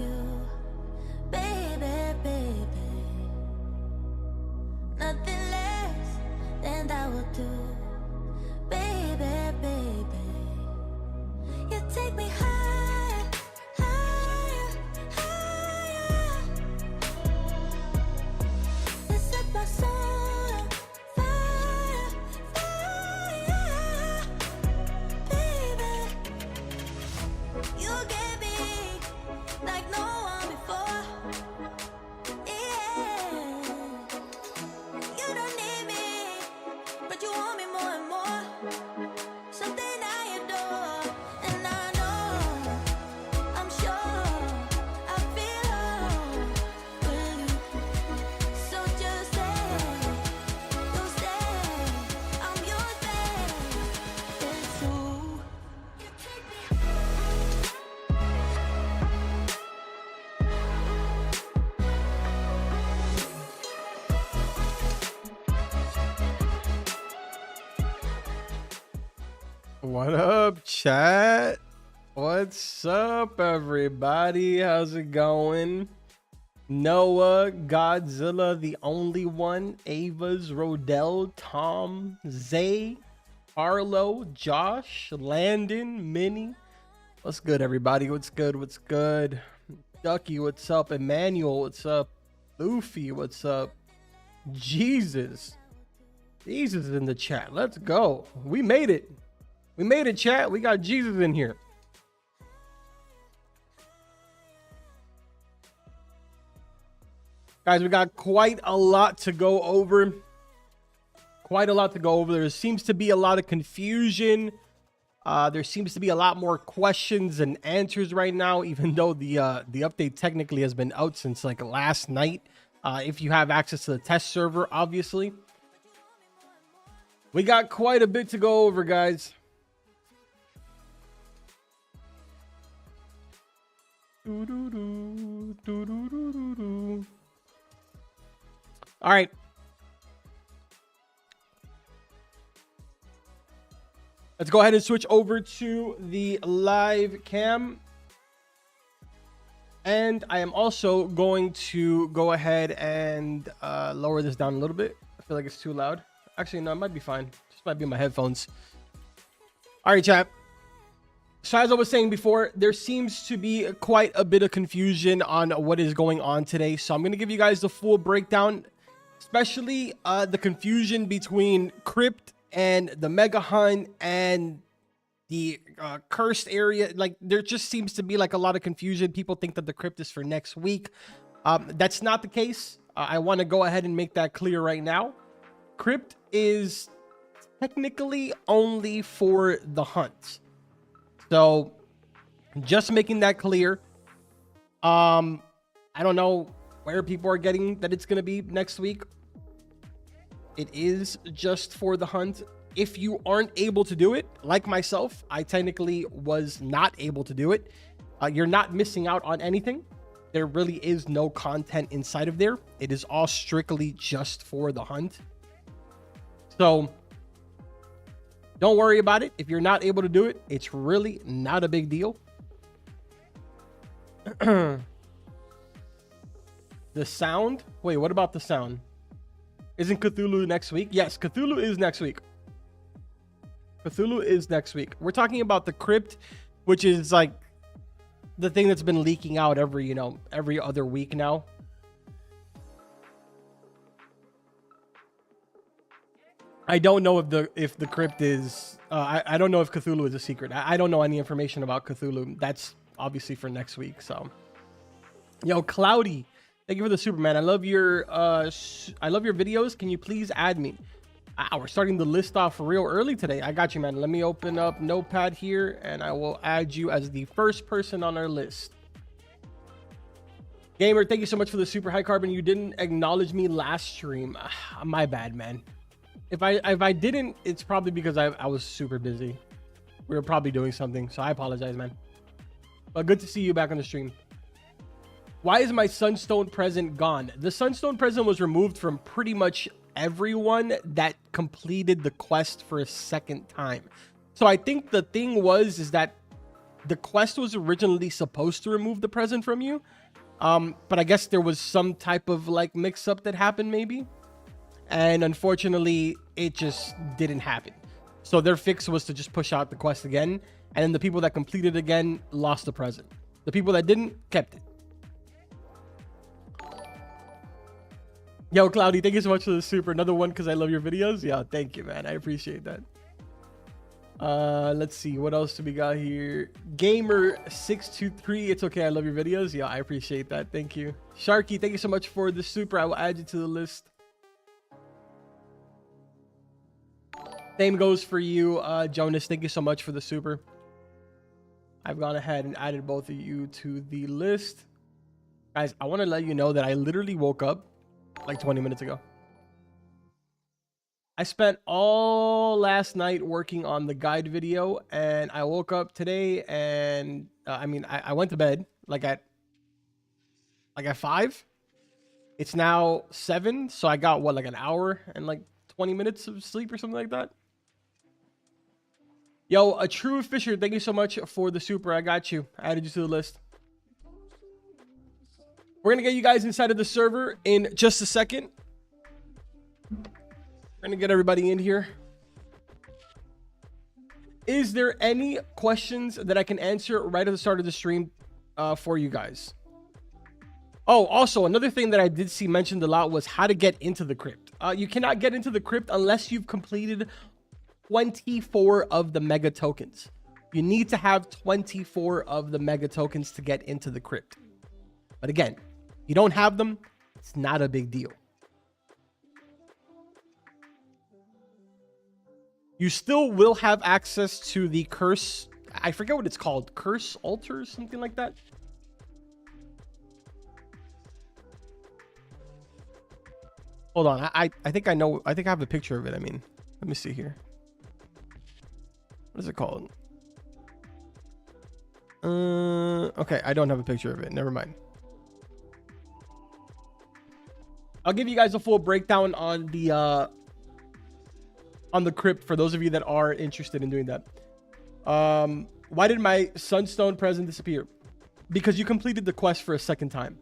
you, baby, baby. Nothing less than that will do, baby, baby. You take me higher, higher, higher. You set my soul on fire, fire, baby. You get me like no one before. Yeah. You don't need me, but you want me more and more. Something I adore, and I know, I'm sure, I feel with you. So just stay, I'm yours, babe. It's true. You take me What up, chat? What's up, everybody? How's it going? Noah, Godzilla, the only one, Ava's, Rodell, Tom, Zay, Arlo, Josh, Landon, Minnie. What's good, everybody? What's good? What's good? Ducky, what's up? Emmanuel, what's up? Luffy, what's up? Jesus is in the chat. Let's go. We made it. We made it, chat. We got Jesus in here. Guys, we got quite a lot to go over. There seems to be a lot of confusion. There seems to be a lot more questions than answers right now, even though the update technically has been out since like last night. If you have access to the test server, obviously. We got quite a bit to go over, guys. All right. Let's go ahead and switch over to the live cam. And I am also going to go ahead and lower this down a little bit. I feel like it's too loud. Actually, no, it might be fine. Just might be my headphones. All right, chat. So as I was saying before, there seems to be quite a bit of confusion on what is going on today. So I'm going to give you guys the full breakdown, especially the confusion between Crypt and the Mega Hunt and the cursed area. Like, there just seems to be like a lot of confusion. People think that the Crypt is for next week. That's not the case. I want to go ahead and make that clear right now. Crypt is technically only for the hunt. So just making that clear. I don't know where people are getting that it's going to be next week. It is just for the hunt. If you aren't able to do it, like myself, I technically was not able to do it. You're not missing out on anything. There really is no content inside of there. It is all strictly just for the hunt. So don't worry about it. If you're not able to do it, it's really not a big deal. The sound? Wait, what about the sound? Isn't Cthulhu next week? Yes, Cthulhu is next week. Cthulhu is next week. We're talking about the Crypt, which is like the thing that's been leaking out every other week now. I don't know if the Crypt is I don't know if Cthulhu is a secret. I don't know any information about Cthulhu. That's obviously for next week. So, yo, Cloudy, thank you for the Superman. I love your videos. Can you please add me? We're starting the list off real early today. I got you, man. Let me open up Notepad here and I will add you as the first person on our list. Gamer, thank you so much for the super high carbon. You didn't acknowledge me last stream. My bad, man. If I didn't, it's probably because I was super busy. We were probably doing something, so I apologize, man. But good to see you back on the stream. Why is my Sunstone present gone? The Sunstone present was removed from pretty much everyone that completed the quest for a second time. So I think the thing is that the quest was originally supposed to remove the present from you. But I guess there was some type of like mix up that happened maybe. And unfortunately, it just didn't happen. So their fix was to just push out the quest again. And then the people that completed again lost the present. The people that didn't kept it. Yo, Cloudy, thank you so much for the super. Another one because I love your videos. Yeah, thank you, man. I appreciate that. Let's see. What else do we got here? Gamer623. It's okay. I love your videos. Yeah, I appreciate that. Thank you. Sharky, thank you so much for the super. I will add you to the list. Same goes for you, Jonas. Thank you so much for the super. I've gone ahead and added both of you to the list. Guys, I want to let you know that I literally woke up like 20 minutes ago. I spent all last night working on the guide video, and I woke up today and I went to bed like at 5. It's now 7, so I got what, like an hour and like 20 minutes of sleep or something like that. Yo, a true Fisher, thank you so much for the super. I got you. I added you to the list. We're going to get you guys inside of the server in just a second. We're going to get everybody in here. Is there any questions that I can answer right at the start of the stream for you guys? Oh, also, another thing that I did see mentioned a lot was how to get into the crypt. You cannot get into the crypt unless you've completed 24 of the mega tokens. You need to have 24 of the mega tokens to get into the crypt. But again, you don't have them, it's not a big deal. You still will have access to the curse. I forget what it's called. Curse altar, something like that. Hold on. I think I know. I think I have a picture of it. I mean, let me see here. What is it called? Okay. I don't have a picture of it. Never mind. I'll give you guys a full breakdown on the crypt for those of you that are interested in doing that. Why did my sunstone present disappear? Because you completed the quest for a second time.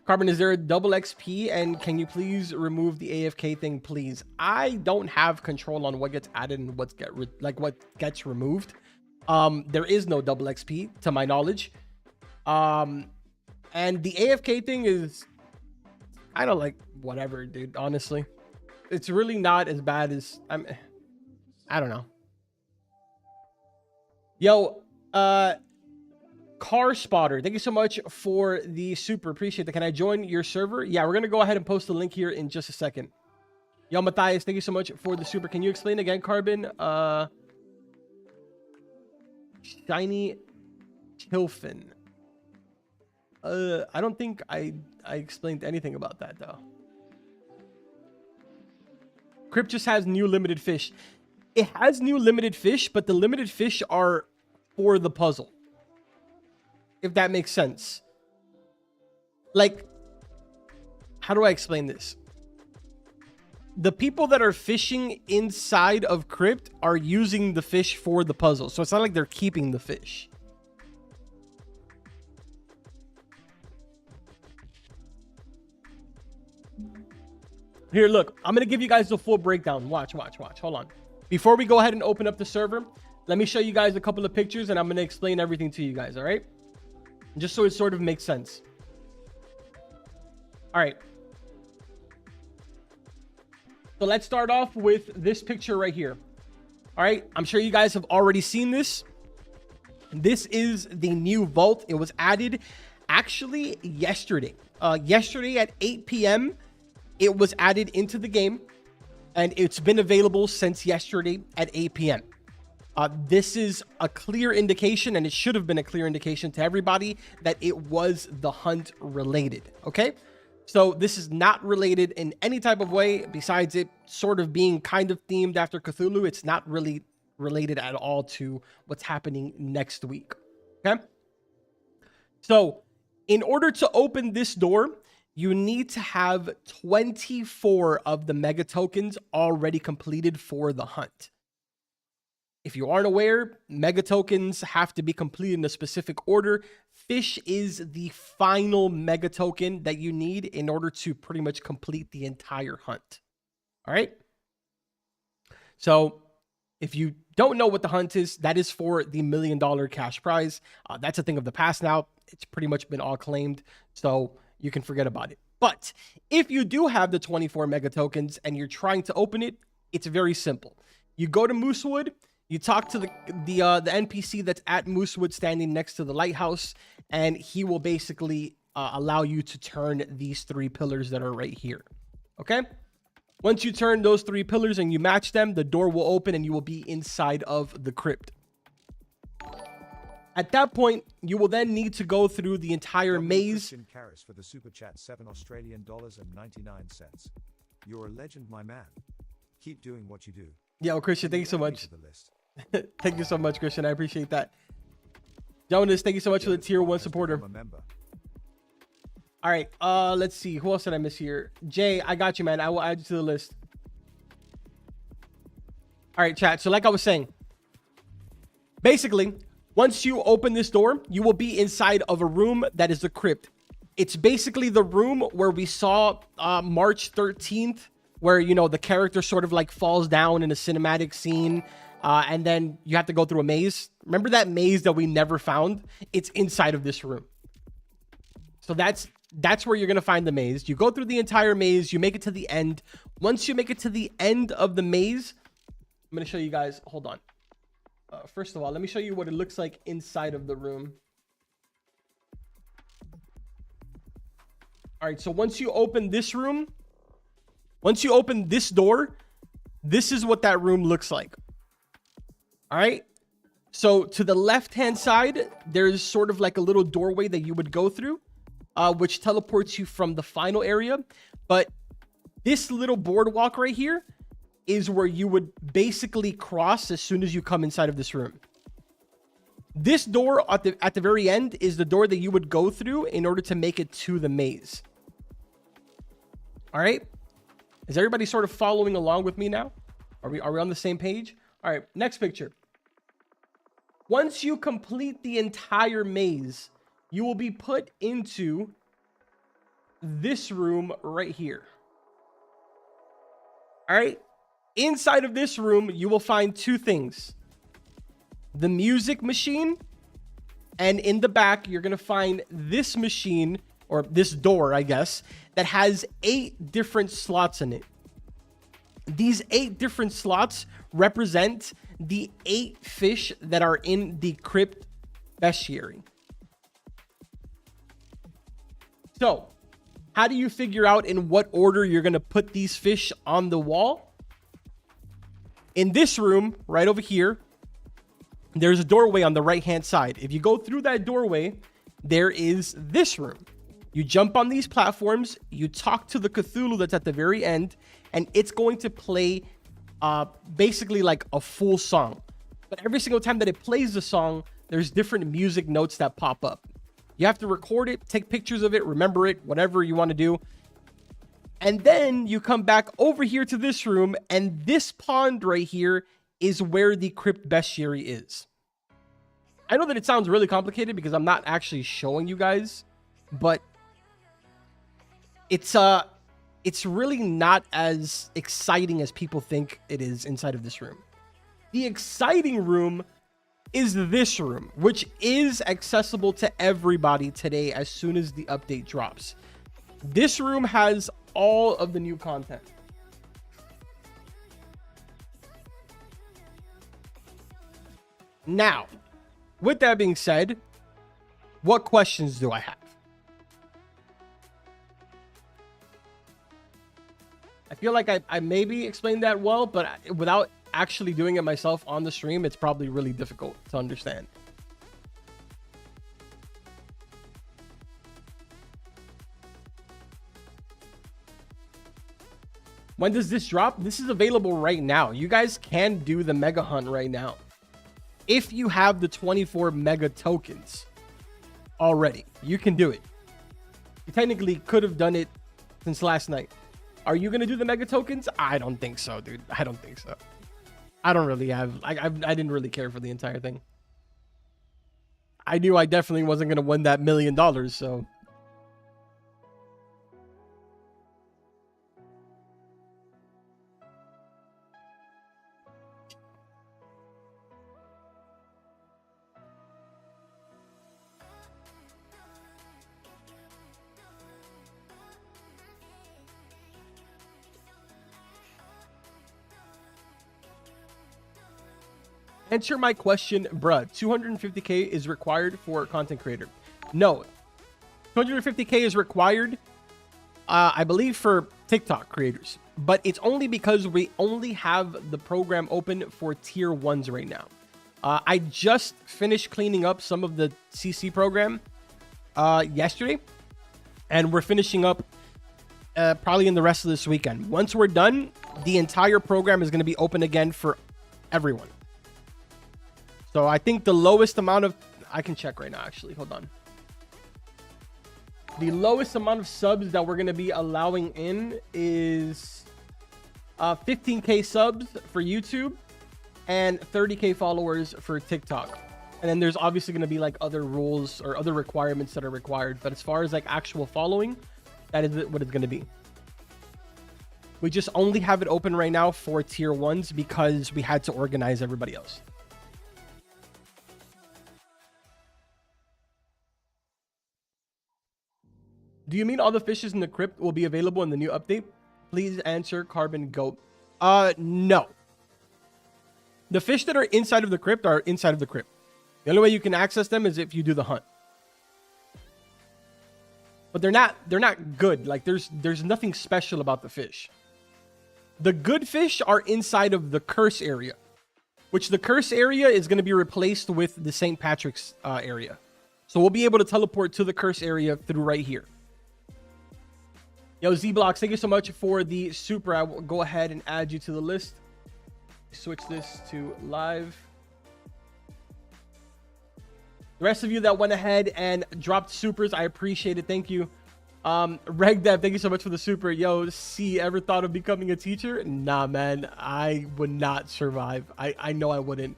Carbon, is there a double XP? And can you please remove the AFK thing, please? I don't have control on what gets added and what gets removed. There is no double XP to my knowledge. And the AFK thing is, I don't like whatever, dude. Honestly, it's really not as bad as I don't know. Yo, Car Spotter, thank you so much for the super. Appreciate that. Can I join your server? Yeah, we're gonna go ahead and post the link here in just a second. Yo, Matthias, thank you so much for the super. Can you explain again, Carbon? Shiny Tilfin. I don't think I explained anything about that though. Crypt just has new limited fish. It has new limited fish, but the limited fish are for the puzzle. If that makes sense. Like, how do I explain this? The people that are fishing inside of Crypt are using the fish for the puzzle. So it's not like they're keeping the fish. Here, look, I'm going to give you guys the full breakdown. Watch. Hold on. Before we go ahead and open up the server, let me show you guys a couple of pictures and I'm going to explain everything to you guys, all right? Just so it sort of makes sense. All right. So let's start off with this picture right here. All right. I'm sure you guys have already seen this. This is the new vault. It was added actually yesterday. Yesterday at 8 p.m. it was added into the game. And it's been available since yesterday at 8 p.m. This is a clear indication, and it should have been a clear indication to everybody that it was the hunt related. Okay, so this is not related in any type of way besides it sort of being kind of themed after Cthulhu. It's not really related at all to what's happening next week. Okay, so in order to open this door, you need to have 24 of the mega tokens already completed for the hunt. If you aren't aware, mega tokens have to be completed in a specific order. Fish is the final mega token that you need in order to pretty much complete the entire hunt. All right. So if you don't know what the hunt is, that is for the $1 million cash prize. That's a thing of the past now. It's pretty much been all claimed, so you can forget about it. But if you do have the 24 mega tokens and you're trying to open it, it's very simple. You go to Moosewood, you talk to the NPC that's at Moosewood standing next to the lighthouse, and he will basically allow you to turn these 3 pillars that are right here. Okay? Once you turn those 3 pillars and you match them, the door will open and you will be inside of the crypt. At that point, you will then need to go through the entire maze. For the super chat, $7.99. You're a legend, my man. Keep doing what you do. Yo, Christian, thank you so much. Thank you so much, Christian. I appreciate that. Jonas, thank you so much for the tier 1 supporter. All right, let's see. Who else did I miss here? Jay, I got you, man. I will add you to the list. All right, chat. So like I was saying, basically, once you open this door, you will be inside of a room that is the crypt. It's basically the room where we saw March 13th, where, you know, the character sort of like falls down in a cinematic scene, and then you have to go through a maze. Remember that maze that we never found? It's inside of this room. So that's where you're going to find the maze. You go through the entire maze. You make it to the end. Once you make it to the end of the maze, I'm going to show you guys. Hold on. First of all, let me show you what it looks like inside of the room. All right. So once you open this room, once you open this door, this is what that room looks like. All right. So to the left-hand side, there's sort of like a little doorway that you would go through, which teleports you from the final area. But this little boardwalk right here is where you would basically cross as soon as you come inside of this room. This door at the very end is the door that you would go through in order to make it to the maze. All right. Is everybody sort of following along with me now? Are we on the same page? All right. Next picture. Once you complete the entire maze, you will be put into this room right here. All right. Inside of this room, you will find 2 things. The music machine, and in the back, you're going to find this machine, or this door, I guess, that has 8 different slots in it. These 8 different slots represent the 8 fish that are in the crypt bestiary. So, how do you figure out in what order you're going to put these fish on the wall? In this room, right over here, there's a doorway on the right-hand side. If you go through that doorway, there is this room. You jump on these platforms, you talk to the Cthulhu that's at the very end, and it's going to play basically like a full song. But every single time that it plays the song, there's different music notes that pop up. You have to record it, take pictures of it, remember it, whatever you want to do. And then you come back over here to this room, and this pond right here is where the crypt bestiary is. I know that it sounds really complicated because I'm not actually showing you guys, but it's really not as exciting as people think it is inside of this room. The exciting room is this room, which is accessible to everybody today as soon as the update drops. This room has all of the new content. Now, with that being said, what questions do I have? I feel like I maybe explained that well, but without actually doing it myself on the stream, it's probably really difficult to understand. When does this drop? This is available right now. You guys can do the mega hunt right now. If you have the 24 mega tokens already, you can do it. You technically could have done it since last night. Are you going to do the mega tokens? I don't think so, dude. I don't think so. I don't really have. I didn't really care for the entire thing. I knew I definitely wasn't gonna win that $1 million. So. Answer my question, bruh. 250K is required for a content creator. No, 250K is required, I believe, for TikTok creators. But it's only because we only have the program open for tier 1s right now. I just finished cleaning up some of the CC program yesterday. And we're finishing up probably in the rest of this weekend. Once we're done, the entire program is going to be open again for everyone. So I think the lowest amount of... I can check right now, actually. Hold on. The lowest amount of subs that we're going to be allowing in is 15K subs for YouTube and 30K followers for TikTok. And then there's obviously going to be like other rules or other requirements that are required. But as far as like actual following, that is what it's going to be. We just only have it open right now for tier 1s because we had to organize everybody else. Do you mean all the fishes in the crypt will be available in the new update? Please answer, Carbon Goat. No. The fish that are inside of the crypt are inside of the crypt. The only way you can access them is if you do the hunt. But they're not good. Like there's nothing special about the fish. The good fish are inside of the curse area, which the curse area is going to be replaced with the St. Patrick's area. So we'll be able to teleport to the curse area through right here. Yo, Z-Blocks, thank you so much for the super. I will go ahead and add you to the list. Switch this to live. The rest of you that went ahead and dropped supers, I appreciate it. Thank you. Regdev, thank you so much for the super. Yo, C, ever thought of becoming a teacher? Nah, man, I would not survive. I know I wouldn't.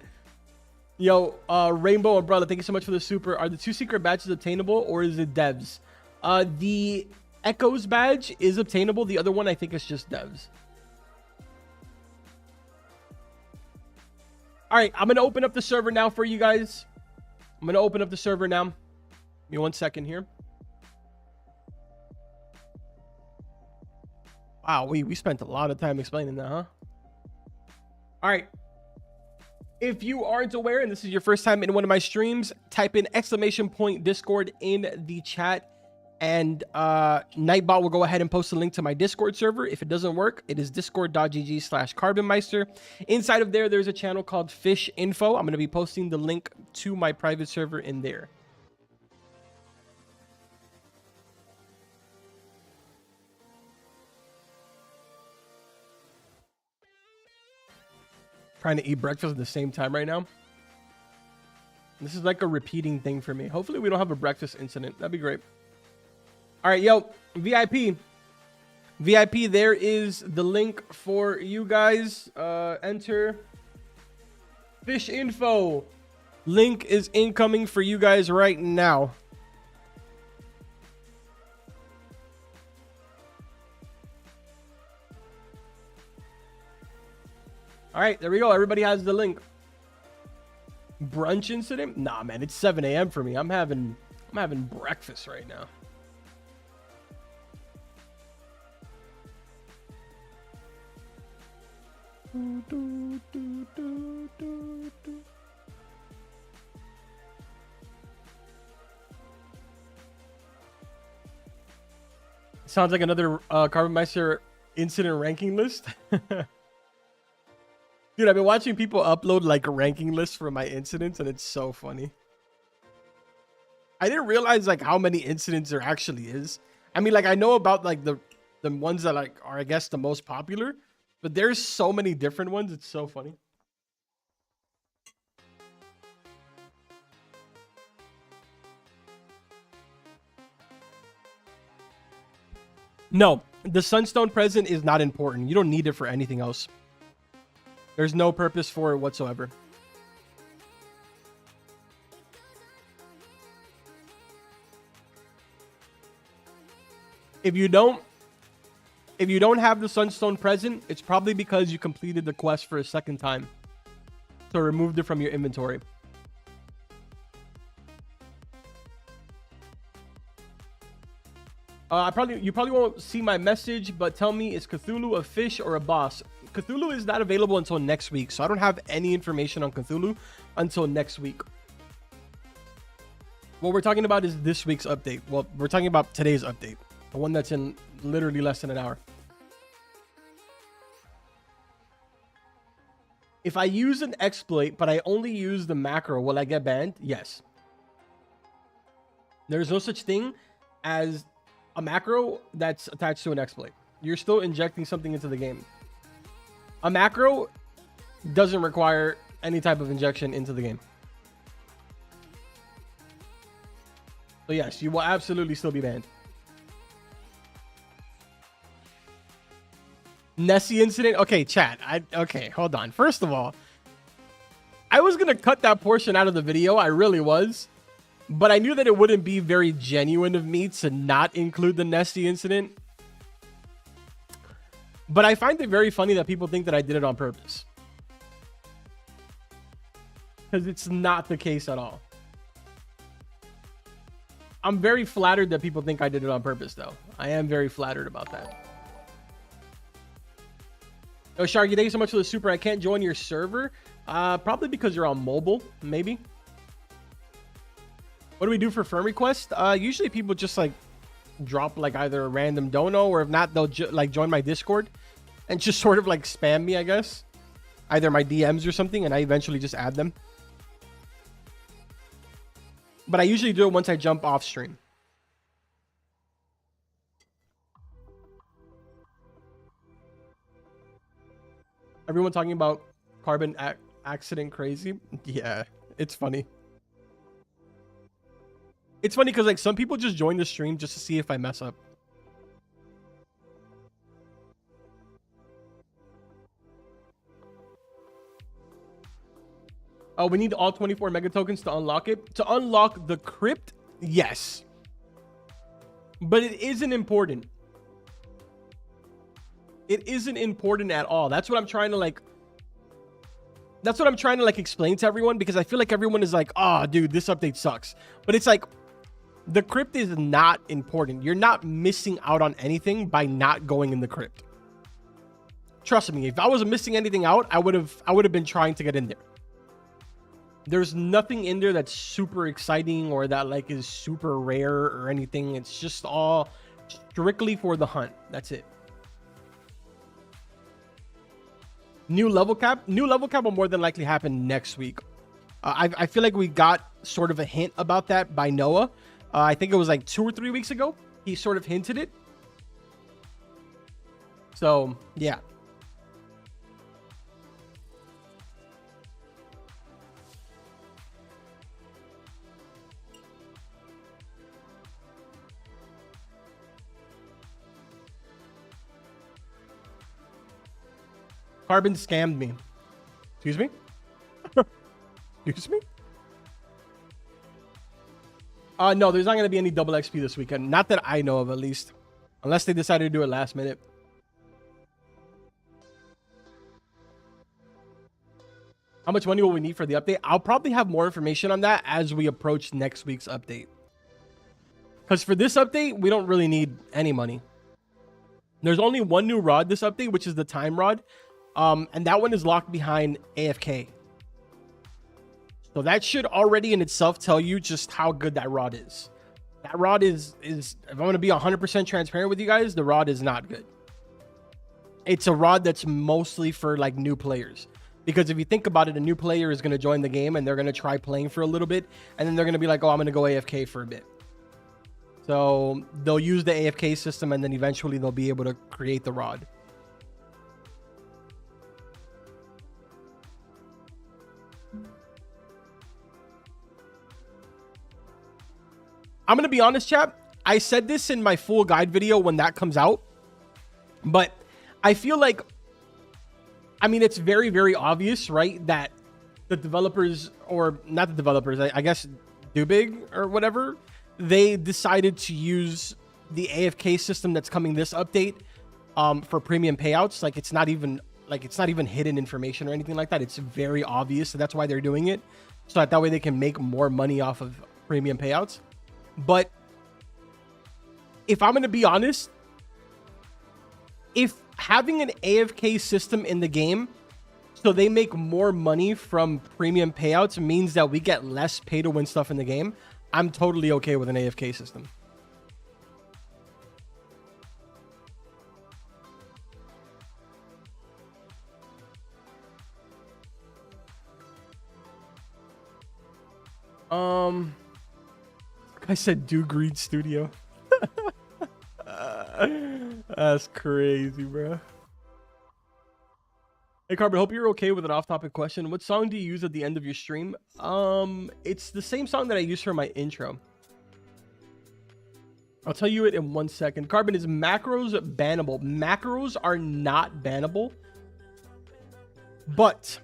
Yo, Rainbow Umbrella, thank you so much for the super. Are the 2 secret badges obtainable or is it devs? The Echoes badge is obtainable. The other one, I think, is just devs. All right, I'm going to open up the server now for you guys. I'm going to open up the server now. Give me 1 second here. Wow, we spent a lot of time explaining that, huh? All right. If you aren't aware, and this is your first time in one of my streams, type in !Discord in the chat. And Nightbot will go ahead and post a link to my Discord server. If it doesn't work, it is discord.gg/carbonmeister. Inside of there, there's a channel called Fish Info. I'm going to be posting the link to my private server in there. Trying to eat breakfast at the same time right now. This is like a repeating thing for me. Hopefully we don't have a breakfast incident. That'd be great. All right, yo, VIP, there is the link for you guys. Enter Fish Info. Link is incoming for you guys right now. All right, there we go. Everybody has the link. Brunch incident? Nah, man, it's 7 a.m. for me. I'm having breakfast right now. Sounds like another Carbonmeister incident ranking list. Dude, I've been watching people upload like ranking lists for my incidents, and it's so funny. I didn't realize like how many incidents there actually is. I mean, like I know about like the ones that like are, I guess, the most popular, but there's so many different ones. It's so funny. No, the Sunstone present is not important. You don't need it for anything else. There's no purpose for it whatsoever. If you don't have the Sunstone present, it's probably because you completed the quest for a second time. So removed it from your inventory. You probably won't see my message, but tell me, is Cthulhu a fish or a boss? Cthulhu is not available until next week, so I don't have any information on Cthulhu until next week. What we're talking about is this week's update. Well, we're talking about today's update, the one that's in literally less than an hour. If I use an exploit, but I only use the macro, will I get banned? Yes. There's no such thing as a macro that's attached to an exploit. You're still injecting something into the game. A macro doesn't require any type of injection into the game. So yes, you will absolutely still be banned. Nessie incident. Okay, chat. Okay, hold on. First of all, I was going to cut that portion out of the video. I really was. But I knew that it wouldn't be very genuine of me to not include the Nessie incident. But I find it very funny that people think that I did it on purpose. Because it's not the case at all. I'm very flattered that people think I did it on purpose, though. I am very flattered about that. Oh, Sharky, thank you so much for the super. I can't join your server. Probably because you're on mobile, maybe. What do we do for firm request? Usually people just like drop like either a random dono, or if not, they'll like join my Discord and just sort of like spam me, I guess. Either my DMs or something, and I eventually just add them. But I usually do it once I jump off stream. Everyone talking about carbon accident crazy? Yeah, it's funny. It's funny because like some people just join the stream just to see if I mess up. Oh, we need all 24 mega tokens to unlock it. To unlock the crypt, yes. But it isn't important. It isn't important at all. That's what I'm trying to like. That's what I'm trying to like explain to everyone, because I feel like everyone is like, oh, dude, this update sucks. But it's like, the crypt is not important. You're not missing out on anything by not going in the crypt. Trust me, if I wasn't missing anything out, I would have been trying to get in there. There's nothing in there that's super exciting or that like is super rare or anything. It's just all strictly for the hunt. That's it. New level cap will more than likely happen next week. I feel like we got sort of a hint about that by Noah. I think it was like 2 or 3 weeks ago. He sort of hinted it. So, yeah. Carbon scammed me. Excuse me? Excuse me? No, there's not going to be any double XP this weekend. Not that I know of, at least. Unless they decided to do it last minute. How much money will we need for the update? I'll probably have more information on that as we approach next week's update. Because for this update, we don't really need any money. There's only one new rod this update, which is the time rod. And that one is locked behind AFK. So that should already in itself tell you just how good that rod is. That rod is if I'm going to be 100% transparent with you guys, the rod is not good. It's a rod that's mostly for like new players. Because if you think about it, a new player is going to join the game and they're going to try playing for a little bit. And then they're going to be like, oh, I'm going to go AFK for a bit. So they'll use the AFK system and then eventually they'll be able to create the rod. I'm going to be honest, chat. I said this in my full guide video when that comes out. But I feel like I mean, it's very, very obvious, right? That the developers, or not the developers, I guess Dubig or whatever, they decided to use the AFK system that's coming this update for premium payouts. Like it's not even hidden information or anything like that. It's very obvious. So that's why they're doing it. So that way they can make more money off of premium payouts. But if I'm going to be honest, if having an AFK system in the game so they make more money from premium payouts means that we get less pay to win stuff in the game, I'm totally okay with an AFK system. I said Do Green Studio. That's crazy, bro. Hey, Carbon, hope you're okay with an off-topic question. What song do you use at the end of your stream? It's the same song that I use for my intro. I'll tell you it in 1 second. Carbon, is macros bannable? Macros are not bannable. But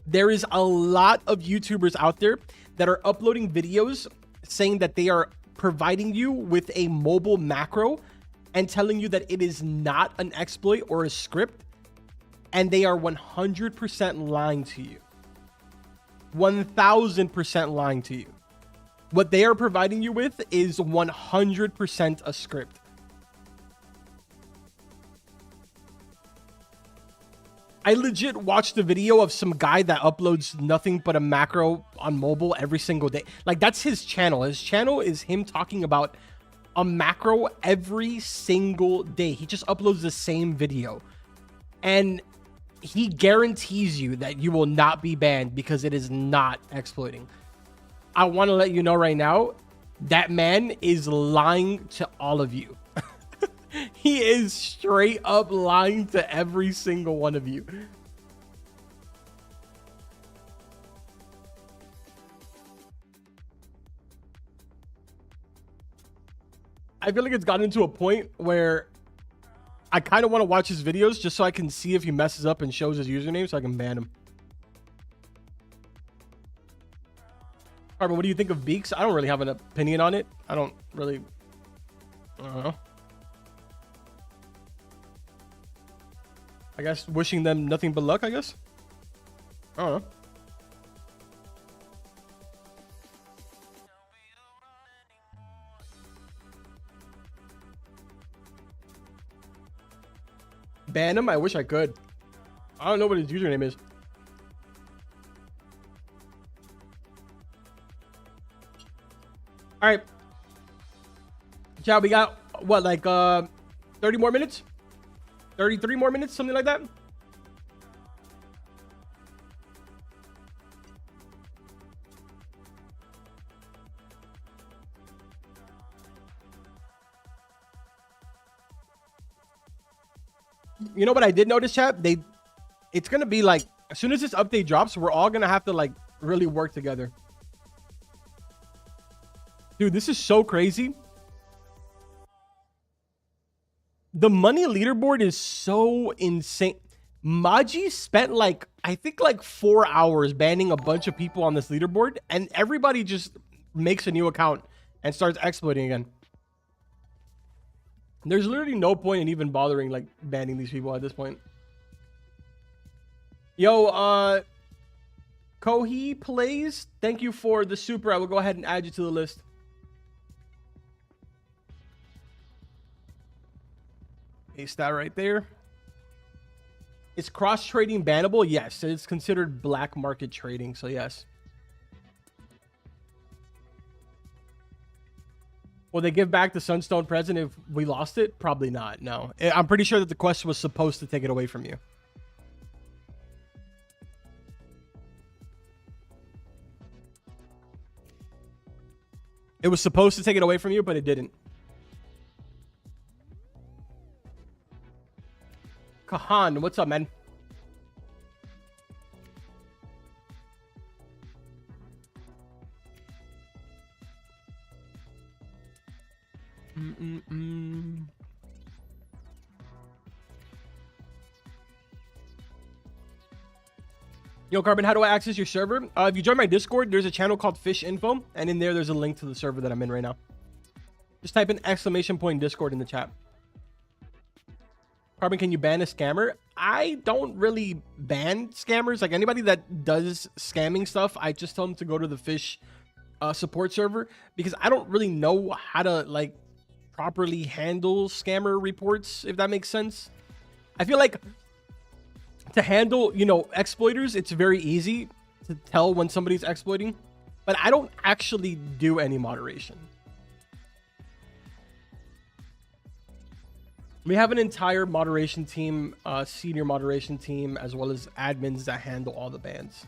there is a lot of YouTubers out there that are uploading videos saying that they are providing you with a mobile macro and telling you that it is not an exploit or a script, and they are 100% lying to you. 1000% lying to you. What they are providing you with is 100% a script. I legit watched a video of some guy that uploads nothing but a macro on mobile every single day. Like, that's his channel. His channel is him talking about a macro every single day. He just uploads the same video. And he guarantees you that you will not be banned because it is not exploiting. I want to let you know right now, that man is lying to all of you. He is straight up lying to every single one of you. I feel like it's gotten to a point where I kind of want to watch his videos just so I can see if he messes up and shows his username so I can ban him. Carbon, what do you think of Beaks? I don't really have an opinion on it. I don't know. I guess wishing them nothing but luck, I guess. I don't know. Ban him? I wish I could. I don't know what his username is. All right. Ciao, we got what, like 30 more minutes? 33 more minutes, something like that. You know what I did notice, chat? It's gonna be like, as soon as this update drops, we're all gonna have to like really work together. Dude, this is so crazy. The money leaderboard is so insane. Maji spent like, I think like 4 hours banning a bunch of people on this leaderboard, and everybody just makes a new account and starts exploiting again. There's literally no point in even bothering like banning these people at this point. Yo, Kohi Plays, thank you for the super. I will go ahead and add you to the list. Paste that right there. Is cross trading bannable? Yes, it's considered black market trading, so yes. Will they give back the Sunstone present if we lost it? Probably not, no. I'm pretty sure that the quest was supposed to take it away from you. It was supposed to take it away from you, but it didn't. Kahan, what's up, man? Yo, Carbon, how do I access your server? If you join my Discord, there's a channel called Fish Info, and in there, there's a link to the server that I'm in right now. Just type in ! Discord in the chat. Carbon, can you ban a scammer? I don't really ban scammers. Like, anybody that does scamming stuff, I just tell them to go to the Fish support server, because I don't really know how to, like, properly handle scammer reports, if that makes sense. I feel like to handle, you know, exploiters, it's very easy to tell when somebody's exploiting, but I don't actually do any moderation. We have an entire moderation team, senior moderation team, as well as admins that handle all the bans.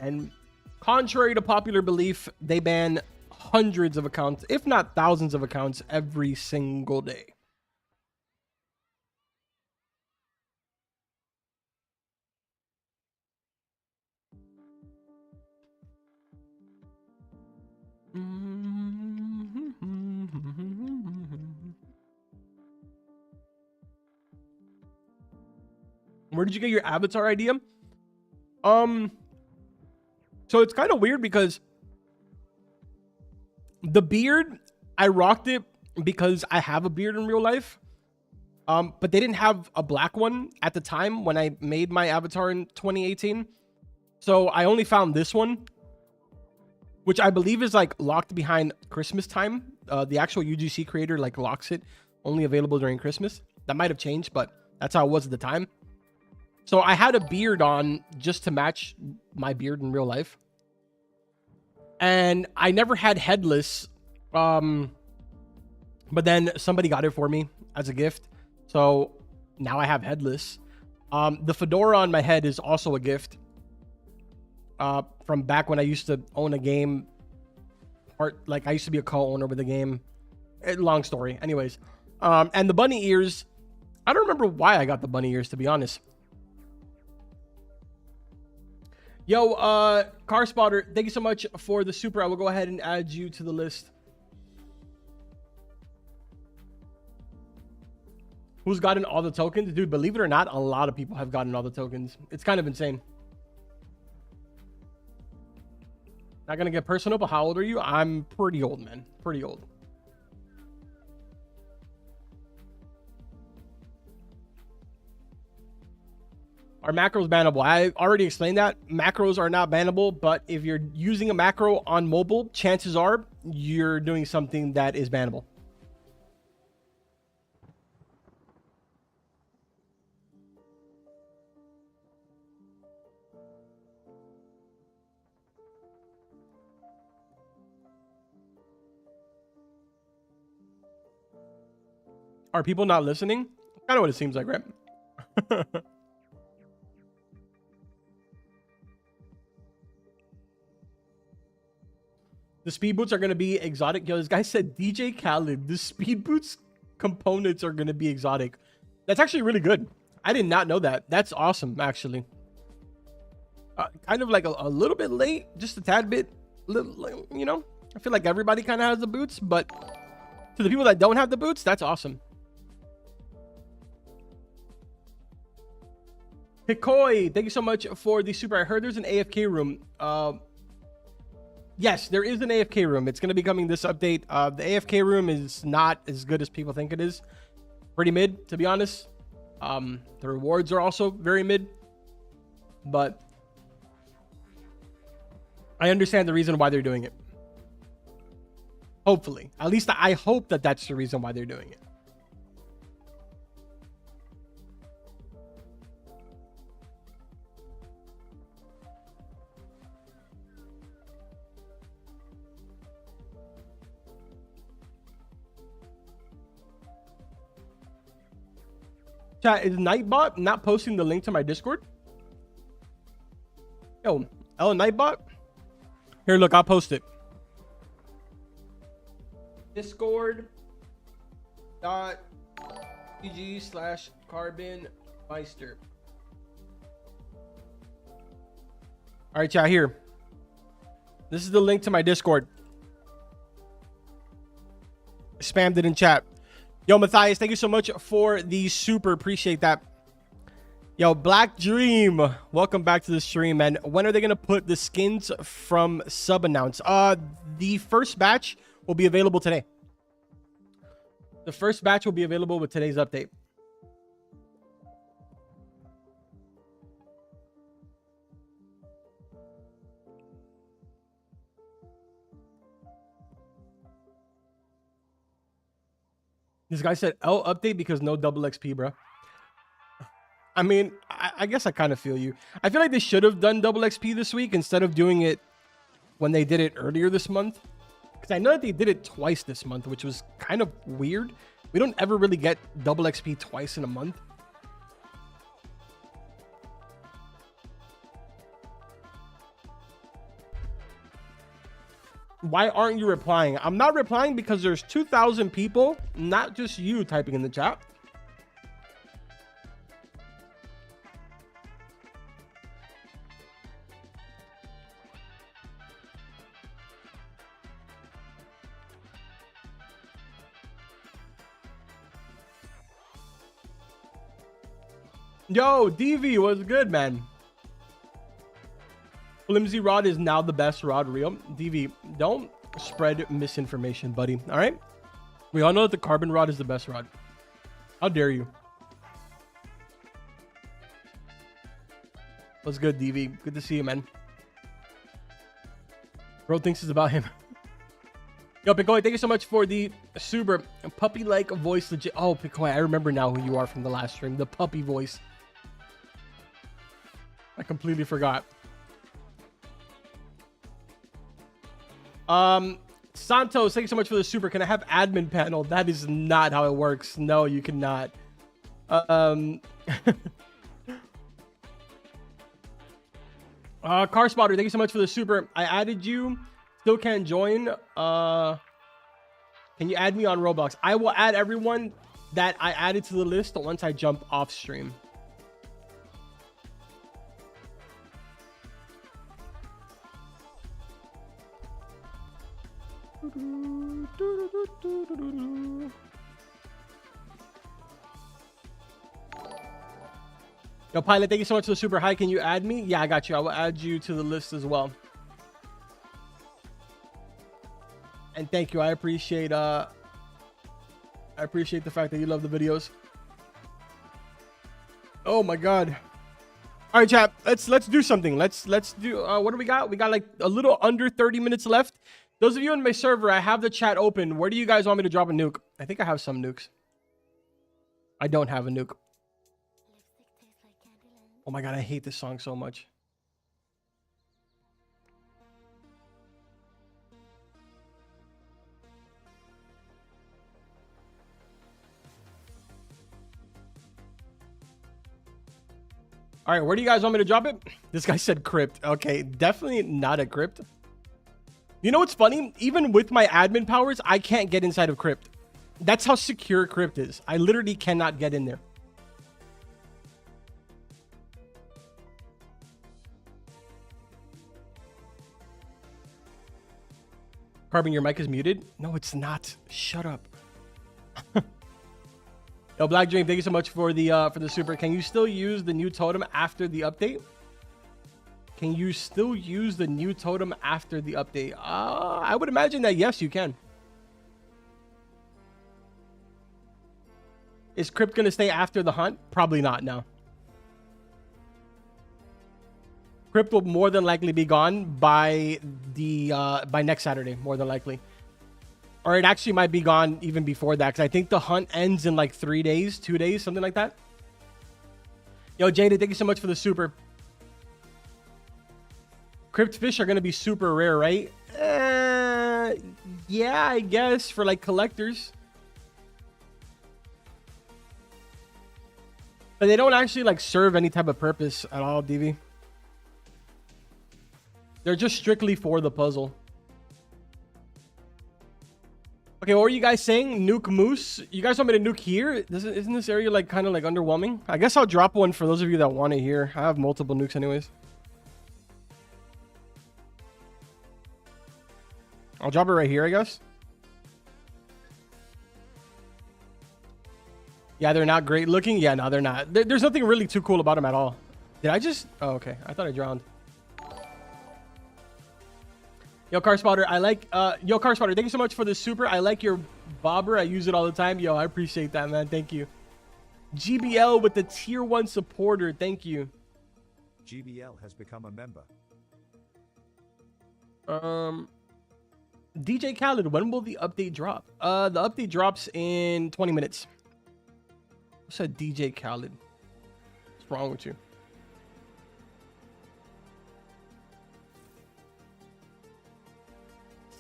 And contrary to popular belief, they ban hundreds of accounts, if not thousands of accounts, every single day. Where did you get your avatar idea? So it's kind of weird because the beard, I rocked it because I have a beard in real life. But they didn't have a black one at the time when I made my avatar in 2018. So I only found this one, which I believe is like locked behind Christmas time. The actual UGC creator like locks it, only available during Christmas. That might have changed, but that's how it was at the time. So I had a beard on just to match my beard in real life. And I never had headless. But then somebody got it for me as a gift. So now I have headless. The fedora on my head is also a gift. From back when I used to own a game. Like I used to be a co-owner with a game. Long story. Anyways. And the bunny ears. I don't remember why I got the bunny ears, to be honest. Yo, Car Spotter, thank you so much for the super. I will go ahead and add you to the list. Who's gotten all the tokens? Dude, believe it or not, a lot of people have gotten all the tokens. It's kind of insane. Not gonna get personal, but how old are you? I'm pretty old, man. Pretty old. Are macros bannable? I already explained that. Macros are not bannable, but if you're using a macro on mobile, chances are you're doing something that is bannable. Are people not listening? Kind of what it seems like, right? The speed boots are going to be exotic. Yo, this guy said DJ Khaled. The speed boots components are going to be exotic. That's actually really good. I did not know that. That's awesome, actually. Kind of like a little bit late, just a tad bit. Little, you know, I feel like everybody kind of has the boots, but to the people that don't have the boots, that's awesome. Hikoi, thank you so much for the super. I heard there's an AFK room. Yes, there is an AFK room. It's going to be coming this update. The AFK room is not as good as people think it is. Pretty mid, to be honest. The rewards are also very mid. But I understand the reason why they're doing it. Hopefully. At least I hope that that's the reason why they're doing it. Chat, is Nightbot not posting the link to my Discord? Yo, Nightbot? Here, look, I'll post it. Discord.gg/carbonmeister. All right, chat, here. This is the link to my Discord. I spammed it in chat. Yo, Matthias, thank you so much for the super. Appreciate that. Yo, Black Dream, welcome back to the stream. And when are they gonna put the skins from sub announce? The first batch will be available today. The first batch will be available with today's update. This guy said L update because no double XP, bro. I mean, I guess I kind of feel you. I feel like they should have done double XP this week instead of doing it when they did it earlier this month. Because I know that they did it twice this month, which was kind of weird. We don't ever really get double XP twice in a month. Why aren't you replying? I'm not replying because there's 2,000 people, not just you typing in the chat. Yo, DV, what's good, man? Flimsy rod is now the best rod, real. DV, don't spread misinformation, buddy. All right? We all know that the carbon rod is the best rod. How dare you? What's good, DV? Good to see you, man. Bro thinks it's about him. Yo, Picoy, thank you so much for the super puppy-like voice. Legit. Oh, Picoy, I remember now who you are from the last stream. The puppy voice. I completely forgot. Santos, thank you so much for the super. Can I have admin panel? That is not how it works. No, you cannot. Car Spotter, thank you so much for the super. I added you. Still can't join. Can you add me on Roblox? I will add everyone that I added to the list once I jump off stream. Yo, Pilot, thank you so much for the super. Hi, can you add me? Yeah, I got you. I will add you to the list as well. And thank you. I appreciate the fact that you love the videos. Oh my god. All right, chat. Let's do something. Let's do what do we got? We got like a little under 30 minutes left. Those of you on my server, I have the chat open. Where do you guys want me to drop a nuke? I think I have some nukes. I don't have a nuke. Oh my god, I hate this song so much. All right, where do you guys want me to drop it? This guy said crypt. Okay, definitely not a crypt. You know what's funny? Even with my admin powers, I can't get inside of crypt. That's how secure crypt is. I literally cannot get in there. Carbon, your mic is muted. No, it's not. Shut up. Yo, Black Dream, thank you so much for the super. Can you still use the new totem after the update? Can you still use the new totem after the update? I would imagine that yes, you can. Is Crypt gonna stay after the hunt? Probably not. No. Crypt will more than likely be gone by next Saturday, more than likely. Or it actually might be gone even before that, because I think the hunt ends in like 3 days, 2 days, something like that. Yo, Jada, thank you so much for the super. Crypt fish are going to be super rare, right? Yeah, I guess, for like collectors. But they don't actually like serve any type of purpose at all, DV. They're just strictly for the puzzle. Okay, what were you guys saying? Nuke moose? You guys want me to nuke here? Isn't this area like kind of like underwhelming? I guess I'll drop one for those of you that want it here. I have multiple nukes anyways. I'll drop it right here, I guess. Yeah, they're not great looking. Yeah, no, they're not. There's nothing really too cool about them at all. Did I just? Oh, okay. I thought I drowned. Yo, Car Spotter, I like, yo, Car Spotter, thank you so much for the super. I like your bobber. I use it all the time. Yo, I appreciate that, man. Thank you. GBL with the tier 1 supporter. Thank you. GBL has become a member. DJ Khaled, when will the update drop? The update drops in 20 minutes. What's that, DJ Khaled? What's wrong with you?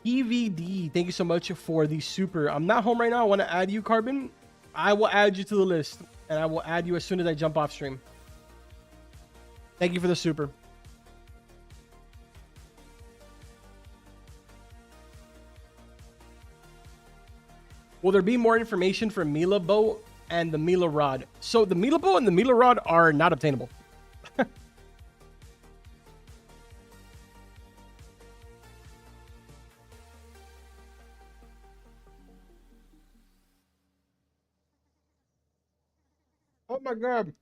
TVD, thank you so much for the super. I'm not home right now. I want to add you, Carbon. I will add you to the list, and I will add you as soon as I jump off stream. Thank you for the super. Will there be more information for Mila Bow and the Mila Rod? So the Mila Bow and the Mila Rod are not obtainable. Oh my god.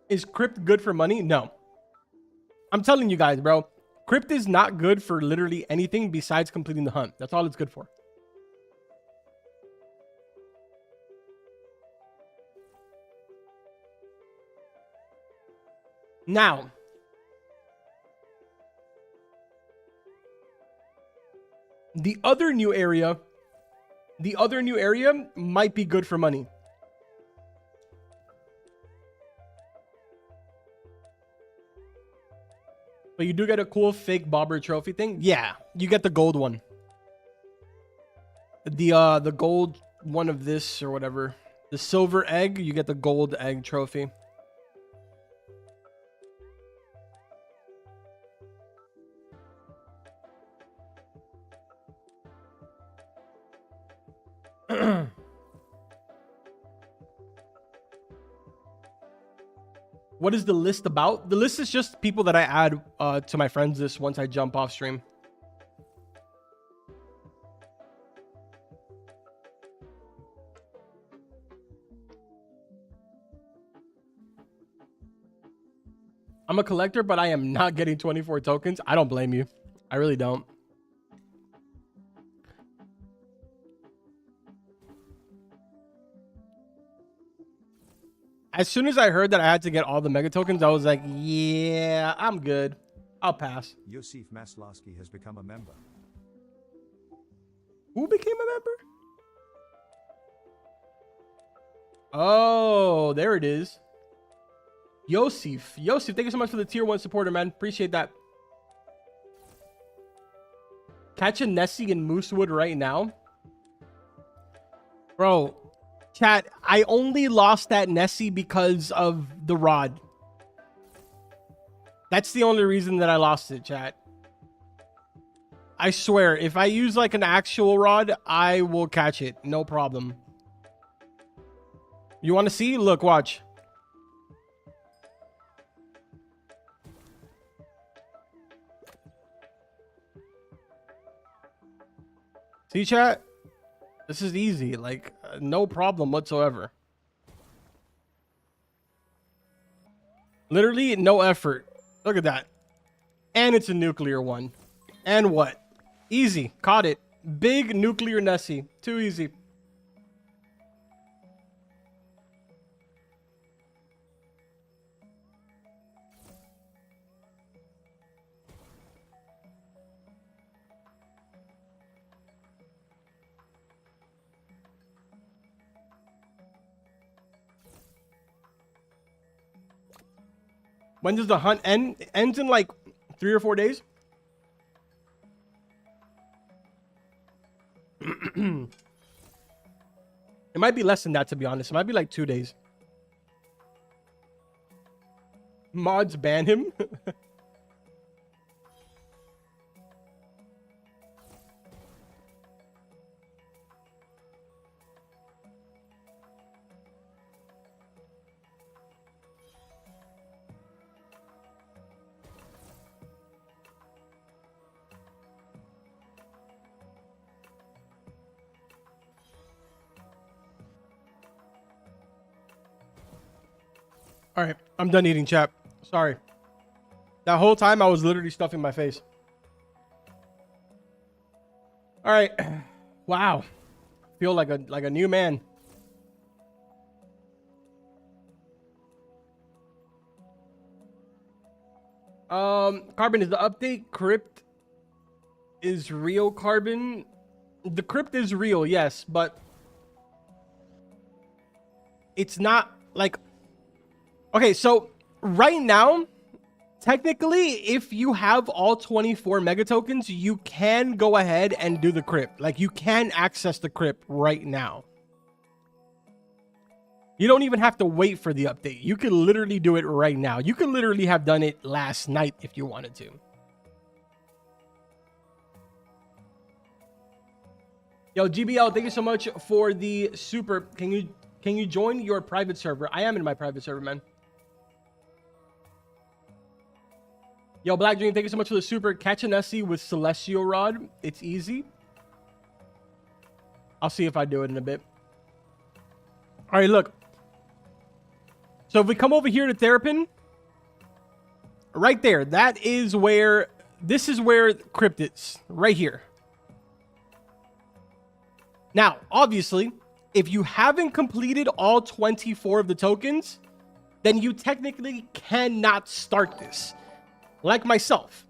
Is Crypt good for money? No. I'm telling you guys, bro. Crypt is not good for literally anything besides completing the hunt. That's all it's good for. Now, the other new area might be good for money. But you do get a cool fake bobber trophy thing. Yeah, you get the gold one. The gold one of this or whatever. The silver egg, you get the gold egg trophy. What is the list about? The list is just people that I add to my friends list once I jump off stream. I'm a collector, but I am not getting 24 tokens. I don't blame you. I really don't. As soon as I heard that I had to get all the mega tokens, I was like, yeah, I'm good. I'll pass. Yosif Maslowski has become a member. Who became a member? Oh, there it is. Yosif. Yosif, thank you so much for the tier 1 supporter, man. Appreciate that. Catch a Nessie in Moosewood right now. Bro, chat, I only lost that Nessie because of the rod. That's the only reason that I lost it, chat. I swear, if I use like an actual rod, I will catch it. No problem. You want to see? Look, watch. See, chat? This is easy. Like, no problem whatsoever. Literally, no effort. Look at that. And it's a nuclear one. And what? Easy. Caught it. Big nuclear Nessie. Too easy. When does the hunt end? It ends in like 3 or 4 days. It might be less than that, to be honest. It might be like 2 days. Mods ban him. All right, I'm done eating, chat. Sorry. That whole time I was literally stuffing my face. All right. Wow. Feel like a new man. Carbon, is the update crypt is real, Carbon? The crypt is real, yes, but it's not like, okay, so right now, technically, if you have all 24 mega tokens, you can go ahead and do the crypt. Like, you can access the crypt right now. You don't even have to wait for the update. You can literally do it right now. You could literally have done it last night if you wanted to. Yo, GBL, thank you so much for the super. Can you join your private server? I am in my private server, man. Yo, Black Dream, thank you so much for the super. Catch a Nessie with Celestial Rod. It's easy. I'll see if I do it in a bit. All right, look. So if we come over here to Terrapin, right there, that is where, this is where Crypt is, right here. Now, obviously, if you haven't completed all 24 of the tokens, then you technically cannot start this. Like myself.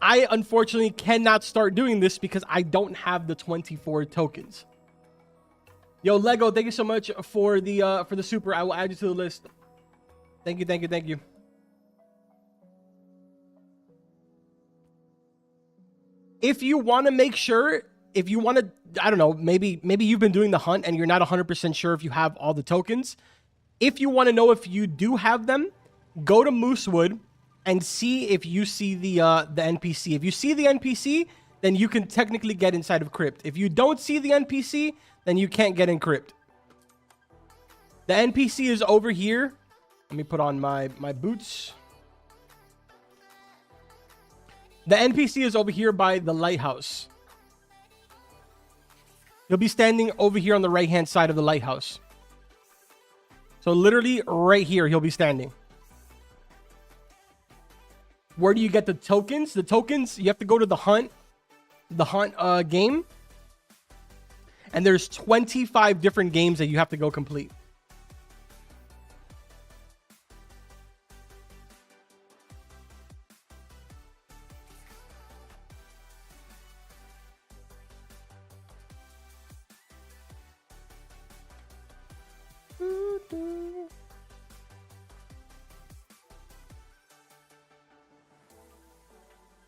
I unfortunately cannot start doing this because I don't have the 24 tokens. Yo, Lego, thank you so much for the super. I will add you to the list. Thank you, thank you, thank you. If you want to make sure, if you want to, I don't know, maybe you've been doing the hunt and you're not 100% sure if you have all the tokens. If you want to know if you do have them, go to Moosewood and see if you see the NPC. If you see the NPC, then you can technically get inside of Crypt. If you don't see the NPC, then you can't get in Crypt. The NPC is over here. Let me put on my boots. The NPC is over here by the lighthouse. You'll be standing over here on the right-hand side of the lighthouse. So literally right here, he'll be standing. Where do you get the tokens? The tokens, you have to go to the hunt game. And there's 25 different games that you have to go complete.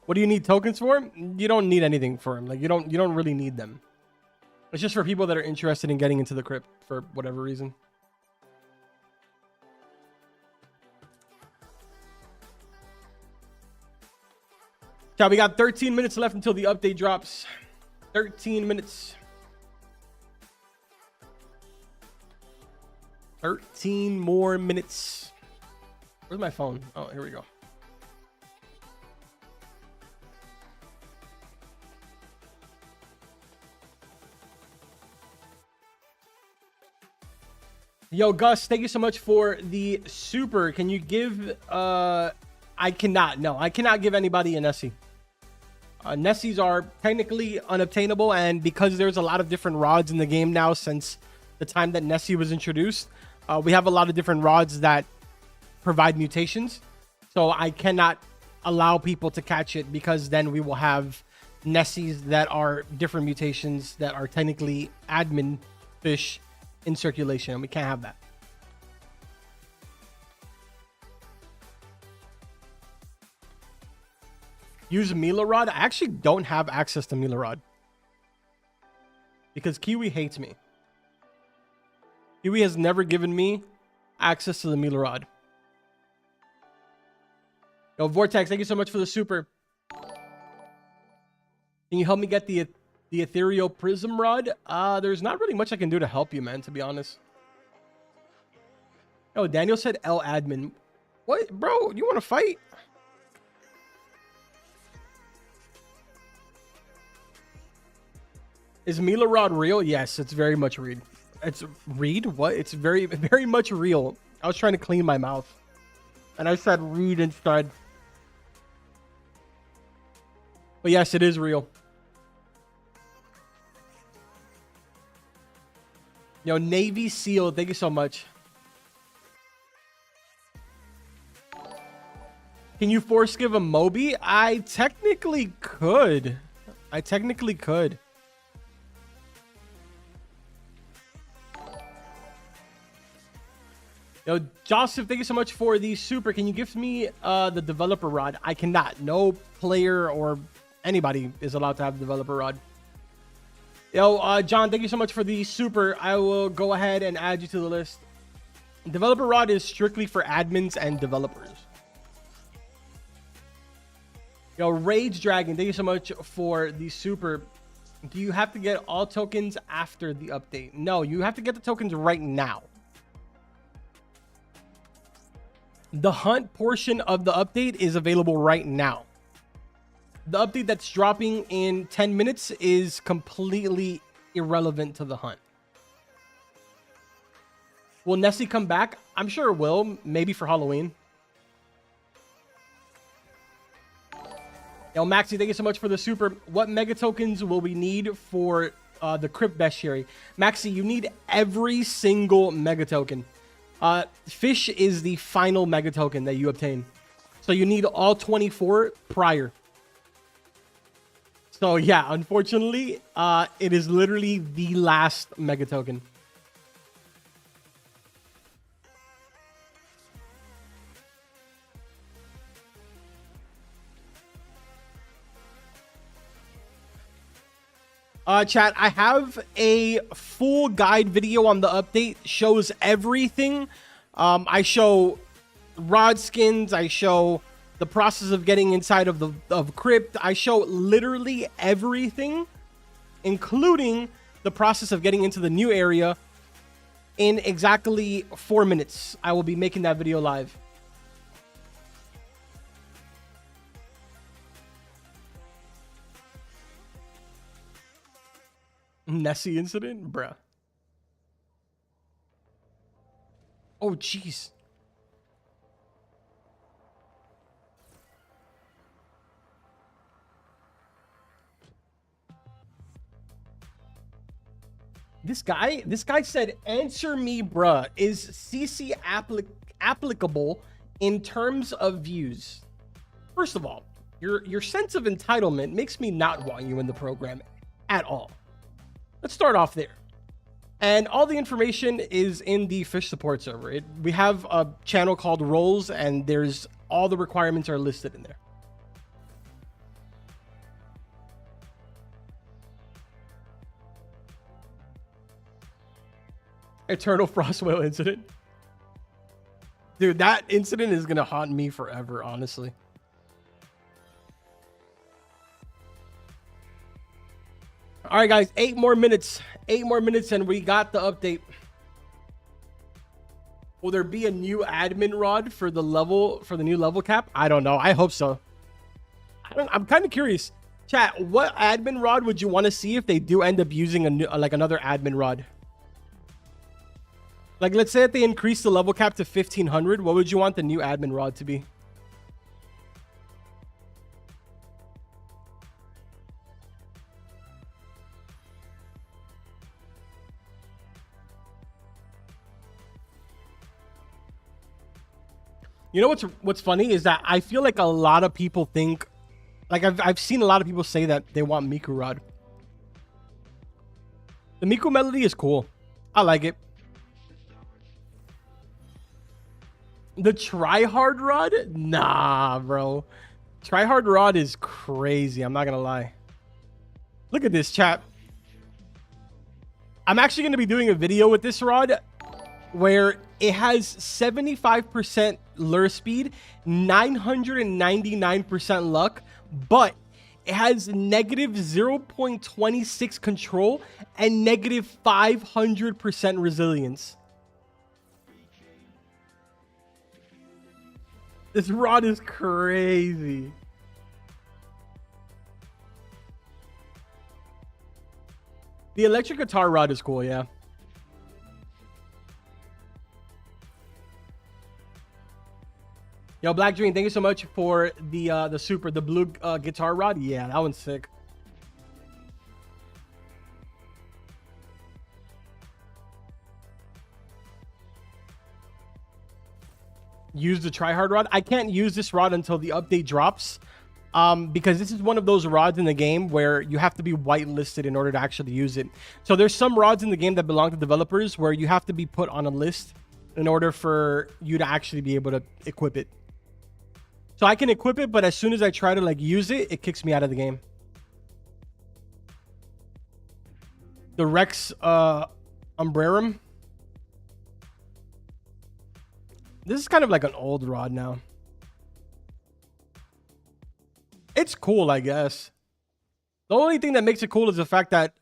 What do you need tokens for? You don't need anything for them. Like you don't really need them. It's just for people that are interested in getting into the crypt for whatever reason. Yeah, we got 13 minutes left until the update drops. 13 minutes. 13 more minutes. Where's my phone? Oh, here we go. Yo, Gus, thank you so much for the super. Can you give... I cannot. No, I cannot give anybody a Nessie. Nessies are technically unobtainable, and because there's a lot of different rods in the game now since the time that Nessie was introduced, we have a lot of different rods that provide mutations. So I cannot allow people to catch it because then we will have Nessies that are different mutations that are technically admin fish in circulation, and we can't have that. Use Mila Rod. I actually don't have access to Mila Rod because Kiwi hates me. Kiwi has never given me access to the Mila Rod. Yo, Vortex, thank you so much for the super. Can you help me get the ethereal prism rod? There's not really much I can do to help you, man, to be honest. Oh, Daniel said L admin. What, bro? You want to fight? Is Mila Rod real? Yes, it's very much real. It's read? What? It's very, very much real. I was trying to clean my mouth. And I said read instead. But yes, it is real. Yo, Navy SEAL, thank you so much. Can you force give a Moby? I technically could. Yo, Joseph, thank you so much for the super. Can you give me the developer rod? I cannot. No player or anybody is allowed to have developer rod. Yo, John, thank you so much for the super. I will go ahead and add you to the list. Developer rod is strictly for admins and developers. Yo, Rage Dragon, thank you so much for the super. Do you have to get all tokens after the update? No, you have to get the tokens right now. The hunt portion of the update is available right now. The update that's dropping in 10 minutes is completely irrelevant to the hunt. Will Nessie come back? I'm sure it will. Maybe for Halloween. Yo, Maxi, thank you so much for the super. What mega tokens will we need for the crypt bestiary? Maxi, you need every single mega token. Fish is the final mega token that you obtain. So you need all 24 prior. So yeah, unfortunately, it is literally the last mega token. Chat, I have a full guide video on the update. Shows everything. I show rod skins. I show the process of getting inside of crypt. I show literally everything, including the process of getting into the new area in exactly 4 minutes. I will be making that video live. Nessie incident? Bruh. Oh, jeez. This guy said, answer me, bruh. Is CC applicable in terms of views? First of all, your sense of entitlement makes me not want you in the program at all. Let's start off there. And all the information is in the Fish support server. We have a channel called Roles, and there's all the requirements are listed in there. Eternal Frost Whale incident. Dude, that incident is going to haunt me forever, honestly. All right, guys, 8 more minutes. 8 more minutes, and we got the update. Will there be a new admin rod for the new level cap? I don't know. I hope so. I'm kind of curious. Chat, what admin rod would you want to see if they do end up using another admin rod? Like, let's say that they increase the level cap to 1500. What would you want the new admin rod to be? You know what's funny is that I feel like a lot of people think, like I've seen a lot of people say that they want Miku Rod. The Miku melody is cool. I like it. The Tryhard Rod? Nah, bro. Tryhard Rod is crazy. I'm not gonna lie. Look at this, chat. I'm actually gonna be doing a video with this rod where it has 75% lure speed, 999% luck, but it has negative 0.26 control and negative 500% resilience. This rod is crazy. The electric guitar rod is cool, yeah. Yo, Black Dream, thank you so much for the super, the blue guitar rod. Yeah, that one's sick. Use the tryhard rod. I can't use this rod until the update drops, because this is one of those rods in the game where you have to be whitelisted in order to actually use it. So there's some rods in the game that belong to developers where you have to be put on a list in order for you to actually be able to equip it. So I can equip it, but as soon as I try to like use it, it kicks me out of the game. The Rex Umbrarum. This is kind of like an old rod now. It's cool, I guess. The only thing that makes it cool is the fact that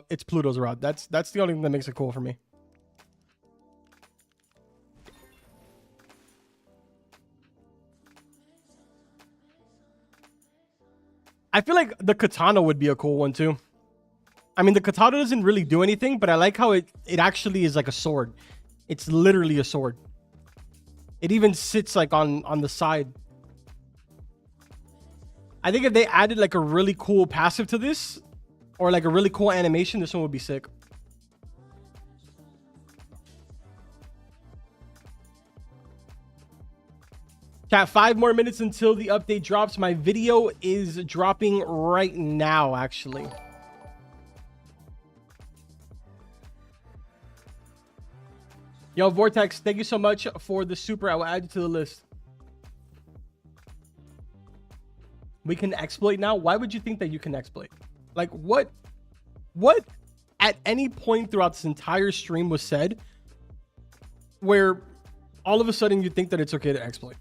it's Pluto's rod. That's the only thing that makes it cool for me. I feel like the katana would be a cool one too. I mean, the katana doesn't really do anything, but I like how it actually is like a sword. It's literally a sword. It even sits like on the side. I think if they added like a really cool passive to this, or like a really cool animation, this one would be sick. Chat, 5 more minutes until the update drops. My video is dropping right now, actually. Yo, Vortex, thank you so much for the super. I will add you to the list. We can exploit now. Why would you think that you can exploit? Like, what at any point throughout this entire stream was said where all of a sudden you think that it's okay to exploit?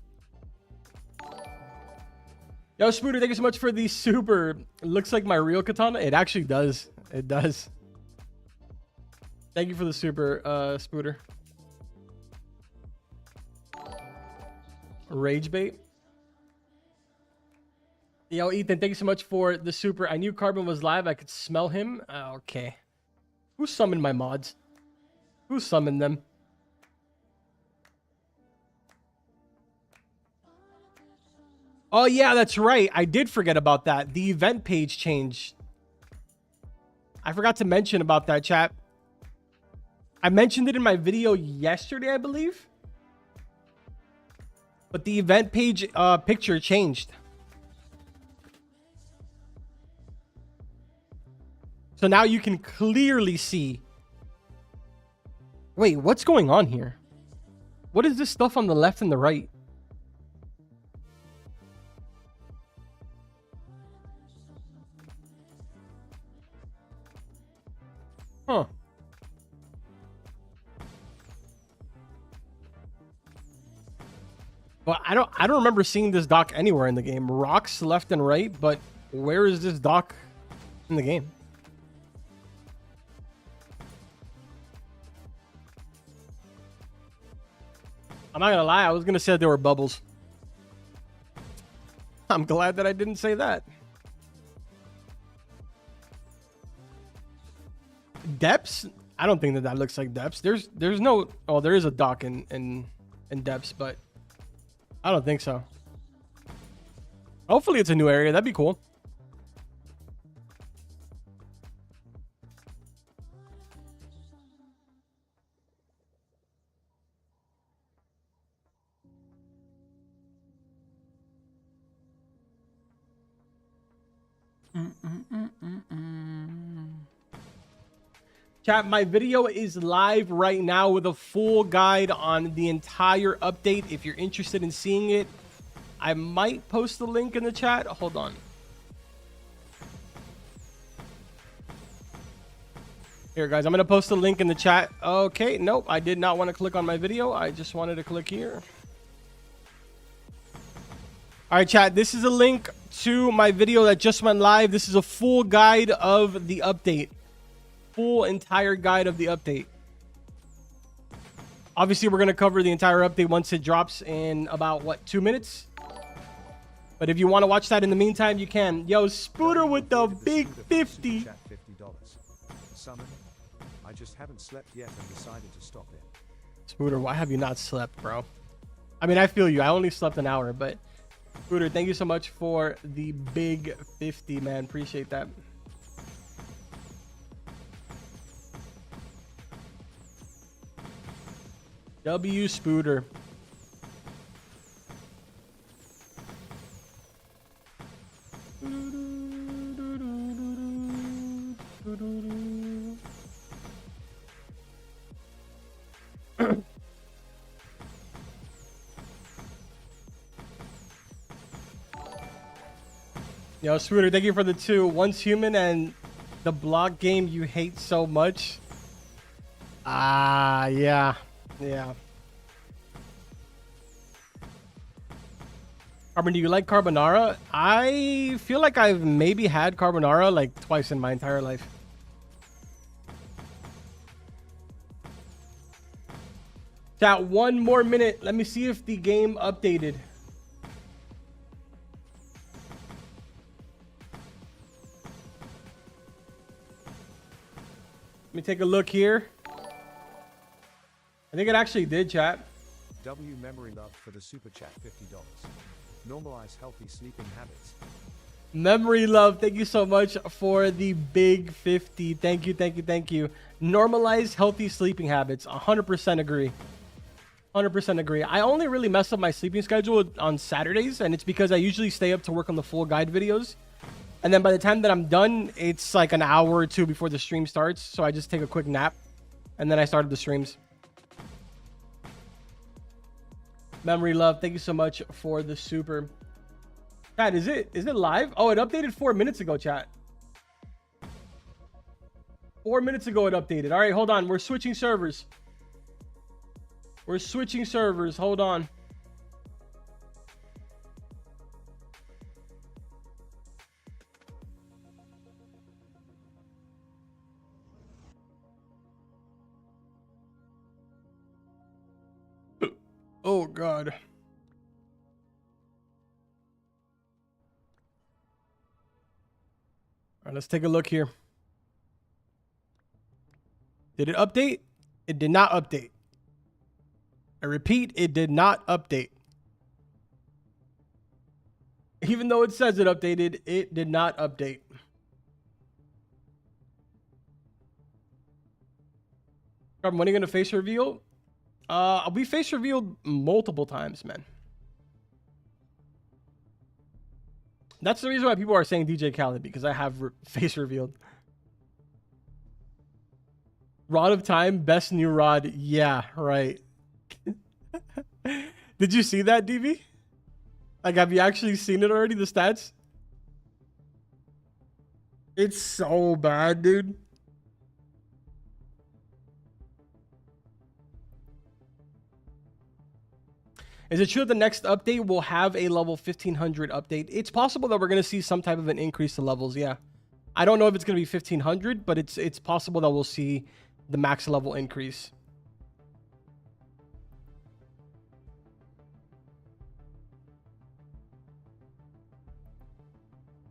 Yo, Spooter, thank you so much for the super. It looks like my real katana. It actually does. It does. Thank you for the super, Spooter. Rage bait. Yo, Ethan, thank you so much for the super. I knew Carbon was live. I could smell him. Okay. Who summoned my mods? Who summoned them? Oh, yeah, that's right. I did forget about that. The event page changed. I forgot to mention about that, chat. I mentioned it in my video yesterday, I believe. But the event page picture changed. So now you can clearly see. Wait, what's going on here? What is this stuff on the left and the right? Huh. Well, I don't remember seeing this dock anywhere in the game. Rocks left and right, but where is this dock in the game? I'm not gonna lie, I was gonna say that there were bubbles. I'm glad that I didn't say that. Depths? I don't think that that looks like depths. There's no... Oh, there is a dock in depths, but I don't think so. Hopefully it's a new area. That'd be cool. Chat, my video is live right now with a full guide on the entire update. If you're interested in seeing it, I might post the link in the chat. Hold on. Here, guys, I'm going to post the link in the chat. Okay, nope, I did not want to click on my video. I just wanted to click here. All right, chat, this is a link to my video that just went live. This is a full guide of the update. Full entire guide of the update. Obviously, we're going to cover the entire update once it drops in about, what, 2 minutes? But if you want to watch that in the meantime, you can. Yo, Spooter with the big 50. $50. Summon. I just haven't slept yet and decided to stop it. Spooter, why have you not slept, bro? I mean, I feel you. I only slept an hour, but Scooter, thank you so much for the big 50, man. Appreciate that. W Spooter. Yo, Spooter, thank you for the 2. Once Human and the block game you hate so much. Ah, yeah. Yeah. Carbon, do you like carbonara? I feel like I've maybe had carbonara like twice in my entire life. Chat, 1 more minute. Let me see if the game updated. Let me take a look here. I think it actually did, chat. W Memory Love for the super chat $50. Normalize healthy sleeping habits. Memory Love, thank you so much for the big 50. Thank you, thank you, thank you. Normalize healthy sleeping habits. 100% agree. 100% agree. I only really mess up my sleeping schedule on Saturdays, and it's because I usually stay up to work on the full guide videos. And then by the time that I'm done, it's like an hour or 2 before the stream starts. So I just take a quick nap, and then I started the streams. Memory Love, thank you so much for the super. Chat, is it live? Oh, it updated 4 minutes ago, chat. 4 minutes ago it updated. All right, hold on. We're switching servers. We're switching servers. Hold on. Oh, God. All right, let's take a look here. Did it update? It did not update. I repeat, it did not update. Even though it says it updated, it did not update. When are you going to face reveal? I'll be face revealed multiple times, man. That's the reason why people are saying DJ Khaled, because I have face revealed. Rod of Time, best new rod. Yeah, right. Did you see that, DV? Like, have you actually seen it already, the stats? It's so bad, dude. Is it true that the next update will have a level 1500 update? It's possible that we're going to see some type of an increase to levels, yeah. I don't know if it's going to be 1500, but it's possible that we'll see the max level increase.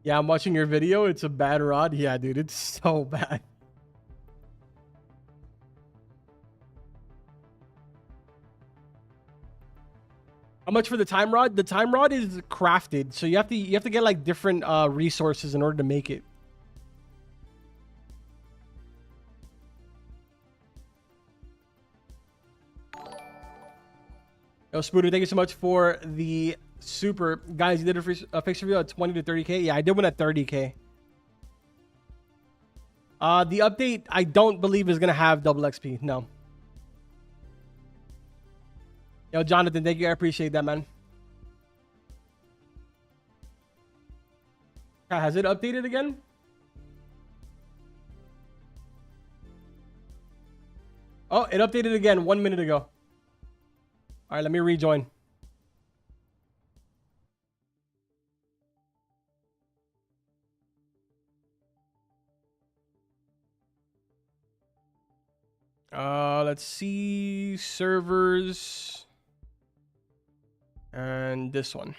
Yeah, I'm watching your video. It's a bad rod. Yeah, dude, it's so bad. How much for the time rod? The time rod is crafted, so you have to get like different resources in order to make it. Yo, Spooter, thank you so much for the super. Guys, you did a fixed review at 20 to 30k. Yeah, I did one at 30k. The update I don't believe is gonna have double XP. No. Yo, Jonathan, thank you. I appreciate that, man. Has it updated again? Oh, it updated again 1 minute ago. All right, let me rejoin. Let's see. Servers. And this one.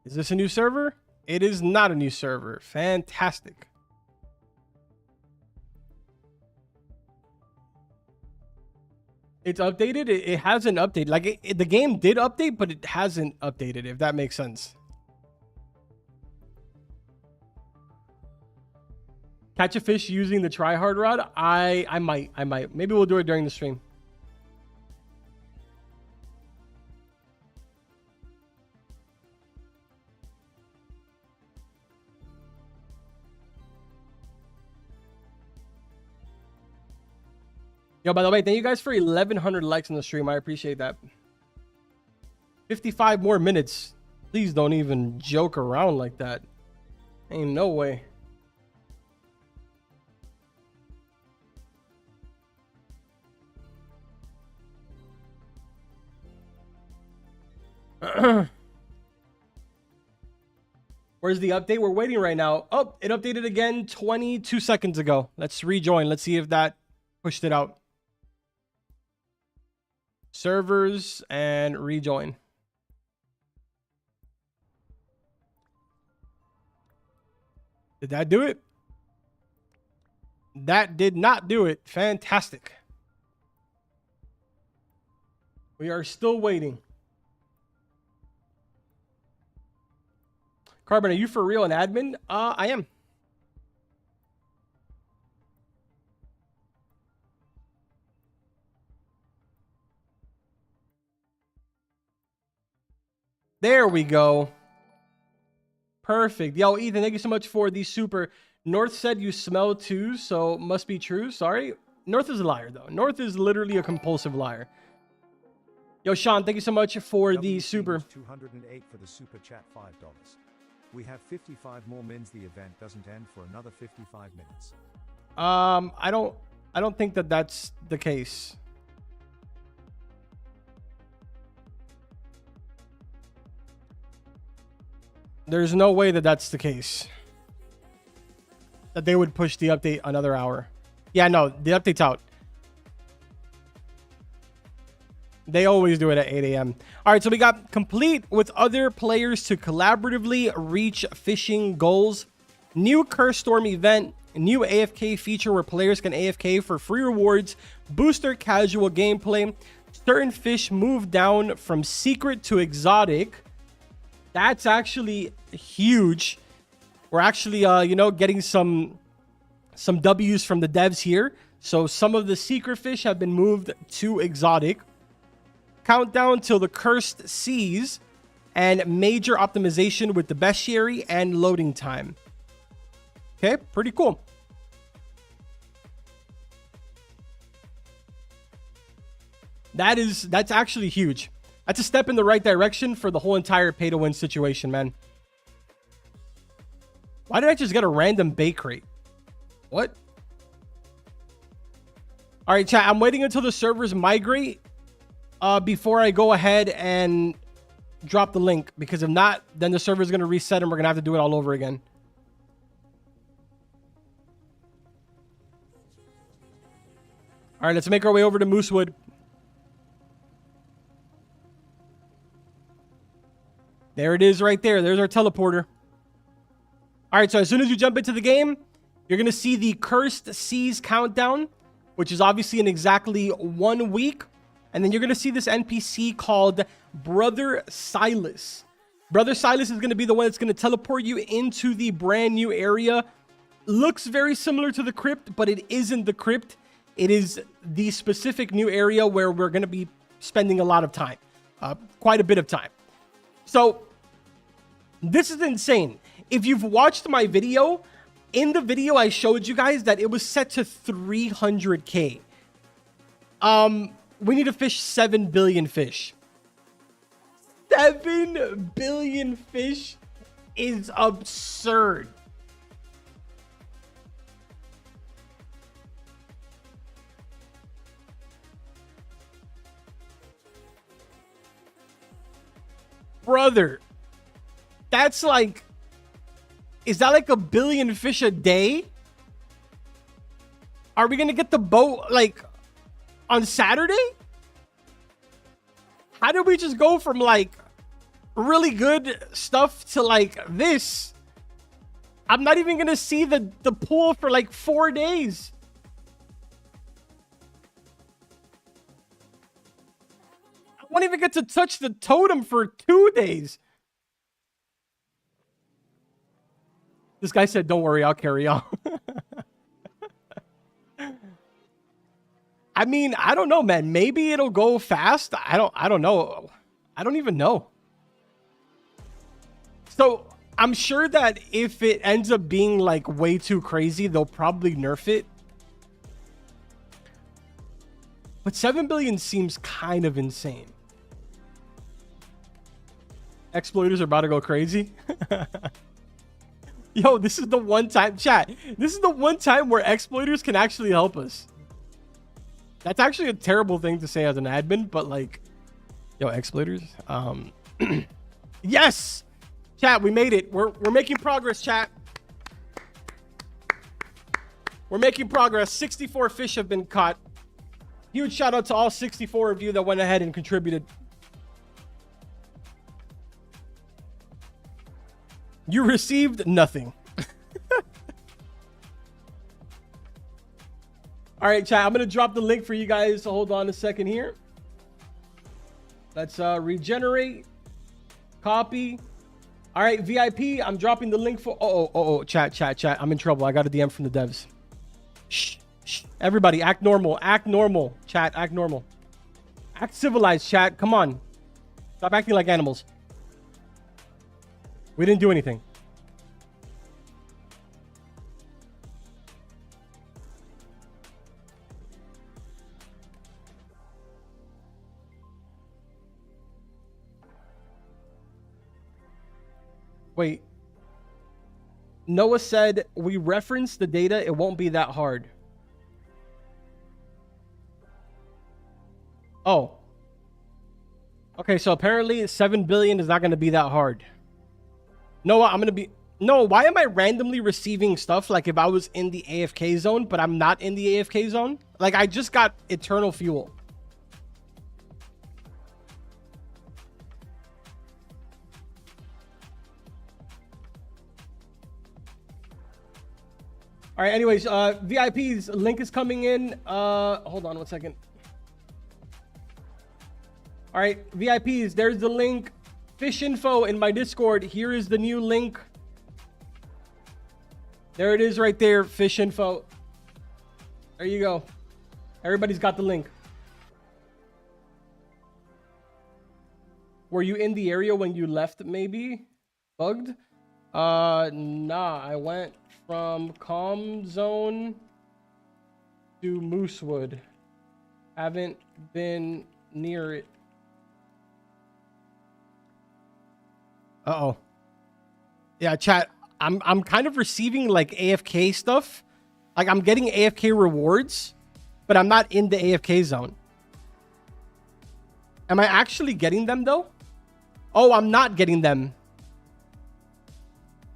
Is this a new server? It is not a new server. Fantastic. It's updated. It hasn't updated. Like the game did update, but it hasn't updated, if that makes sense. Catch a fish using the try hard rod. I might. Maybe we'll do it during the stream. Yo, by the way, thank you guys for 1,100 likes on the stream. I appreciate that. 55 more minutes. Please don't even joke around like that. Ain't no way. Where's the update? We're waiting right now. Oh, it updated again 22 seconds ago. Let's rejoin. Let's see if that pushed it out. Servers and rejoin. Did that do it? That did not do it. Fantastic. We are still waiting. Carbon, are you for real an admin? I am. There we go. Perfect. Yo, Ethan, thank you so much for the super. North said you smell too, so must be true. Sorry. North is a liar, though. North is literally a compulsive liar. Yo, Sean, thank you so much for the super. 208 for the super chat, $5. We have 55 more mins. The event doesn't end for another 55 minutes. I don't think that that's the case. There's no way that that's the case. That they would push the update another hour. Yeah, no, the update's out. They always do it at 8 a.m. All right, so we got complete with other players to collaboratively reach fishing goals. New Curse Storm event. New AFK feature where players can AFK for free rewards. Booster casual gameplay. Certain fish move down from secret to exotic. That's actually huge. We're actually, getting some W's from the devs here. So some of the secret fish have been moved to exotic. Countdown till the cursed seas, and major optimization with the bestiary and loading time. Okay, pretty cool. That's actually huge. That's a step in the right direction for the whole entire pay to win situation, man. Why did I just get a random bait crate? What? All right, chat. I'm waiting until the servers migrate before I go ahead and drop the link, because if not, then the server is going to reset and we're going to have to do it all over again. All right, let's make our way over to Moosewood. There it is right there. There's our teleporter. All right, so as soon as you jump into the game, you're going to see the Cursed Seas countdown, which is obviously in exactly 1 week. And then you're going to see this NPC called Brother Silas. Brother Silas is going to be the one that's going to teleport you into the brand new area. Looks very similar to the crypt, but it isn't the crypt. It is the specific new area where we're going to be spending a lot of time. Quite a bit of time. So, this is insane. If you've watched my video, in the video I showed you guys that it was set to 300K. We need to fish 7 billion fish. 7 billion fish is absurd. Brother, that's like, is that like 1 billion fish a day? Are we going to get the boat like on Saturday? How did we just go from like really good stuff to like this? I'm not even going to see the pool for like 4 days. don't even get to touch the totem for 2 days. This guy said, don't worry, I'll carry on. I mean, I don't know, man. Maybe it'll go fast. I don't know. I don't even know. So I'm sure that if it ends up being like way too crazy, they'll probably nerf it. But 7 billion seems kind of insane. Exploiters are about to go crazy. Yo, this is the one time, chat. This is the one time where exploiters can actually help us. That's actually a terrible thing to say as an admin, but like, yo, exploiters. Yes, chat, we made it. We're making progress, chat. We're making progress. 64 fish have been caught. Huge shout out to all 64 of you that went ahead and contributed. You received nothing. All right, chat. I'm going to drop the link for you guys. So hold on a second here. Let's regenerate. Copy. All right, VIP. I'm dropping the link for... Oh, chat. I'm in trouble. I got a DM from the devs. Shh. Everybody, act normal. Act normal. Chat, act normal. Act civilized, chat. Come on. Stop acting like animals. We didn't do anything. Wait. Noah said, we reference the data. It won't be that hard. Oh. Okay, so apparently 7 billion is not going to be that hard. Noah, I'm going to be... No, why am I randomly receiving stuff like if I was in the AFK zone, but I'm not in the AFK zone? Like, I just got eternal fuel. All right, anyways, VIPs, link is coming in. Hold on 1 second. All right, VIPs, there's the link. Fish info in my Discord. Here is the new link. There it is right there, fish info. There you go. Everybody's got the link. Were you in the area when you left, maybe? Bugged? Nah, I went from Calm Zone to Moosewood. Haven't been near it. Uh-oh. Yeah, chat, I'm kind of receiving like AFK stuff. Like I'm getting AFK rewards, but I'm not in the AFK zone. Am I actually getting them though? Oh, I'm not getting them.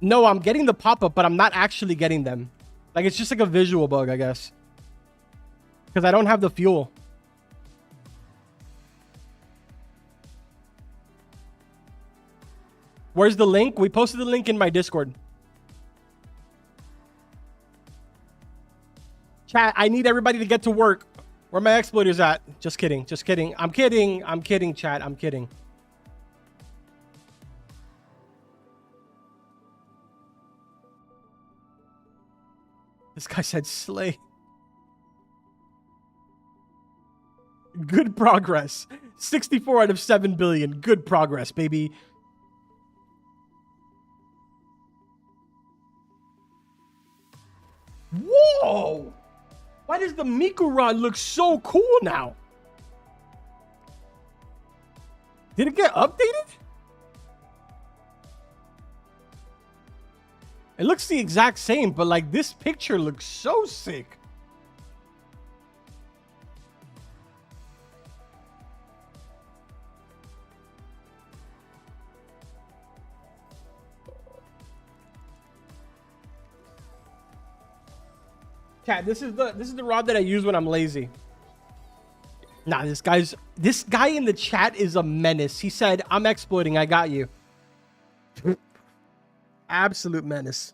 No, I'm getting the pop-up, but I'm not actually getting them. Like it's just like a visual bug, I guess. Because I don't have the fuel. Where's the link? We posted the link in my Discord. Chat, I need everybody to get to work. Where my exploiters at? Just kidding. Just kidding. I'm kidding. I'm kidding, chat. I'm kidding. This guy said slay. Good progress. 64 out of 7 billion. Good progress, baby. Whoa! Why does the Miku rod look so cool now? Did it get updated? It looks the exact same, but like this picture looks so sick. Chat, this is the rod that I use when I'm lazy. Nah, this guy in the chat is a menace. He said, "I'm exploiting. I got you." Absolute menace.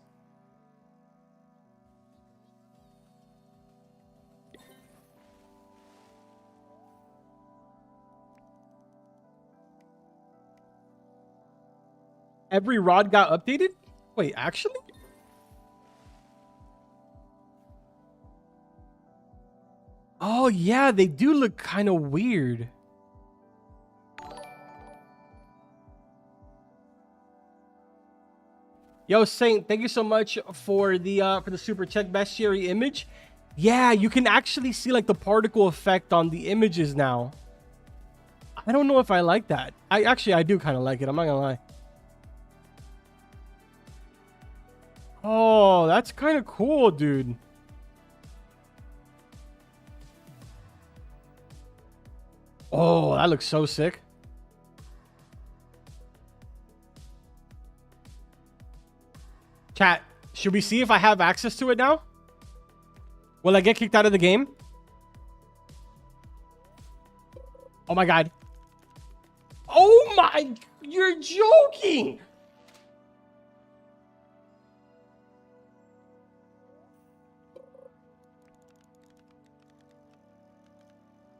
Every rod got updated? Wait, actually? Oh, yeah, they do look kind of weird. Yo, Saint, thank you so much for the super check bestiary image. Yeah, you can actually see like the particle effect on the images now. I don't know if I like that. I do kind of like it. I'm not gonna lie. Oh, that's kind of cool, dude. Oh, that looks so sick. Chat, should we see if I have access to it now? Will I get kicked out of the game? Oh my god. Oh my, you're joking.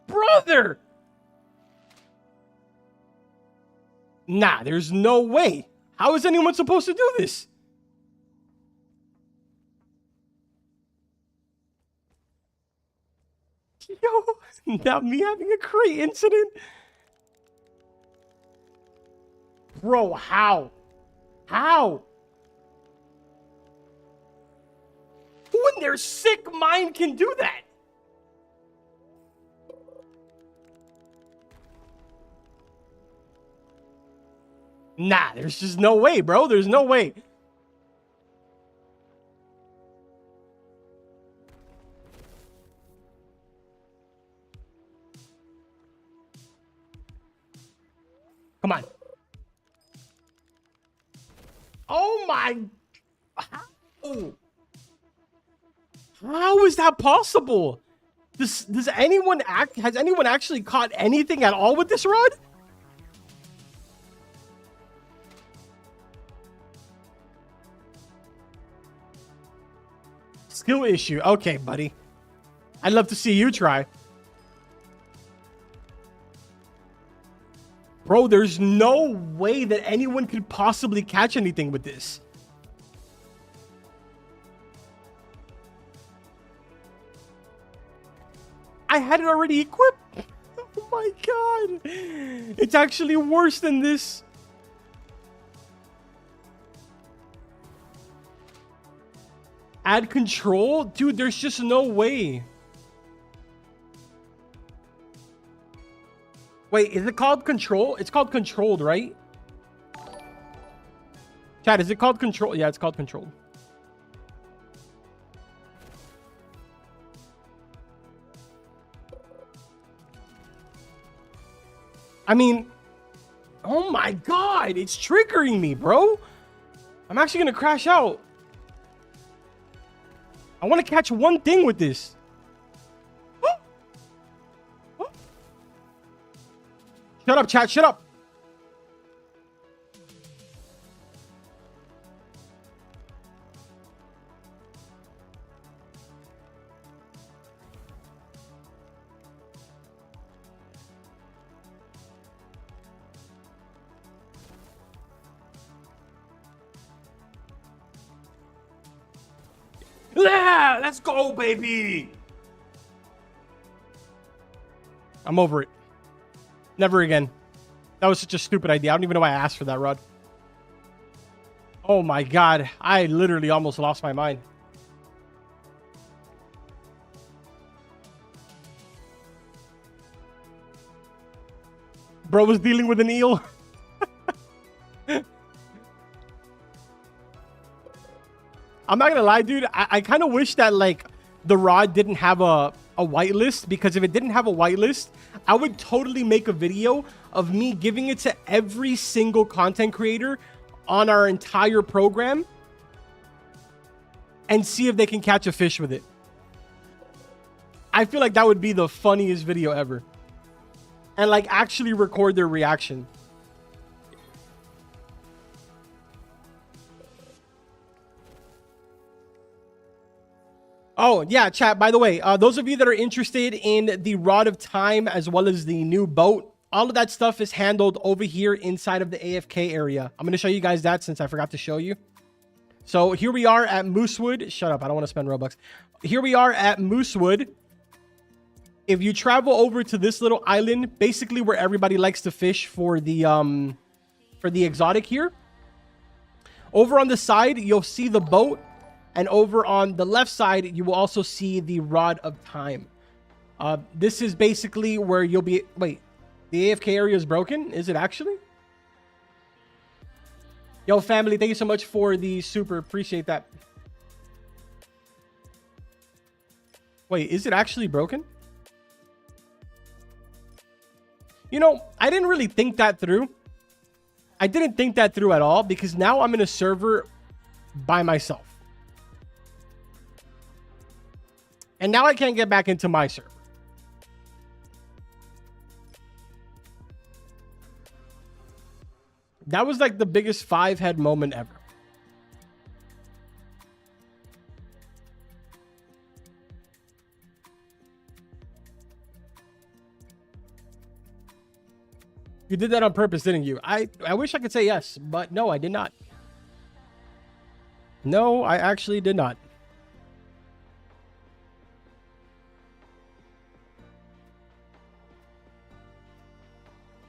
Brother. Nah, there's no way. How is anyone supposed to do this? Yo, now me having a crate incident. Bro, how? How? Who in their sick mind can do that? Nah, there's just no way, bro. There's no way. Come on. Oh my. How is that possible? Does anyone has anyone actually caught anything at all with this rod? Skill issue. Okay, buddy. I'd love to see you try. Bro, there's no way that anyone could possibly catch anything with this. I had it already equipped. Oh my god. It's actually worse than this. Add control? Dude, there's just no way. Wait, is it called control? It's called controlled, right? Chat, is it called control? Yeah, it's called controlled. I mean, oh my god, it's triggering me, bro. I'm actually gonna crash out. I want to catch one thing with this. Shut up, chat. Shut up. Yeah, let's go, baby. I'm over it. Never again. That was such a stupid idea. I don't even know why I asked for that rod. Oh my god. I literally almost lost my mind. Bro was dealing with an eel. I'm not gonna lie, dude. I kind of wish that like the rod didn't have a whitelist, because if it didn't have a whitelist, I would totally make a video of me giving it to every single content creator on our entire program and see if they can catch a fish with it. I feel like that would be the funniest video ever. And like actually record their reaction. Oh, yeah, chat. By the way, those of you that are interested in the Rod of Time as well as the new boat all of that stuff is handled over here inside of the AFK area. I'm going to show you guys that since I forgot to show you. So here we are at Moosewood. Shut up. I don't want to spend Robux. Here we are at Moosewood. If you travel over to this little island, basically where everybody likes to fish for the exotic here. Over on the side, you'll see the boat. And over on the left side, you will also see the Rod of Time. This is basically where you'll be... Wait, the AFK area is broken? Is it actually? Yo, family, thank you so much for the super. Appreciate that. Wait, is it actually broken? You know, I didn't really think that through. I didn't think that through at all because now I'm in a server by myself. And now I can't get back into my server. That was like the biggest 5-head moment ever. You did that on purpose, didn't you? I wish I could say yes, but no, I did not. No, I actually did not.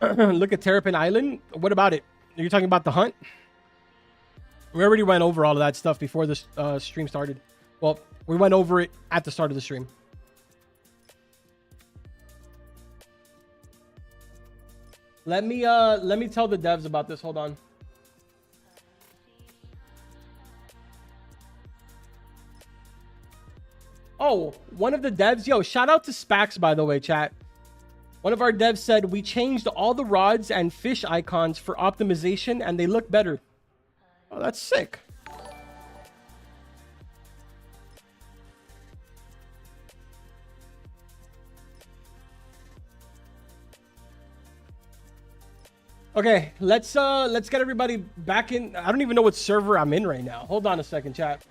Look at Terrapin Island. What about it? Are you talking about the hunt? We already went over all of that stuff before this stream started. Well, we went over it at the start of the stream. Let me tell the devs about this. Hold on. Oh, one of the devs. Yo, shout out to Spax, by the way, chat. One of our devs said, we changed all the rods and fish icons for optimization and they look better. Oh, that's sick. Okay, let's get everybody back in. I don't even know what server I'm in right now. Hold on a second, chat.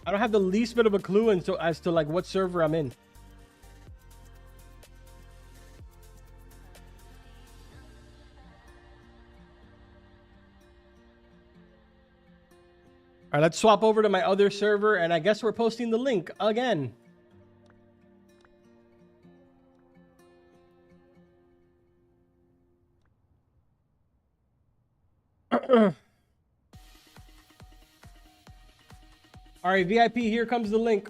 I don't have the least bit of a clue as to like what server I'm in. All right, let's swap over to my other server, and I guess we're posting the link again. All right, VIP, here comes the link.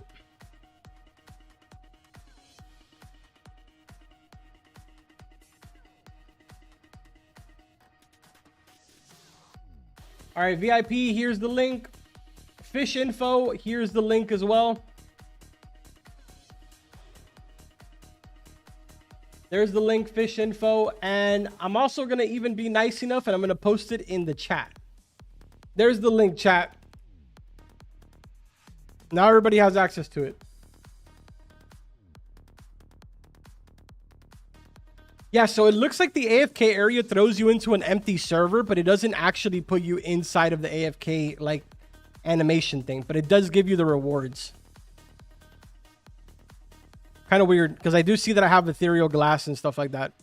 All right, VIP, here's the link. Fish info, here's the link as well. There's the link, fish info. And I'm also going to even be nice enough and I'm going to post it in the chat. There's the link, chat. Now everybody has access to it. Yeah, so it looks like the AFK area throws you into an empty server, but it doesn't actually put you inside of the AFK like animation thing, but it does give you the rewards. Kind of weird because I do see that I have ethereal glass and stuff like that.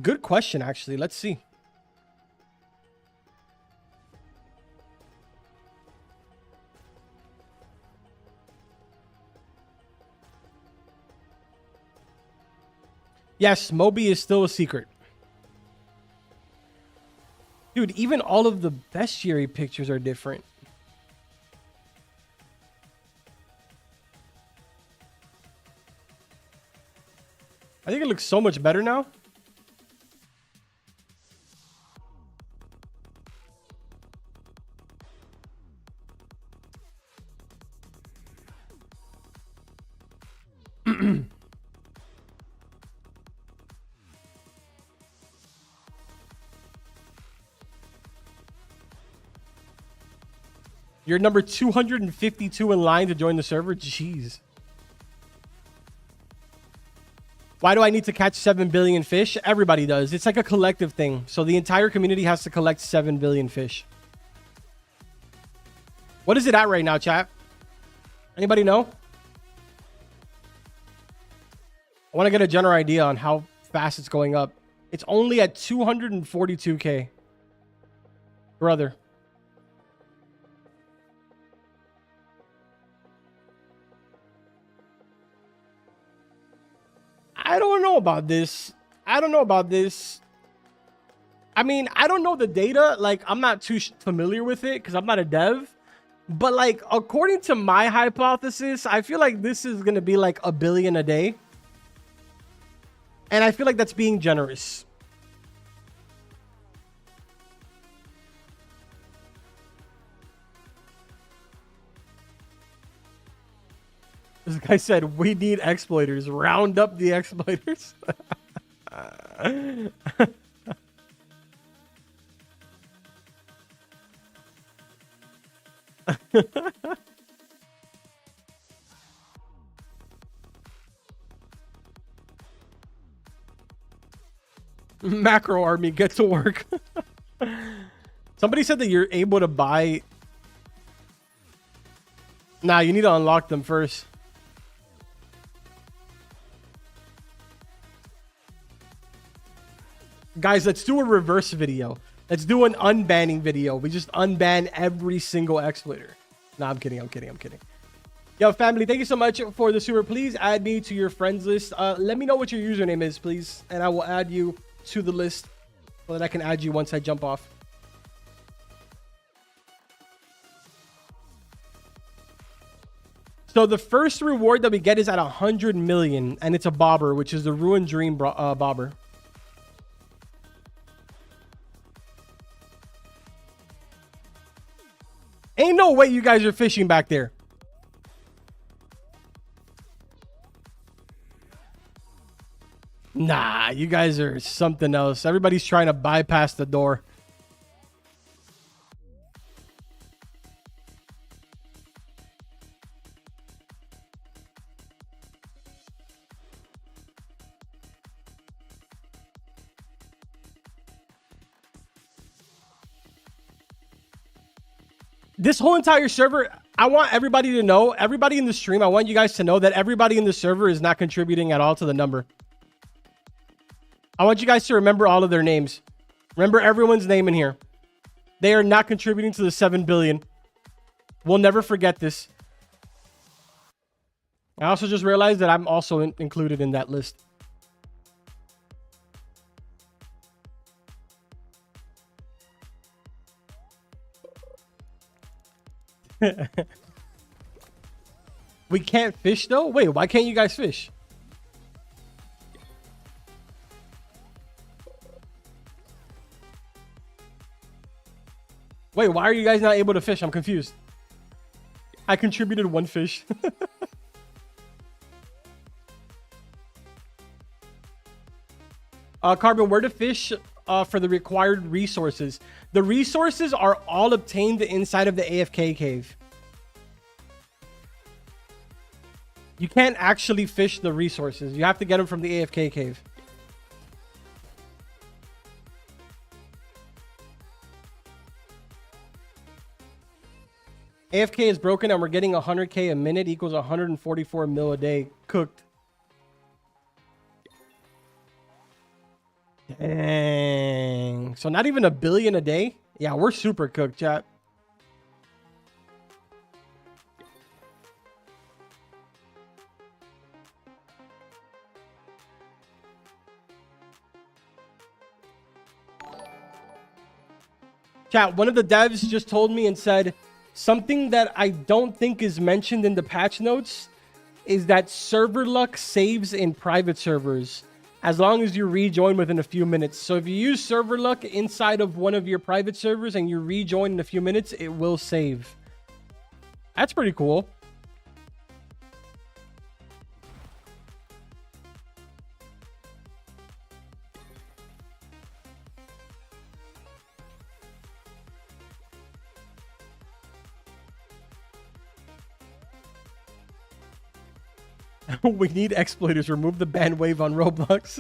Good question, actually. Let's see. Yes, Moby is still a secret. Dude, even all of the bestiary pictures are different. I think it looks so much better now. You're number 252 in line to join the server? Jeez. Why do I need to catch 7 billion fish? Everybody does. It's like a collective thing. So the entire community has to collect 7 billion fish. What is it at right now, chat? Anybody know? I want to get a general idea on how fast it's going up. It's only at 242K. Brother. I don't know about this. I don't know about this. I mean, I don't know the data. Like, I'm not too familiar with it because I'm not a dev. But, like, according to my hypothesis, I feel like this is going to be like 1 billion a day. And I feel like that's being generous. This guy said, we need exploiters. Round up the exploiters. Macro army, get to work. Somebody said that you're able to buy. Nah, you need to unlock them first. Guys, let's do a reverse video. Let's do an unbanning video. We just unban every single exploiter. Nah, I'm kidding. I'm kidding. I'm kidding. Yo, family, thank you so much for the super. Please add me to your friends list. Let me know what your username is, please. And I will add you to the list so that I can add you once I jump off. So the first reward that we get is at 100 million. And it's a bobber, which is the Ruined Dream bobber. Ain't no way you guys are fishing back there. Nah, you guys are something else. Everybody's trying to bypass the door. This whole entire server, I want everybody to know, everybody in the stream, I want you guys to know that everybody in the server is not contributing at all to the number. I want you guys to remember all of their names. Remember everyone's name in here. They are not contributing to the 7 billion. We'll never forget this. I also just realized that I'm also included in that list. We can't fish though? Wait, why can't you guys fish? Wait, why are you guys not able to fish? I'm confused. I contributed 1 fish. Carbon, where to fish for the required resources? The resources are all obtained inside of the AFK cave. You can't actually fish the resources. You have to get them from the AFK cave. AFK is broken and we're getting 100K a minute equals 144 mil a day cooked. Dang. So not even 1 billion a day? Yeah, we're super cooked, chat. Chat, one of the devs just told me and said something that I don't think is mentioned in the patch notes is that server luck saves in private servers as long as you rejoin within a few minutes. So if you use server luck inside of one of your private servers and you rejoin in a few minutes, it will save. That's pretty cool. We need exploiters. Remove the ban wave on Roblox.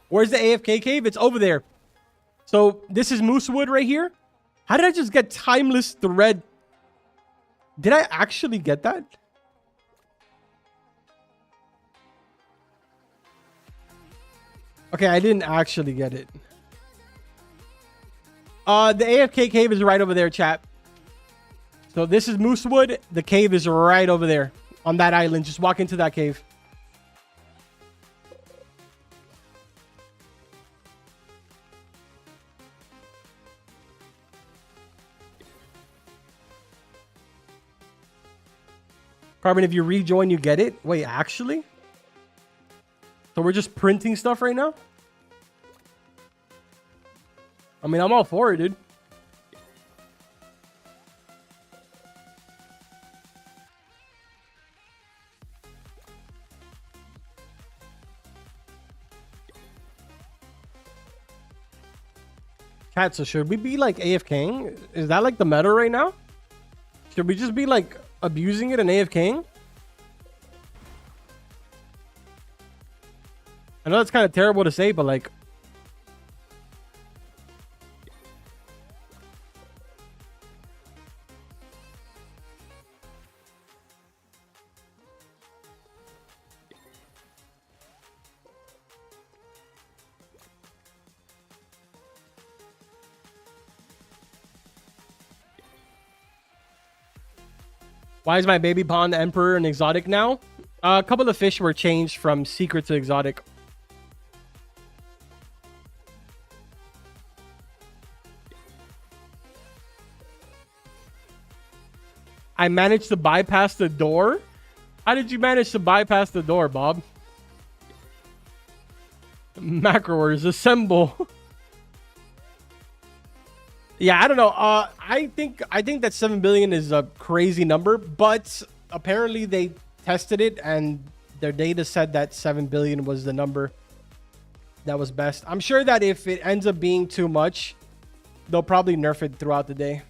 Where's the AFK cave? It's over there. So this is Moosewood right here. How did I just get timeless thread? Did I actually get that? Okay, I didn't actually get it. The AFK cave is right over there, chat. So this is Moosewood. The cave is right over there on that island. Just walk into that cave. Carbon, if you rejoin, you get it. Wait, actually? So we're just printing stuff right now? I mean, I'm all for it, dude. Cat, so should we be like AFKing? Is that like the meta right now? Should we just be like abusing it and AFKing? I know that's kind of terrible to say, but like... Why is my baby pond emperor an exotic now? A couple of fish were changed from secret to exotic. I managed to bypass the door. How did you manage to bypass the door, Bob? Macro orders assemble. Yeah, I don't know. I think that 7 billion is a crazy number, but apparently they tested it and their data said that 7 billion was the number that was best. I'm sure that if it ends up being too much, they'll probably nerf it throughout the day.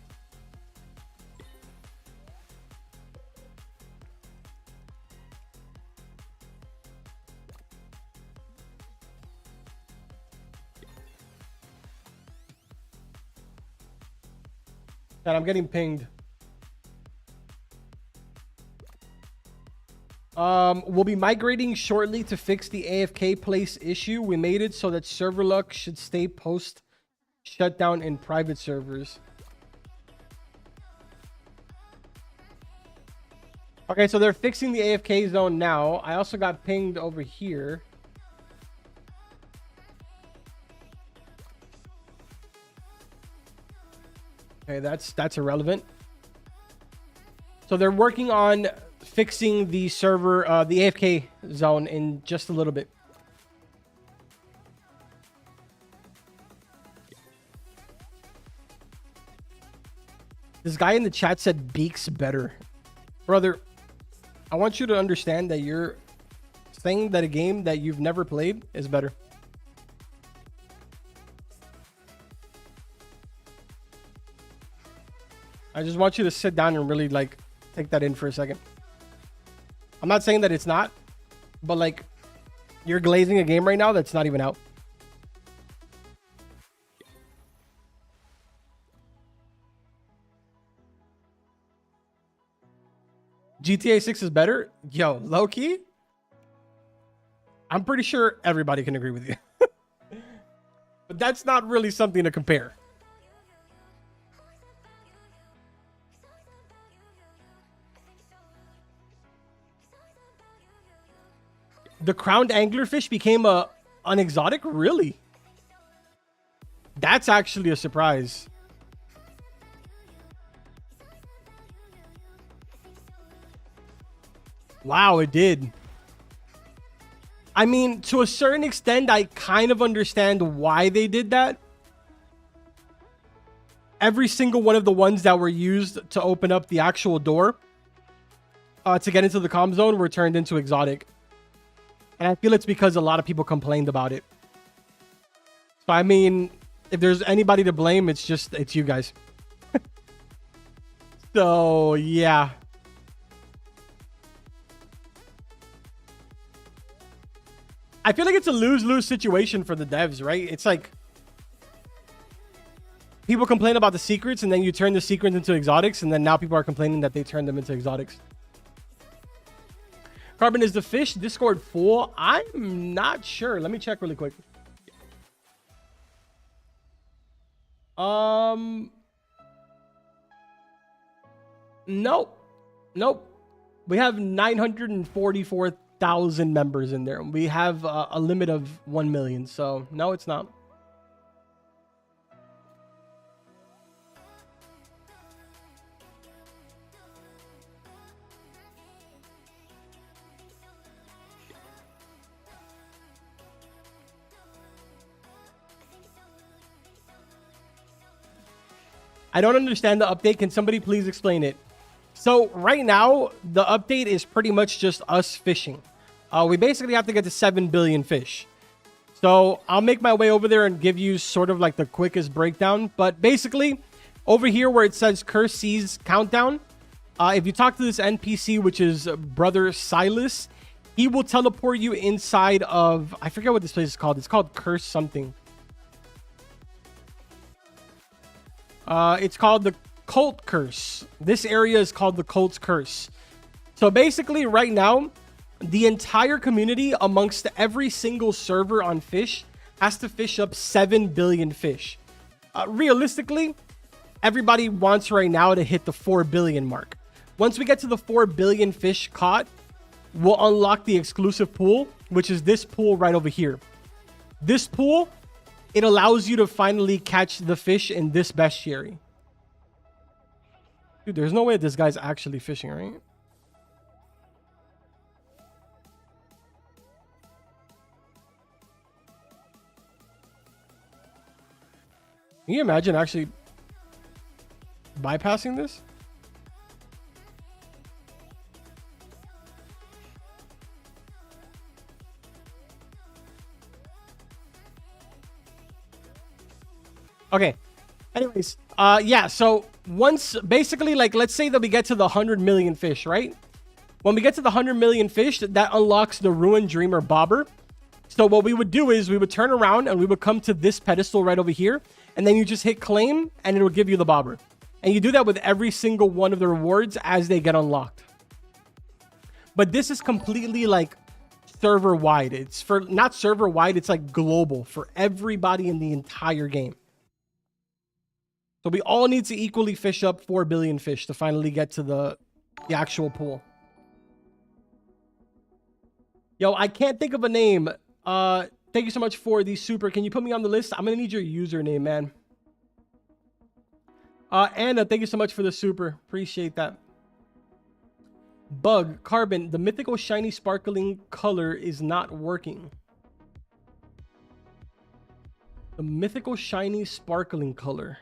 And I'm getting pinged. We'll be migrating shortly to fix the AFK place issue. We made it so that server luck should stay post shutdown in private servers. Okay, so they're fixing the AFK zone now. I also got pinged over here. Okay, that's irrelevant. So they're working on fixing the server, the AFK zone in just a little bit. This guy in the chat said Beak's better. Brother, I want you to understand that you're saying that a game that you've never played is better. I just want you to sit down and really like take that in for a second. I'm not saying that it's not, but like you're glazing a game right now that's not even out. GTA 6 is better? Yo, low key? I'm pretty sure everybody can agree with you. But that's not really something to compare. The crowned anglerfish became an exotic? Really? That's actually a surprise. Wow, it did. I mean, to a certain extent, I kind of understand why they did that. Every single one of the ones that were used to open up the actual door to get into the comm zone were turned into exotic. And I feel it's because a lot of people complained about it. So, I mean, if there's anybody to blame, it's you guys. So, yeah. I feel like it's a lose-lose situation for the devs, right? It's like people complain about the secrets, and then you turn the secrets into exotics, and then now people are complaining that they turned them into exotics. Carbon, is the fish Discord full? I'm not sure. Let me check really quick. Nope. We have 944,000 members in there. We have a limit of 1 million. So no, it's not. I don't understand the update. Can somebody please explain it? So right now, the update is pretty much just us fishing. We basically have to get to 7 billion fish. So I'll make my way over there and give you sort of like the quickest breakdown. But basically, over here where it says Curse Seas Countdown, if you talk to this NPC, which is Brother Silas, he will teleport you inside of... I forget what this place is called. It's called Curse something. It's called the Cult Curse. This area is called the Cult's Curse. So basically right now, the entire community amongst every single server on Fish has to fish up 7 billion fish. Realistically, everybody wants right now to hit the 4 billion mark. Once we get to the 4 billion fish caught, we'll unlock the exclusive pool, which is this pool right over here. This pool, it allows you to finally catch the fish in this bestiary. Dude, there's no way this guy's actually fishing, right? Can you imagine actually bypassing this? Okay. Anyways, yeah, so once basically, like, let's say that we get to the 100 million fish, right? When we get to the 100 million fish, that unlocks the Ruined Dreamer Bobber. So what we would do is we would turn around and we would come to this pedestal right over here, and then you just hit claim and it will give you the bobber. And you do that with every single one of the rewards as they get unlocked. But this is completely like server wide. It's for not server wide, it's like global for everybody in the entire game. So we all need to equally fish up 4 billion fish to finally get to the actual pool. Yo, I can't think of a name. Thank you so much for the super. Can you put me on the list? I'm going to need your username, man. Anna, thank you so much for the super. Appreciate that. Bug, Carbon, the mythical shiny sparkling color is not working. The mythical shiny sparkling color.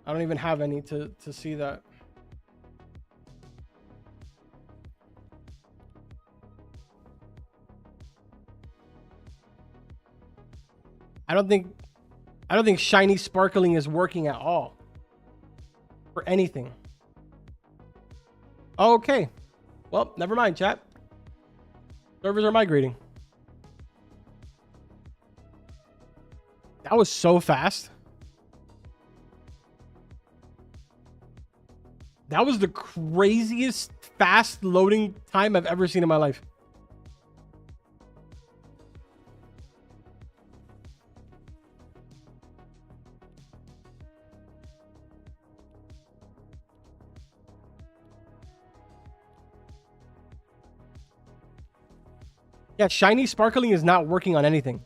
I don't even have any to see that. I don't think shiny sparkling is working at all for anything. Okay. Well, never mind, chat. Servers are migrating. That was so fast. That was the craziest fast loading time I've ever seen in my life. Yeah, shiny sparkling is not working on anything.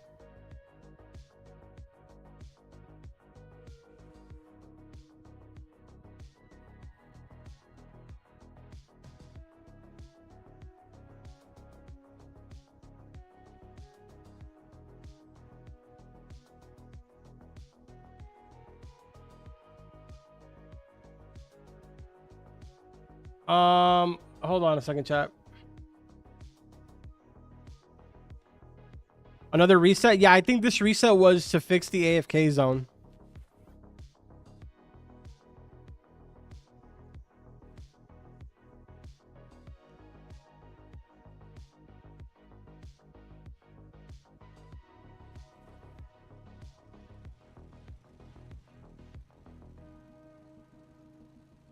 Hold on a second, chat. Another reset? Yeah, I think this reset was to fix the AFK zone.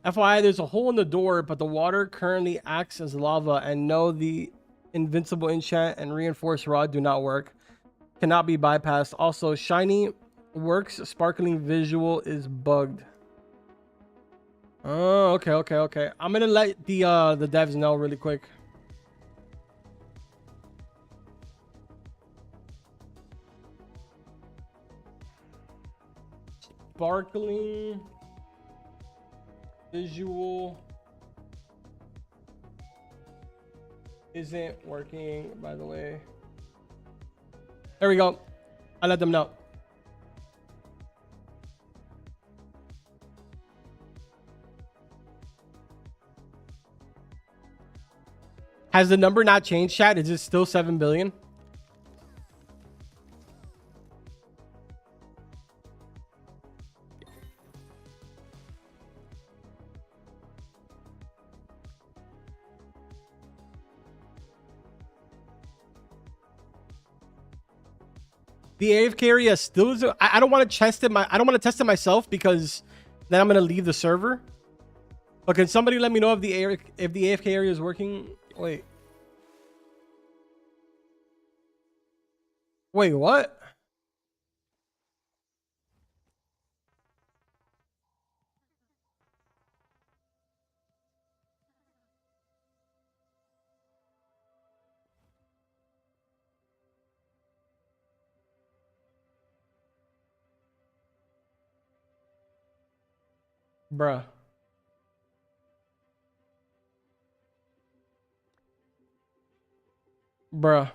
FYI, there's a hole in the door, but the water currently acts as lava, and no, the invincible enchant and reinforced rod do not work. Cannot be bypassed. Also, shiny works. Sparkling visual is bugged. Oh, okay. I'm gonna let the devs know really quick. Sparkling visual isn't working, by the way. There we go. I let them know. Has the number not changed, chat? Is it still 7 billion? The AFK area still is. I don't want to test it. I don't want to test it myself because then I'm gonna leave the server. But can somebody let me know if the AFK area is working? Wait, what? Bruh. Bruh.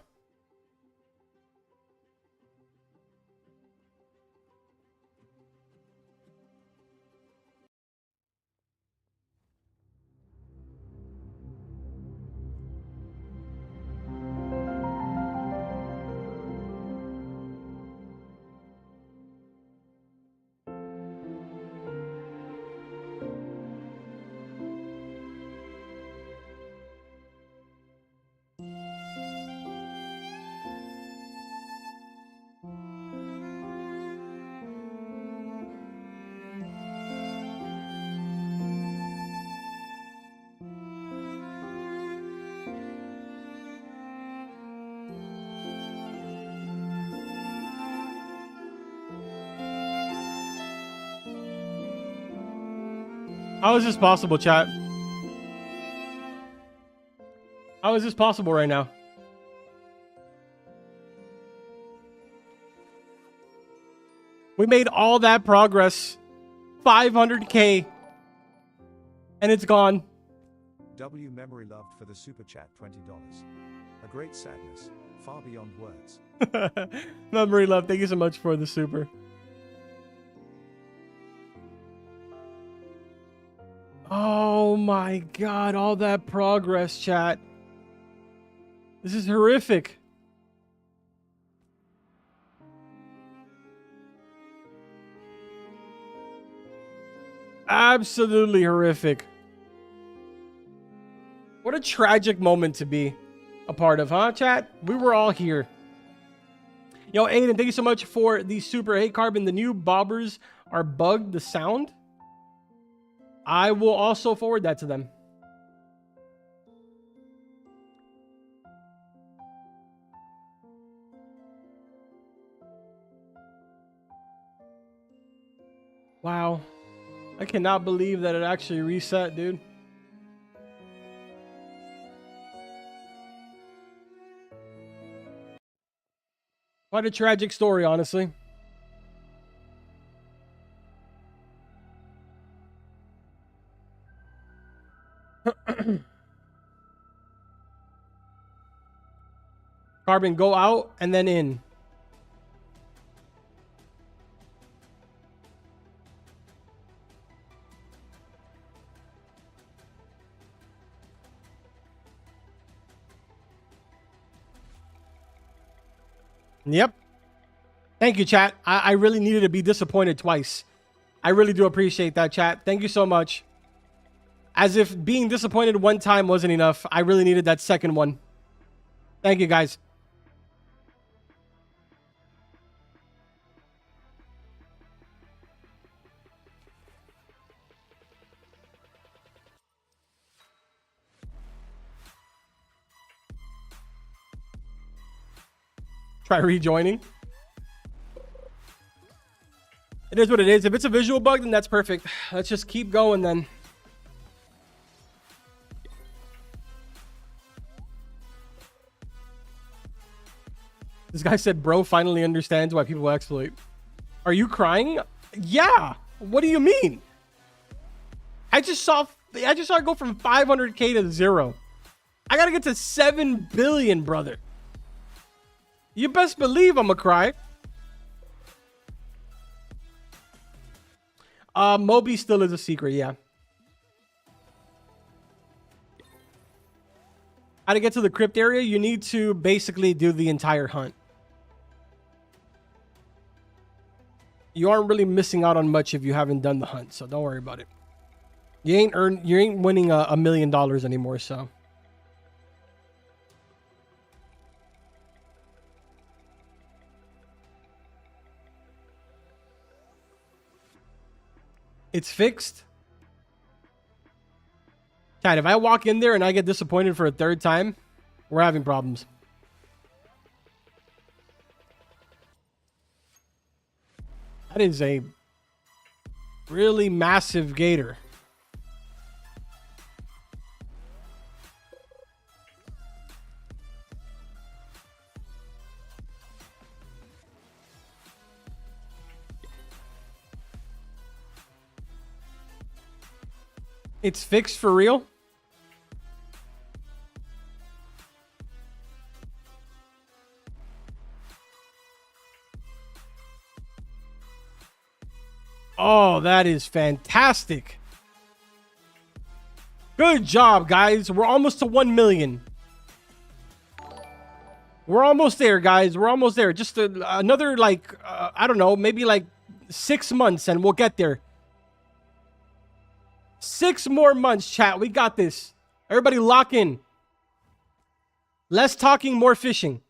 How is this possible, chat? How is this possible right now? We made all that progress. 500k. And it's gone. W Memory Loved for the super chat $20. A great sadness, far beyond words. Memory love, thank you so much for the super. Oh my god, all that progress, chat. This is horrific. Absolutely horrific. What a tragic moment to be a part of, huh, chat? We were all here. Yo, Aiden, thank you so much for the super. Hey, Carbon, the new bobbers are bugged the sound. I will also forward that to them. Wow. I cannot believe that it actually reset, dude. Quite a tragic story, honestly. Carbon, go out and then in. Yep. Thank you, chat. I really needed to be disappointed twice. I really do appreciate that, chat. Thank you so much. As if being disappointed one time wasn't enough, I really needed that second one. Thank you, guys. Try rejoining. It is what it is. If it's a visual bug, then that's perfect. Let's just keep going then. This guy said, bro finally understands why people exploit. Are you crying? Yeah. What do you mean? I just saw it go from 500K to 0. I gotta get to 7 billion, brother. You best believe I'm gonna cry. Moby still is a secret, yeah. How to get to the crypt area? You need to basically do the entire hunt. You aren't really missing out on much if you haven't done the hunt, so don't worry about it. You ain't winning $1 million anymore, so. It's fixed. Chat, if I walk in there and I get disappointed for a third time, we're having problems. That is a really massive gator. It's fixed for real? Oh, that is fantastic. Good job, guys. We're almost to 1 million. We're almost there, guys. We're almost there. Just another, like, I don't know, maybe like 6 months and we'll get there. 6 more months, chat. We got this. Everybody lock in. Less talking, more fishing.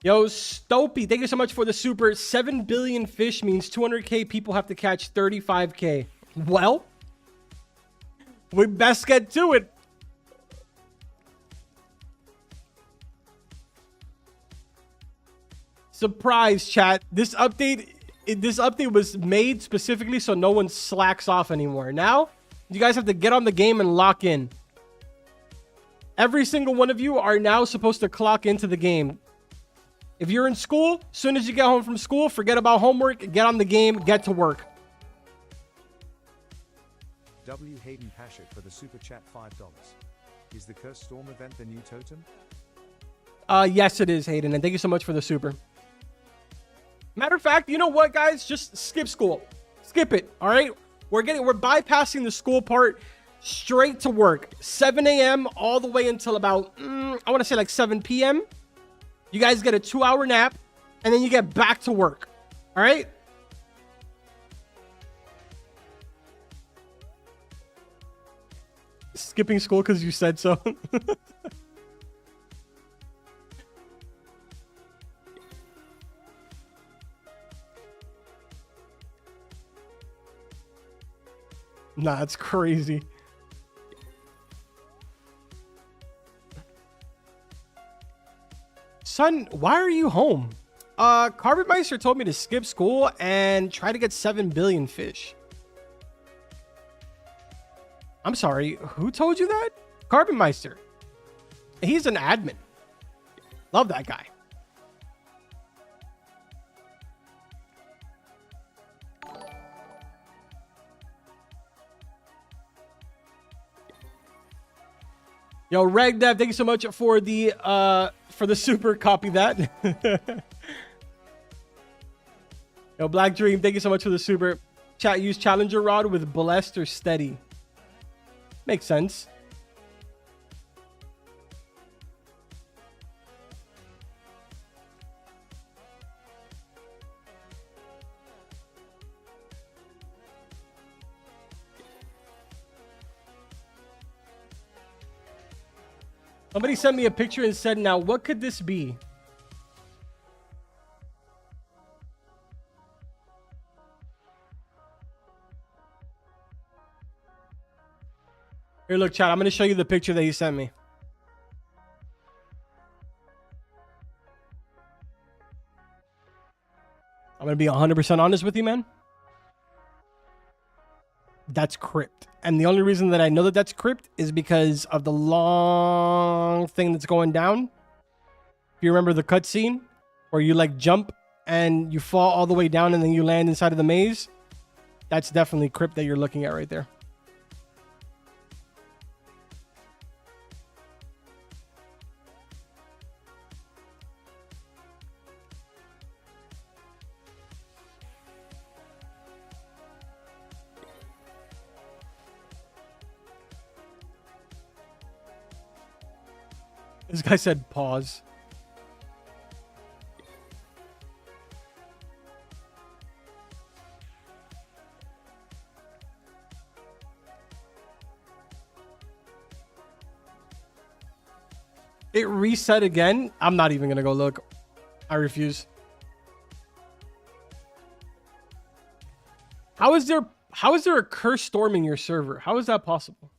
Yo, Stopey, thank you so much for the super. 7 billion fish means 200K people have to catch 35K. Well, we best get to it. Surprise, chat. This update was made specifically so no one slacks off anymore. Now, you guys have to get on the game and lock in. Every single one of you are now supposed to clock into the game. If you're in school, as soon as you get home from school, forget about homework, get on the game, get to work. W. Hayden Pashik for the super chat $5. Is the Cursed Storm event the new totem? Yes, it is, Hayden, and thank you so much for the super. Matter of fact, you know what, guys? Just skip school. Skip it, all right? We're bypassing the school part, straight to work. 7 a.m. all the way until about, I want to say like 7 p.m. You guys get a 2-hour nap, and then you get back to work. All right? Skipping school because you said so. Nah, that's crazy. Son, why are you home? Carbonmeister told me to skip school and try to get 7 billion fish. I'm sorry, who told you that? Carbonmeister. He's an admin. Love that guy. Yo, Ragdev, thank you so much for the super. Copy that. Yo, Black Dream, thank you so much for the super. Chat, use Challenger Rod with Blessed or Steady. Makes sense. Somebody sent me a picture and said, now, what could this be? Here, look, chat. I'm going to show you the picture that he sent me. I'm going to be 100% honest with you, man. That's crypt. And the only reason that I know that that's crypt is because of the long thing that's going down. If you remember the cutscene where you like jump and you fall all the way down and then you land inside of the maze, that's definitely crypt that you're looking at right there. This guy said pause. It reset again. I'm not even gonna go look. I refuse. How is there a curse storming your server? How is that possible?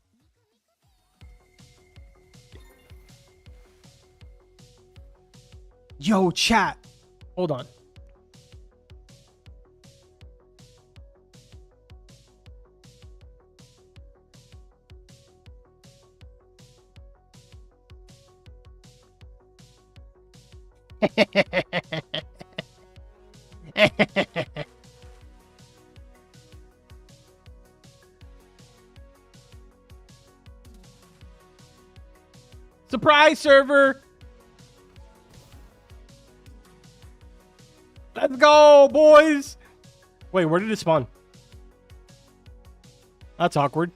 Yo, chat. Hold on. Surprise server. Let's go, boys. Wait, where did it spawn? That's awkward.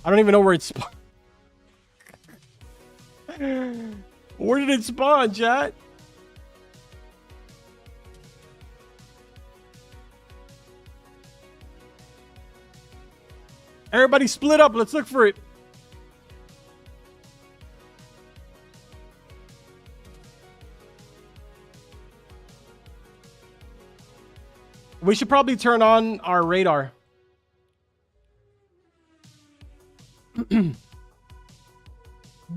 I don't even know where it spawned. Where did it spawn, chat? Everybody split up. Let's look for it. We should probably turn on our radar.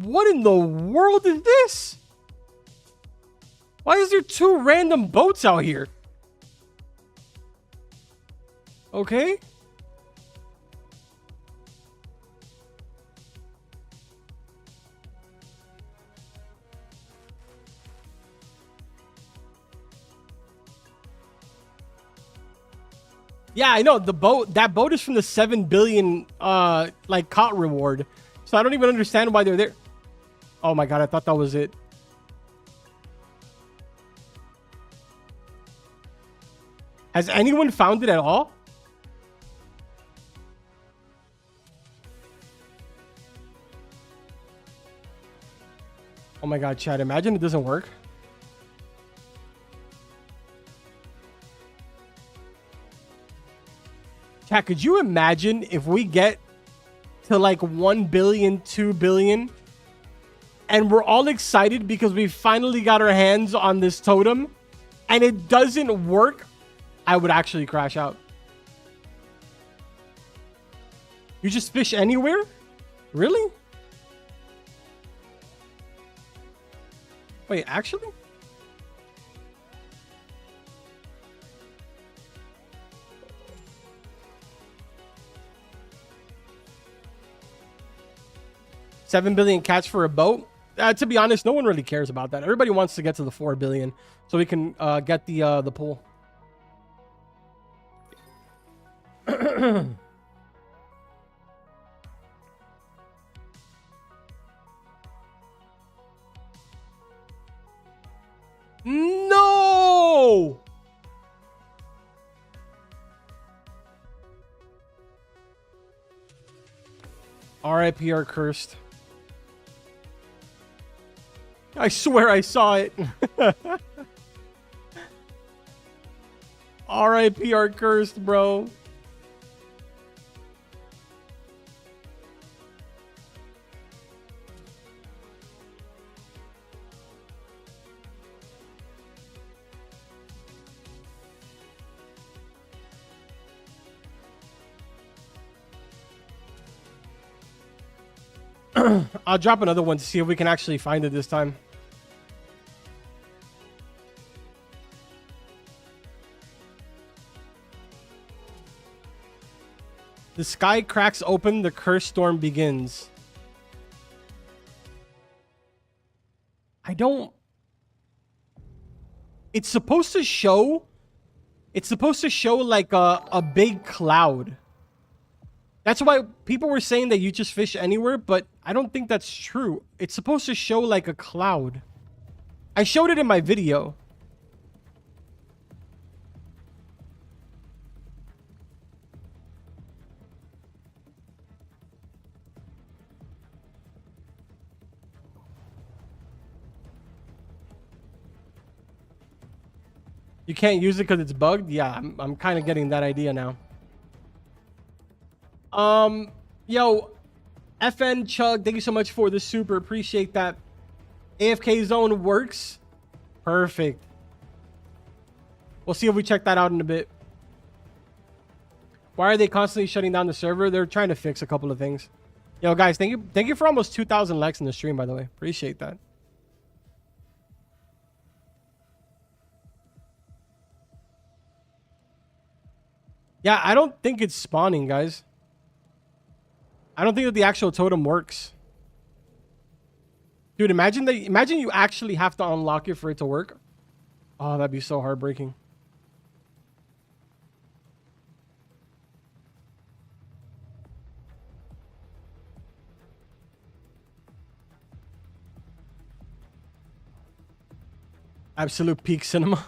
What in the world is this? Why is there two random boats out here? Okay. Yeah, I know the boat. That boat is from the 7 billion like caught reward. So I don't even understand why they're there. Oh my god, I thought that was it. Has anyone found it at all? Oh my god, Chad, imagine it doesn't work. Chad, could you imagine if we get to like 1 billion, 2 billion, and we're all excited because we finally got our hands on this totem and it doesn't work? I would actually crash out. You just fish anywhere? Really? Wait, actually? $7 billion catch for a boat? To be honest, no one really cares about that. Everybody wants to get to the 4 billion so we can get the pool. No! RIP are cursed. I swear I saw it. RIP are cursed, bro. I'll drop another one to see if we can actually find it this time. The sky cracks open, the curse storm begins. I don't... It's supposed to show like a big cloud. That's why people were saying that you just fish anywhere, but I don't think that's true. It's supposed to show like a cloud. I showed it in my video. You can't use it because it's bugged? Yeah, I'm kind of getting that idea now. Yo, FN Chug, thank you so much for the super. Appreciate that. AFK zone works. Perfect. We'll see if we check that out in a bit. Why are they constantly shutting down the server? They're trying to fix a couple of things. Yo, guys, thank you for almost 2,000 likes in the stream, by the way. Appreciate that. Yeah, I don't think it's spawning, guys. I don't think that the actual totem works. Dude, imagine you actually have to unlock it for it to work. Oh, that'd be so heartbreaking. Absolute peak cinema.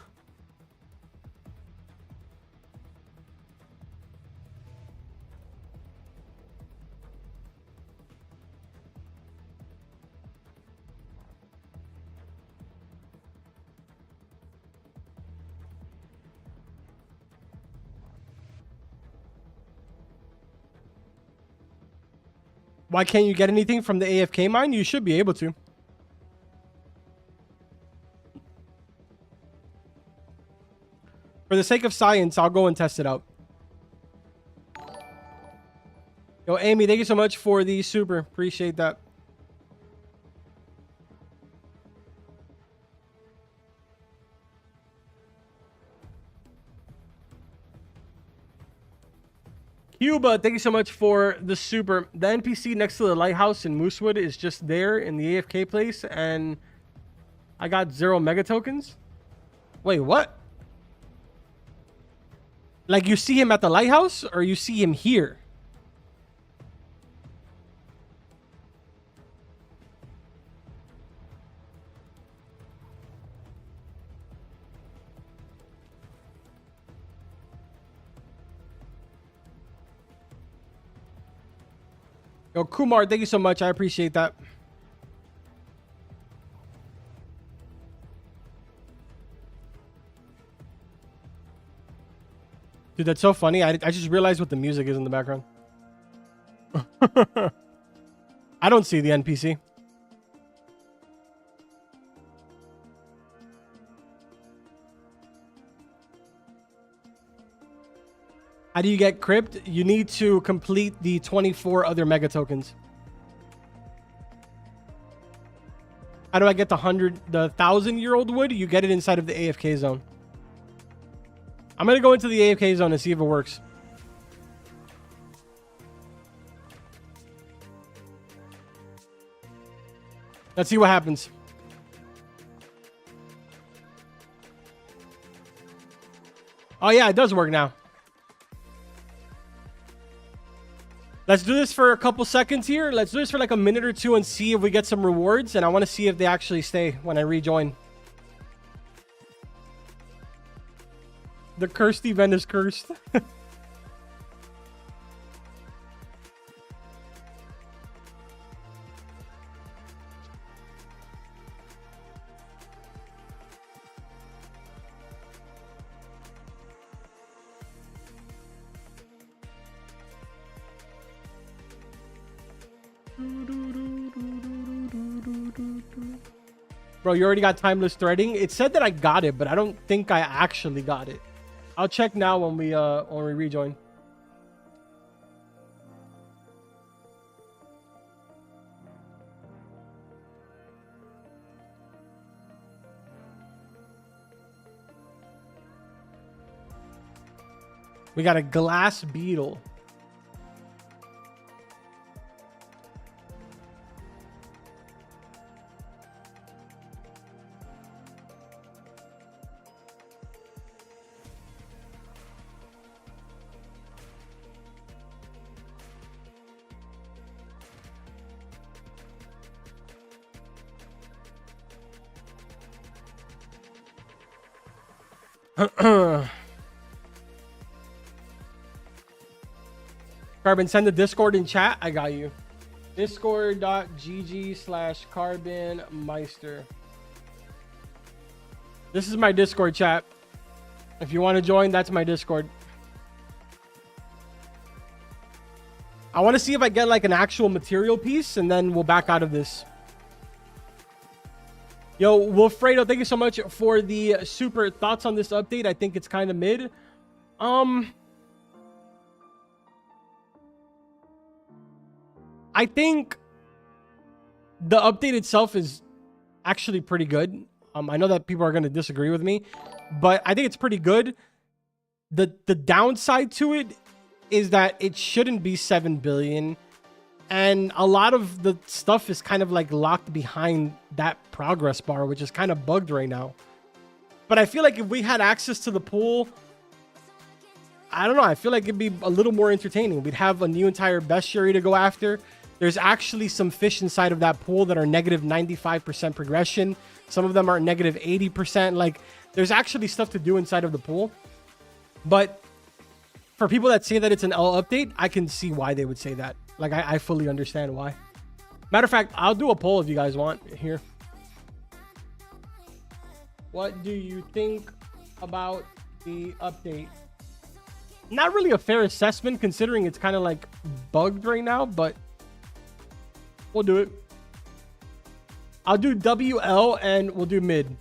Why can't you get anything from the AFK mine? You should be able to. For the sake of science, I'll go and test it out. Yo, Amy, thank you so much for the super. Appreciate that. Cuba, thank you so much for the super. The NPC next to the lighthouse in Moosewood is just there in the AFK place, and I got 0 mega tokens. Wait, what? Like, you see him at the lighthouse, or you see him here? Yo, Kumar, thank you so much. I appreciate that. Dude, that's so funny. I just realized what the music is in the background. I don't see the NPC. How do you get crypt? You need to complete the 24 other mega tokens. How do I get the 1,000-year-old wood? You get it inside of the AFK zone. I'm going to go into the AFK zone and see if it works. Let's see what happens. Oh yeah, it does work now. Let's do this for a couple seconds here. Let's do this for like a minute or two and see if we get some rewards. And I want to see if they actually stay when I rejoin. The cursed event is cursed. Bro, you already got timeless threading. It said that I got it, but I don't think I actually got it. I'll check now when we rejoin. We got a glass beetle. Carbon, send the Discord in chat. I got you. Discord.gg/carbonmeister. This is my Discord chat. If you want to join, that's my Discord. I want to see if I get like an actual material piece, and then we'll back out of this. Yo, Wilfredo, thank you so much for the super thoughts on this update. I think it's kind of mid. I think the update itself is actually pretty good. I know that people are going to disagree with me, but I think it's pretty good. The downside to it is that it shouldn't be 7 billion. And a lot of the stuff is kind of like locked behind that progress bar, which is kind of bugged right now. But I feel like if we had access to the pool, I don't know. I feel like it'd be a little more entertaining. We'd have a new entire bestiary to go after. There's actually some fish inside of that pool that are negative 95% progression. Some of them are negative 80%. Like, there's actually stuff to do inside of the pool. But for people that say that it's an L update, I can see why they would say that. Like, I fully understand why. Matter of fact, I'll do a poll if you guys want here. What do you think about the update? Not really a fair assessment considering it's kind of like bugged right now, but we'll do it. I'll do WL and we'll do mid.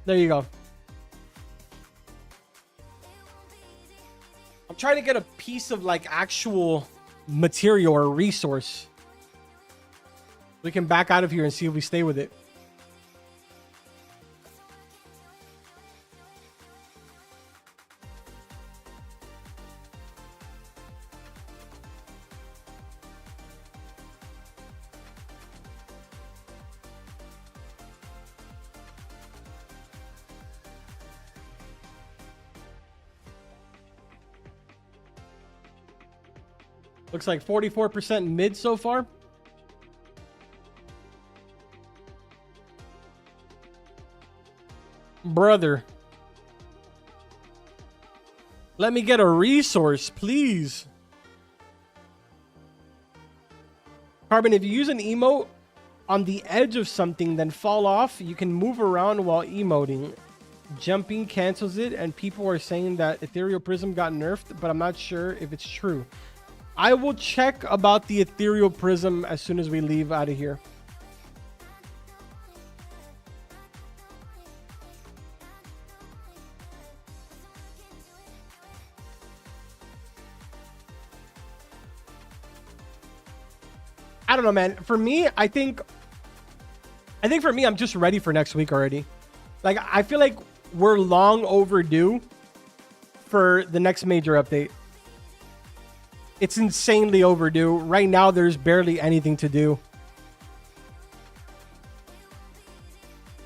There you go. I'm trying to get a piece of like actual material or resource. We can back out of here and see if we stay with it. Looks like 44% mid so far. Brother. Let me get a resource, please. Carbon, if you use an emote on the edge of something, then fall off, you can move around while emoting. Jumping cancels it, and people are saying that Ethereal Prism got nerfed, but I'm not sure if it's true. I will check about the Ethereal Prism as soon as we leave out of here. I don't know, man. For me, I think for me, I'm just ready for next week already. Like, I feel like we're long overdue for the next major update. It's insanely overdue. Right now, there's barely anything to do.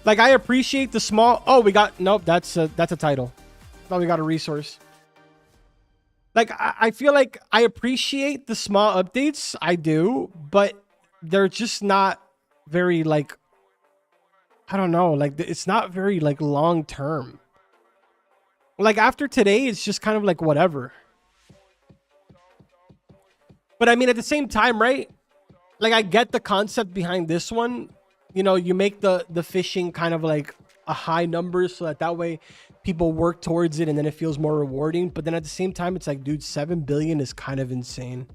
Like, I appreciate the small... Oh, we got... Nope, that's a title. Thought we got a resource. Like, I feel like I appreciate the small updates. I do. But they're just not very, like... I don't know. Like, it's not very, like, long-term. Like, after today, it's just kind of like whatever. But I mean, at the same time, right? Like, I get the concept behind this one. You know, you make the fishing kind of like a high number so that way people work towards it and then it feels more rewarding. But then at the same time, it's like, dude, 7 billion is kind of insane.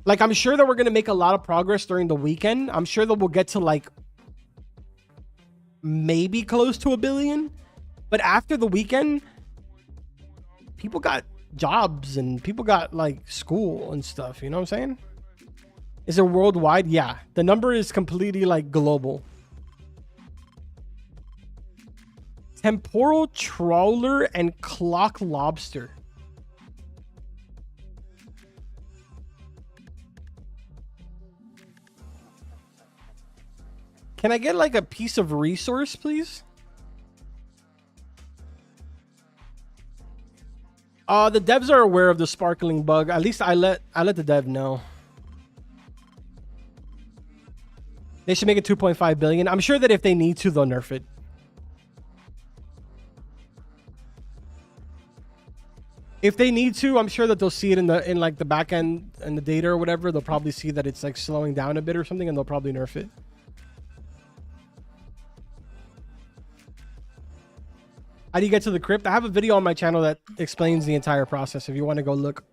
Like, I'm sure that we're going to make a lot of progress during the weekend. I'm sure that we'll get to like maybe close to 1 billion. But after the weekend, people got jobs and people got like school and stuff. You know what I'm saying? Is it worldwide? Yeah. The number is completely like global. Temporal trawler and clock lobster. Can I get like a piece of resource, please? The devs are aware of the sparkling bug. At least I let the dev know. They should make it 2.5 billion. I'm sure that if they need to, they'll nerf it. If they need to, I'm sure that they'll see it in like the back end and the data or whatever. They'll probably see that it's like slowing down a bit or something, and they'll probably nerf it. How do you get to the crypt? I have a video on my channel that explains the entire process. If you want to go look,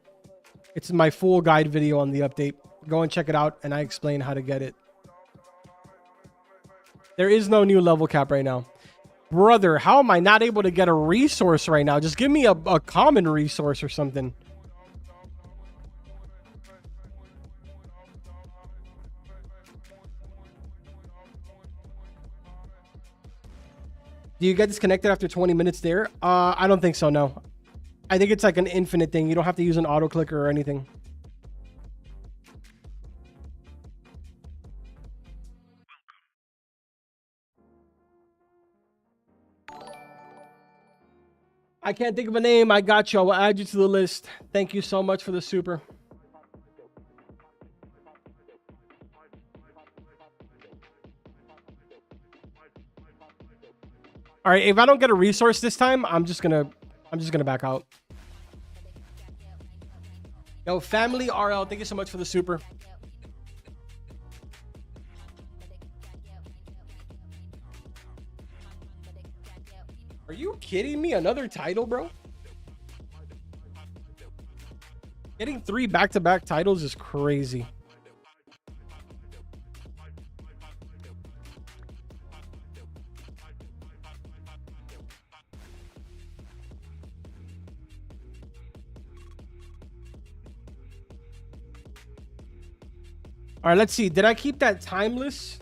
it's my full guide video on the update. Go and check it out, and I explain how to get it. There is no new level cap right now. Brother, how am I not able to get a resource right now? Just give me a common resource or something. Do you get disconnected after 20 minutes there? I don't think so, no. I think it's like an infinite thing. You don't have to use an auto clicker or anything. I can't think of a name. I got you. I will add you to the list. Thank you so much for the super. All right, if I don't get a resource this time, I'm just gonna back out. Yo, family RL, thank you so much for the super. Are you kidding me? Another title, bro? Getting 3 back-to-back titles is crazy. All right, let's see. Did I keep that timeless?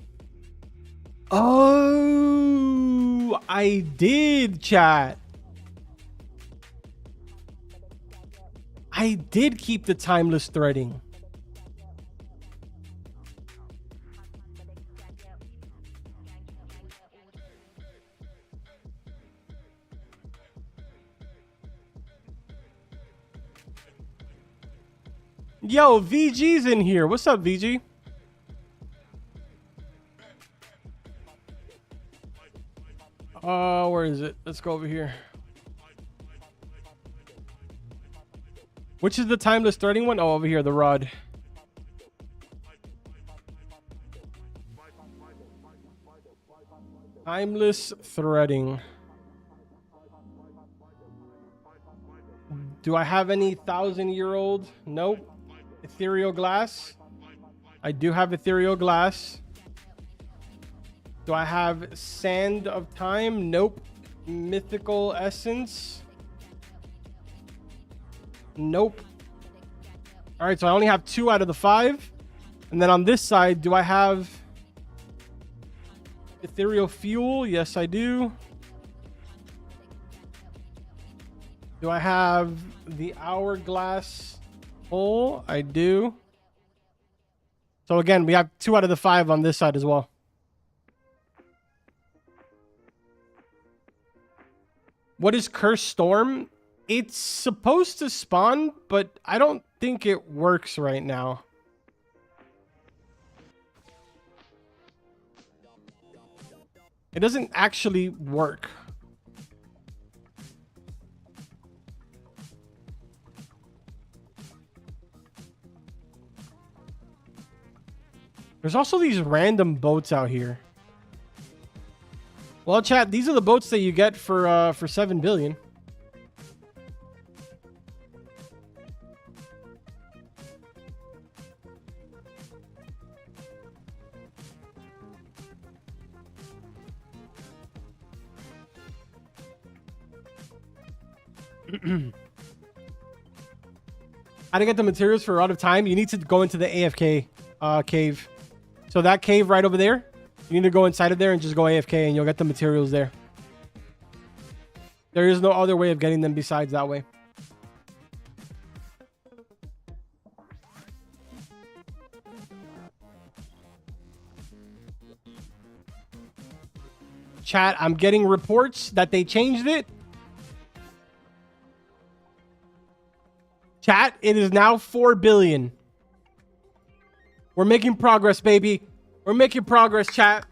Oh, I did, chat. I did keep the timeless threading. Yo, VG's in here. What's up, VG? Where is it? Let's go over here. Which is the timeless threading one? Oh, over here, the rod. Timeless threading. Do I have any 1,000-year-old? Nope. Ethereal glass. I do have ethereal glass. Do I have sand of time? Nope. Mythical essence? Nope. All right, so I only have 2 out of the 5. And then on this side, do I have ethereal fuel? Yes, I do. Do I have the hourglass hole? I do. So again, we have 2 out of the 5 on this side as well. What is Cursed Storm? It's supposed to spawn, but I don't think it works right now. It doesn't actually work. There's also these random boats out here. Well, chat, these are the boats that you get for 7 billion. How to get the materials for Out of Time? You need to go into the AFK cave. So that cave right over there, you need to go inside of there and just go AFK and you'll get the materials there. There is no other way of getting them besides that way. Chat, I'm getting reports that they changed it. Chat, it is now 4 billion. We're making progress, baby. We're making progress, chat.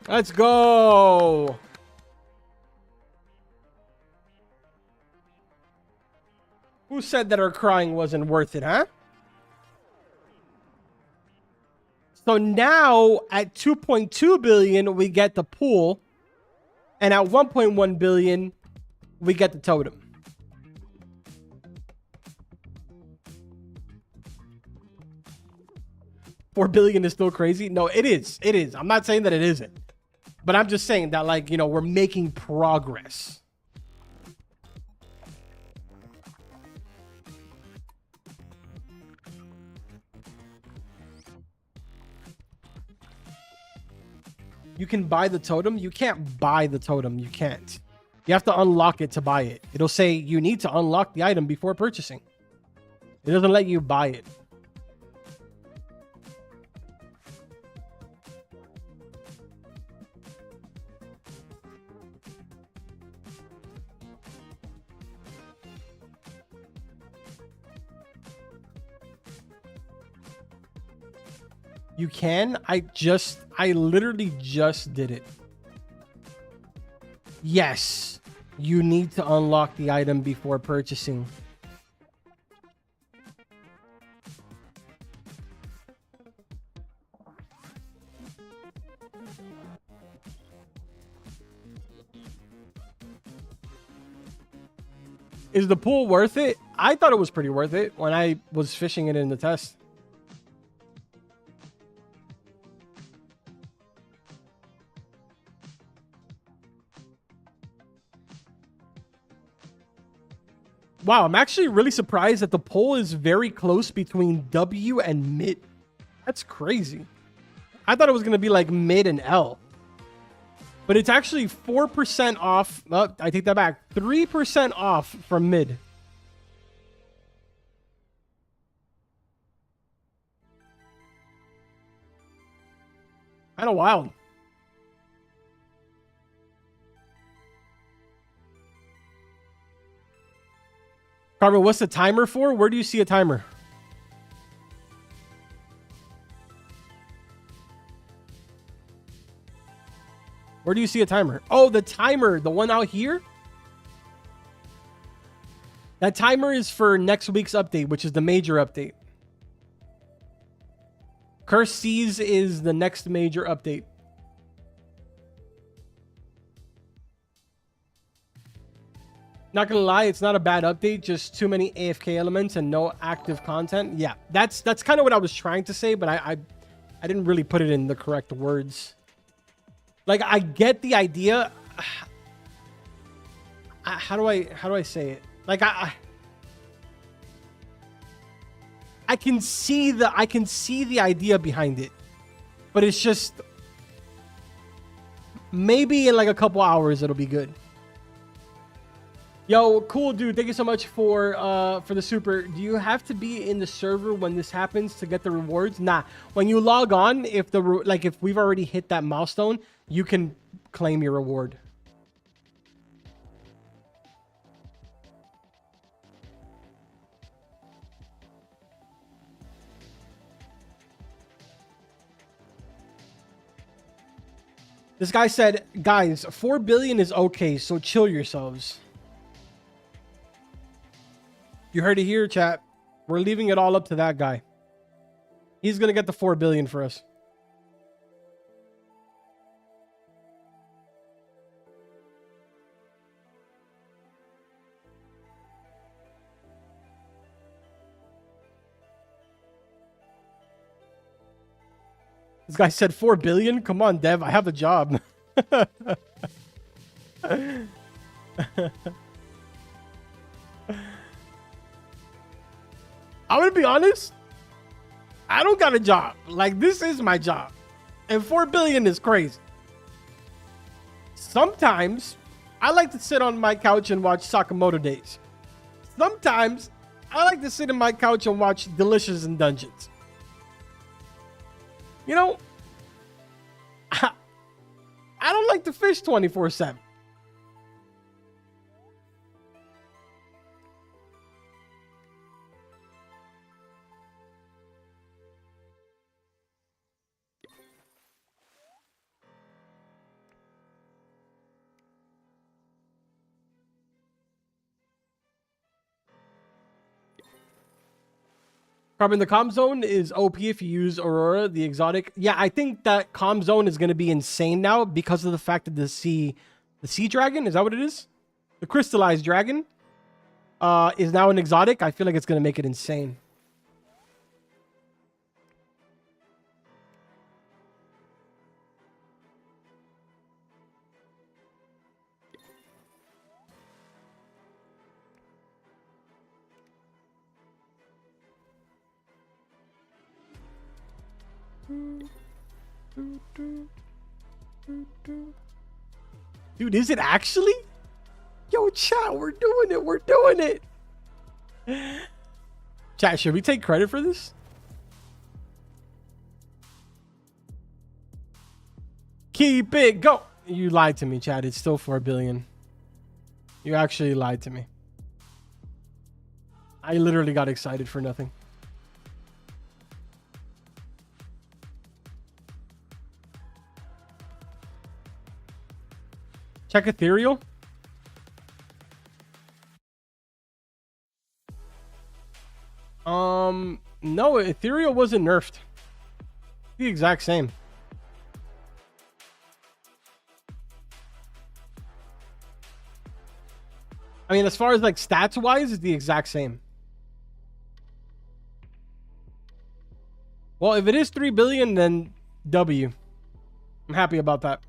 Let's go. Who said that our crying wasn't worth it, huh? So now at 2.2 billion, we get the pool. And at 1.1 billion, we get the totem. $4 billion is still crazy. No, it is. It is. I'm not saying that it isn't. But I'm just saying that, like, you know, we're making progress. You can buy the totem. You can't buy the totem. You can't. You have to unlock it to buy it. It'll say you need to unlock the item before purchasing. It doesn't let you buy it. You can. I literally just did it. Yes. You need to unlock the item before purchasing. Is the pool worth it? I thought it was pretty worth it when I was fishing it in the test. Wow, I'm actually really surprised that the poll is very close between W and mid. That's crazy. I thought it was going to be like mid and L. But it's actually 4% off. Oh, I take that back. 3% off from mid. Kind of wild. Carver, what's the timer for? Where do you see a timer? Where do you see a timer? Oh, the timer, the one out here? That timer is for next week's update, which is the major update. Curse Seas is the next major update. Not gonna lie, it's not a bad update, just too many AFK elements and no active content. Yeah, that's kind of what I was trying to say, but I didn't really put it in the correct words. Like, I get the idea. How do I say it? Like, I can see the idea behind it, but it's just maybe in like a couple hours it'll be good. Yo, cool dude, thank you so much for the super. Do you have to be in the server when this happens to get the rewards? Nah, when you log on, if we've already hit that milestone, you can claim your reward. This guy said, guys, 4 billion is okay, so chill yourselves. You heard it here, chat. We're leaving it all up to that guy. He's going to get the 4 billion for us. This guy said 4 billion? Come on, Dev. I have a job. I'm gonna be honest. I don't got a job. Like, this is my job. And 4 billion is crazy. Sometimes I like to sit on my couch and watch Sakamoto Days. Sometimes I like to sit on my couch and watch Delicious in Dungeons. You know, I don't like to fish 24/7. Carbon, the calm zone is OP if you use Aurora, the exotic. Yeah, I think that calm zone is going to be insane now because of the fact that the sea dragon, is that what it is? The crystallized dragon is now an exotic. I feel like it's going to make it insane. Dude, is it actually? Yo, chat, we're doing it. We're doing it. Chat, should we take credit for this? Keep it go. You lied to me, chat. It's still 4 billion. You actually lied to me. I literally got excited for nothing. Check Ethereal. No, Ethereal wasn't nerfed. The exact same. I mean, as far as like stats wise, it's the exact same. Well, if it is 3 billion, then W. I'm happy about that.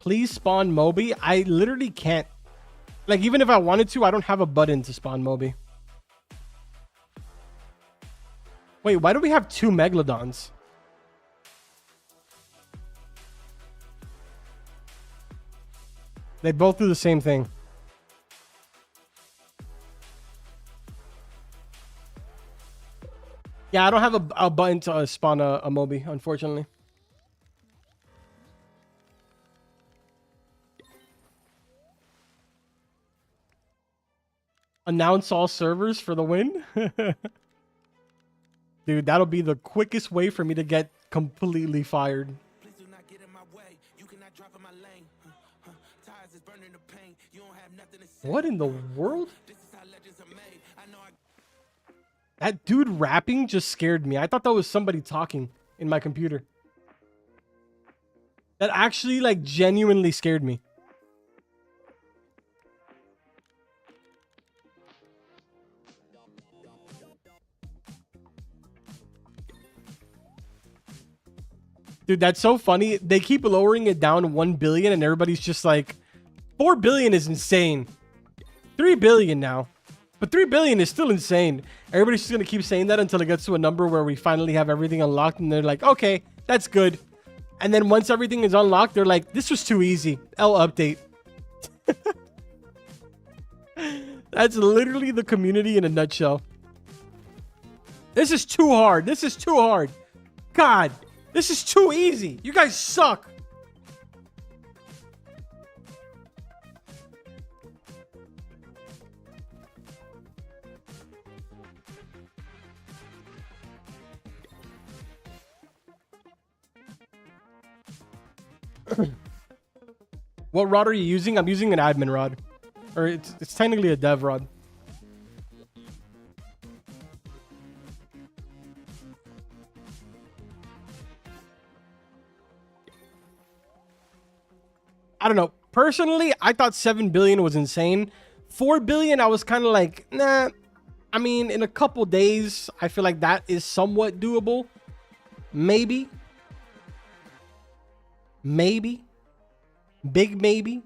Please spawn Moby. I literally can't. Like, even if I wanted to, I don't have a button to spawn Moby. Wait, why do we have 2 Megalodons? They both do the same thing. Yeah, I don't have a button to spawn a Moby, unfortunately. Announce all servers for the win. Dude, that'll be the quickest way for me to get completely fired. Please do not get in my way. You cannot drop in my lane. Tires is burning the pain. You don't have nothing to say. What in the world? This is how legends are made. I know That dude rapping just scared me. I thought that was somebody talking in my computer. That actually, like, genuinely scared me. Dude, that's so funny. They keep lowering it down 1 billion and everybody's just like, 4 billion is insane. 3 billion now. But 3 billion is still insane. Everybody's just going to keep saying that until it gets to a number where we finally have everything unlocked and they're like, okay, that's good. And then once everything is unlocked, they're like, this was too easy. I'll update. That's literally the community in a nutshell. This is too hard. This is too hard. God. This is too easy. You guys suck. What rod are you using? I'm using an admin rod. Or it's technically a dev rod. I don't know. Personally, I thought 7 billion was insane. 4 billion, I was kind of like, nah. I mean, in a couple days, I feel like that is somewhat doable. Maybe. Maybe. Big maybe.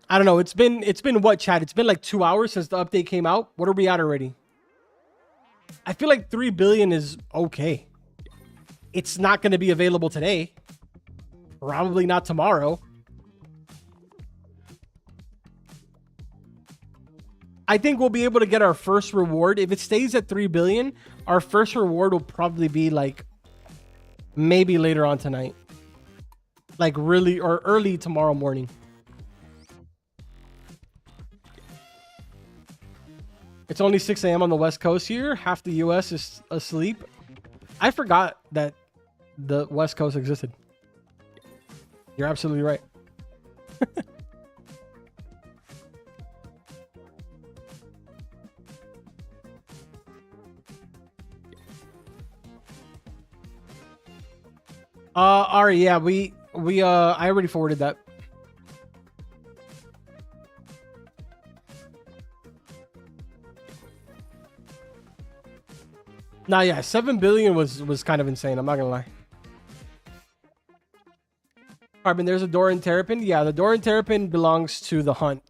I don't know. It's been what, chat? It's been like 2 hours since the update came out. What are we at already? I feel like 3 billion is okay. It's not going to be available today. Probably not tomorrow. I think we'll be able to get our first reward. If it stays at 3 billion, our first reward will probably be like maybe later on tonight. Like really, or early tomorrow morning. It's only 6 a.m. on the West Coast here. Half the US is asleep. I forgot that the West Coast existed. You're absolutely right. Ari, yeah, I already forwarded that. Nah, yeah, 7 billion was kind of insane. I'm not gonna lie. Carbon, there's a door in Terrapin. Yeah, the door in Terrapin belongs to the hunt.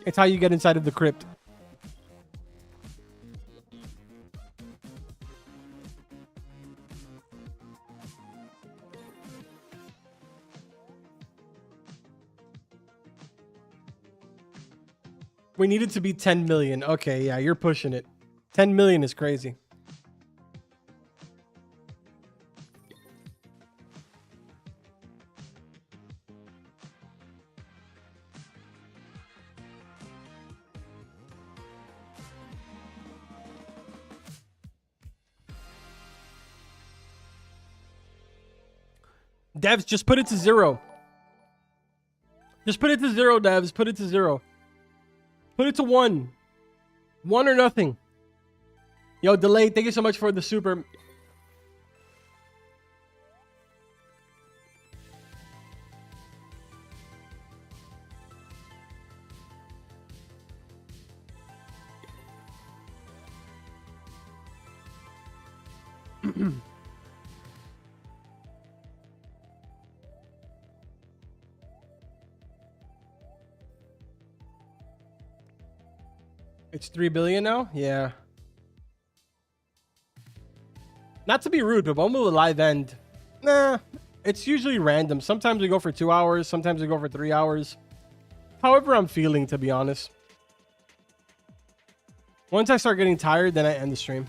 It's how you get inside of the crypt. We need it to be 10 million. Okay, yeah, you're pushing it. 10 million is crazy. Devs, just put it to 0. Just put it to 0, devs. Put it to 0. Put it to 1. 1 or nothing. Yo, Delay, thank you so much for the super. It's 3 billion now? Yeah. Not to be rude, but when will the live end? Nah, it's usually random. Sometimes we go for 2 hours. Sometimes we go for 3 hours. However I'm feeling, to be honest. Once I start getting tired, then I end the stream.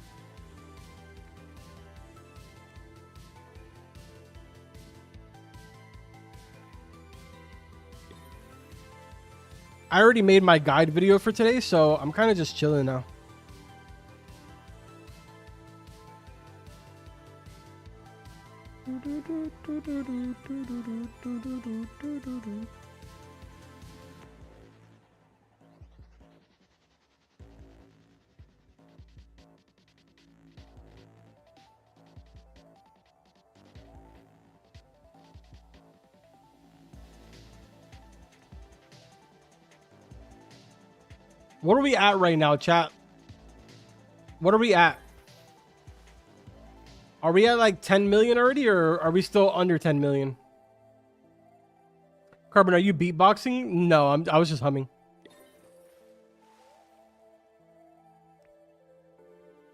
I already made my guide video for today, so I'm kind of just chilling now. What are we at right now, chat? What are we at? Are we at like 10 million already, or are we still under 10 million? Carbon, are you beatboxing? No, I was just humming.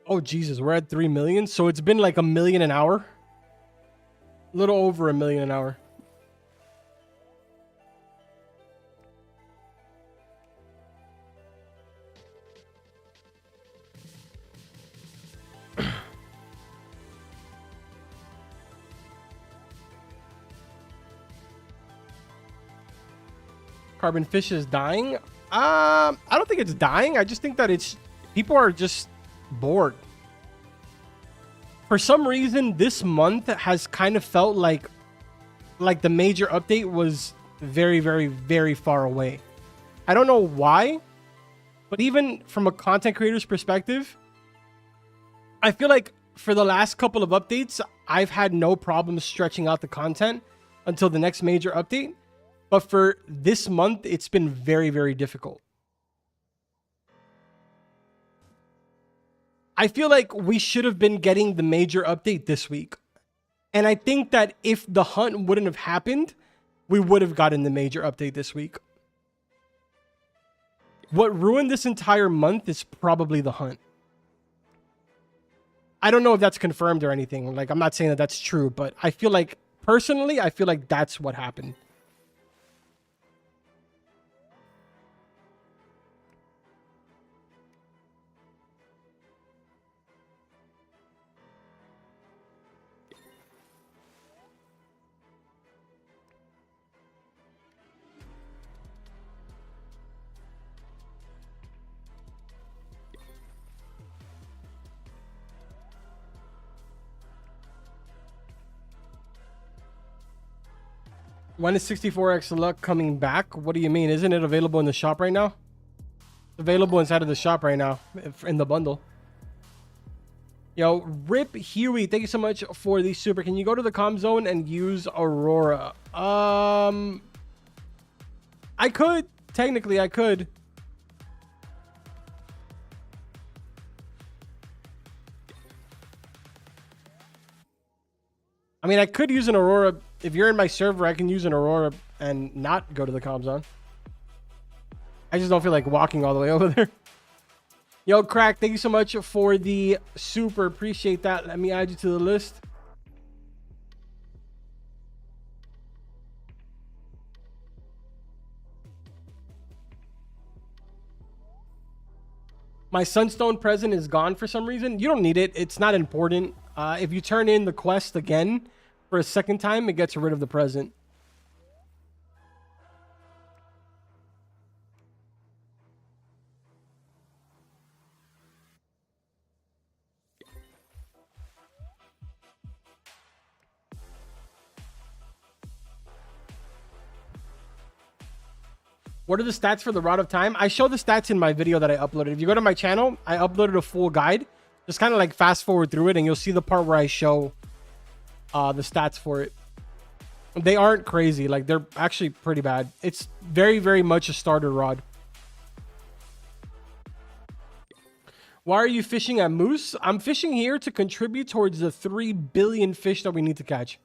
Oh, Jesus, we're at 3 million. So it's been like 1 million an hour. A little over 1 million an hour. Carbon Fish is dying. I don't think it's dying. I just think that it's people are just bored. For some reason, this month has kind of felt like the major update was very, very, very far away. I don't know why, but even from a content creator's perspective, I feel like for the last couple of updates, I've had no problem stretching out the content until the next major update. But for this month, it's been very, very difficult. I feel like we should have been getting the major update this week. And I think that if the hunt wouldn't have happened, we would have gotten the major update this week. What ruined this entire month is probably the hunt. I don't know if that's confirmed or anything. Like, I'm not saying that that's true, but I feel like, personally, I feel like that's what happened. When is 64x luck coming back? What do you mean? Isn't it available in the shop right now? It's available inside of the shop right now in the bundle. Yo, Rip Huey, thank you so much for the super. Can you go to the comm zone and use Aurora? I could. Technically, I could. I mean, I could use an Aurora. If you're in my server, I can use an Aurora and not go to the comm zone. I just don't feel like walking all the way over there. Yo, Crack, thank you so much for the super. Appreciate that. Let me add you to the list. My Sunstone present is gone for some reason. You don't need it. It's not important. If you turn in the quest again for a second time, it gets rid of the present. What are the stats for the Rod of Time? I show the stats in my video that I uploaded. If you go to my channel, I uploaded a full guide. Just kind of like fast forward through it and you'll see the part where I show the stats for it. They aren't crazy. Like, they're actually pretty bad. It's very, very much a starter rod. Why are you fishing at Moose? I'm fishing here to contribute towards the 3 billion fish that we need to catch.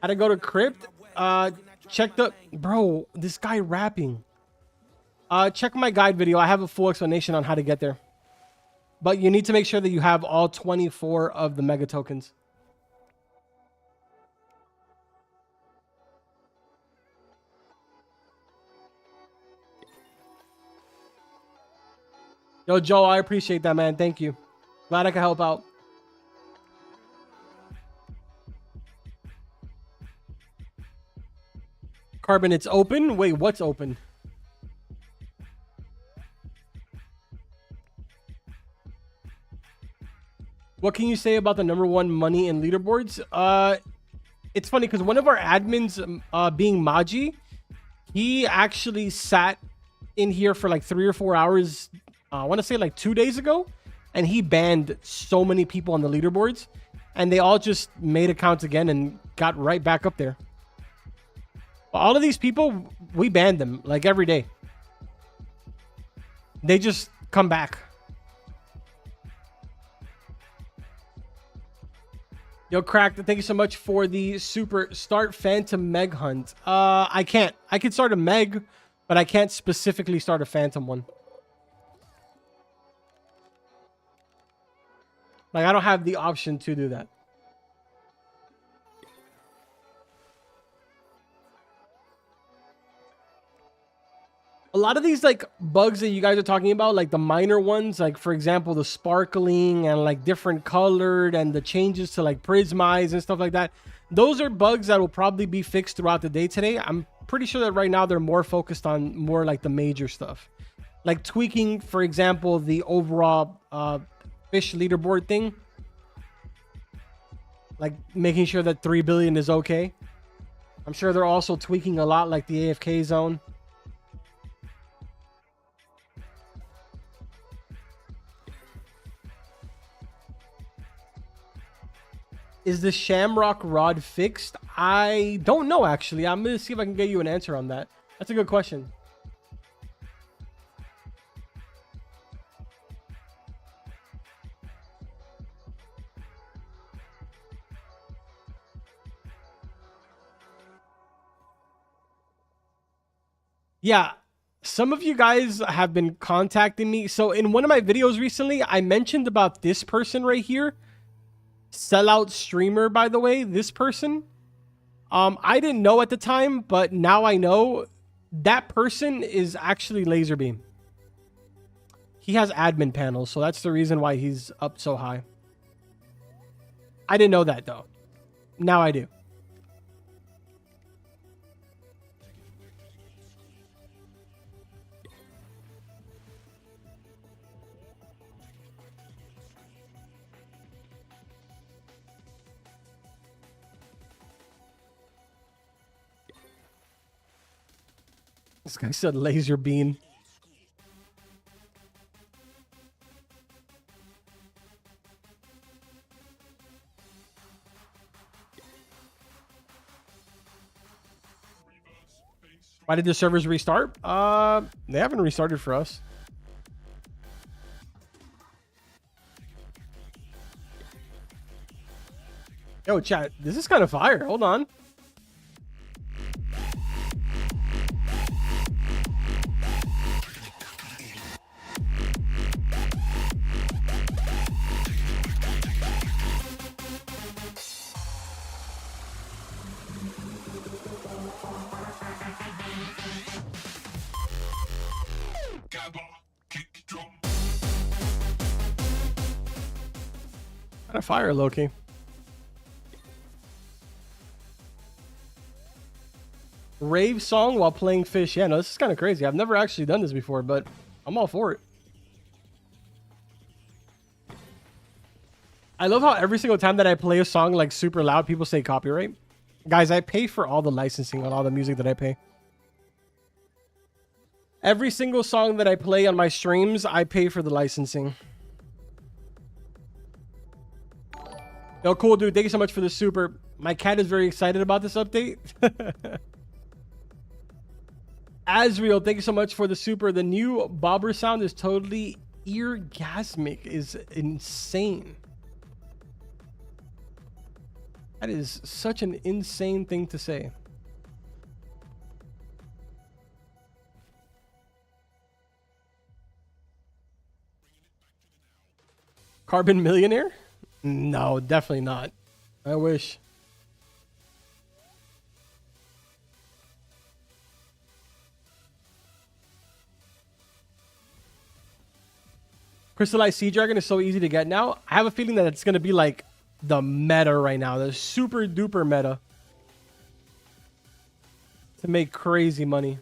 How to go to Crypt? Check the... Bro, this guy rapping. Check my guide video. I have a full explanation on how to get there. But you need to make sure that you have all 24 of the mega tokens. Yo, Joe, I appreciate that, man. Thank you. Glad I could help out. Carbon, it's open? Wait, what's open? What can you say about the #1 money in leaderboards? It's funny because one of our admins, being Maji, he actually sat in here for like 3 or 4 hours. I want to say like 2 days ago, and he banned so many people on the leaderboards, and they all just made accounts again and got right back up there. All of these people, we banned them like every day. They just come back. Yo, Cracked, thank you so much for the super. Start Phantom Meg Hunt. I can't. I can start a Meg, but I can't specifically start a Phantom one. Like, I don't have the option to do that. A lot of these like bugs that you guys are talking about, like the minor ones, like for example, the sparkling and like different colored and the changes to like prismize and stuff like that. Those are bugs that will probably be fixed throughout the day today. I'm pretty sure that right now they're more focused on more like the major stuff. Like tweaking, for example, the overall fish leaderboard thing. Like making sure that 3 billion is okay. I'm sure they're also tweaking a lot like the AFK zone. Is the shamrock rod fixed? I don't know, actually. I'm going to see if I can get you an answer on that. That's a good question. Yeah, some of you guys have been contacting me. So in one of my videos recently, I mentioned about this person right here. Sellout streamer, by the way, this person. I didn't know at the time, but now I know that person is actually Laserbeam. He has admin panels, so that's the reason why he's up so high. I didn't know that though. Now I do. This guy said laser beam. Why did the servers restart? They haven't restarted for us. Yo, chat, this is kind of fire. Hold on. Kind of fire, Loki. Rave song while playing Fish. Yeah, no, this is kind of crazy. I've never actually done this before, but I'm all for it. I love how every single time that I play a song like super loud, people say copyright. Guys, I pay for all the licensing on all the music that I pay. Every single song that I play on my streams, I pay for the licensing. Yo, cool, dude. Thank you so much for the super. My cat is very excited about this update. Asriel, thank you so much for the super. The new bobber sound is totally eargasmic. Is insane. That is such an insane thing to say. Carbon millionaire? No, definitely not. I wish. Crystallized Sea Dragon is so easy to get now. I have a feeling that it's going to be like the meta right now. The super duper meta. To make crazy money.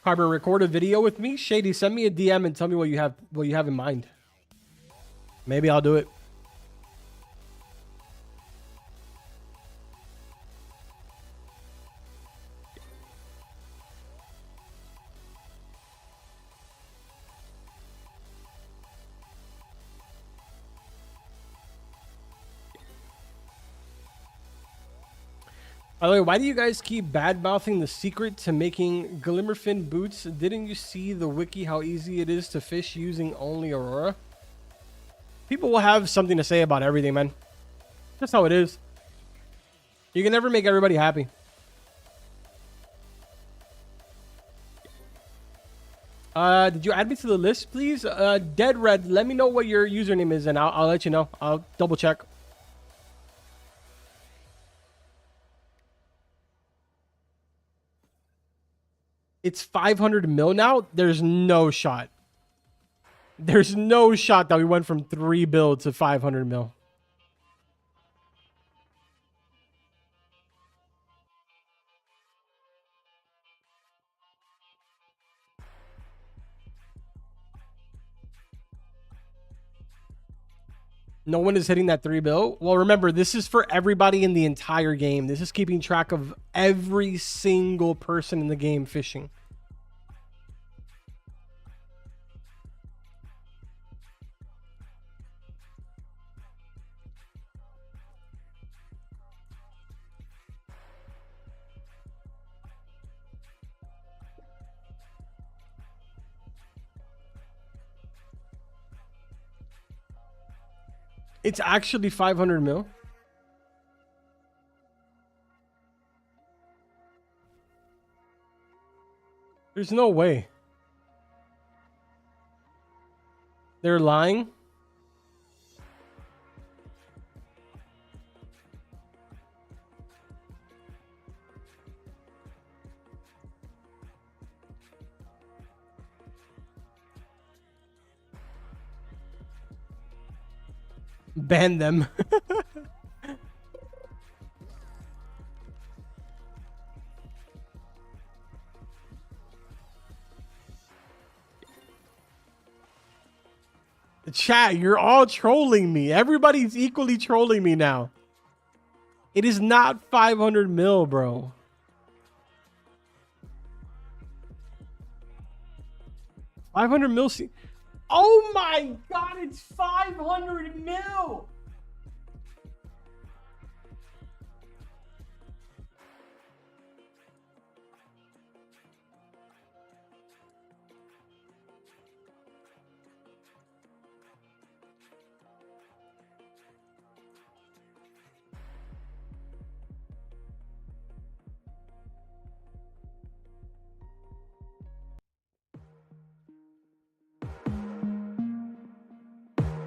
Carbon, record a video with me. Shady, send me a DM and tell me what you have in mind. Maybe I'll do it. By the way, why do you guys keep bad-mouthing the secret to making Glimmerfin boots? Didn't you see the wiki how easy it is to fish using only Aurora? People will have something to say about everything, man. That's how it is. You can never make everybody happy. Did you add me to the list, please? Dead Red, let me know what your username is and I'll let you know. I'll double check. It's 500 mil now. There's no shot. There's no shot that we went from 3 bill to 500 mil. No one is hitting that 3 bill. Well, remember, this is for everybody in the entire game. This is keeping track of every single person in the game fishing. It's actually 500 mil. There's no way. They're lying. Ban them. Chat, you're all trolling me. Everybody's equally trolling me now. It is not 500 mil, bro. $500 mil. Oh my God, it's 500 mil.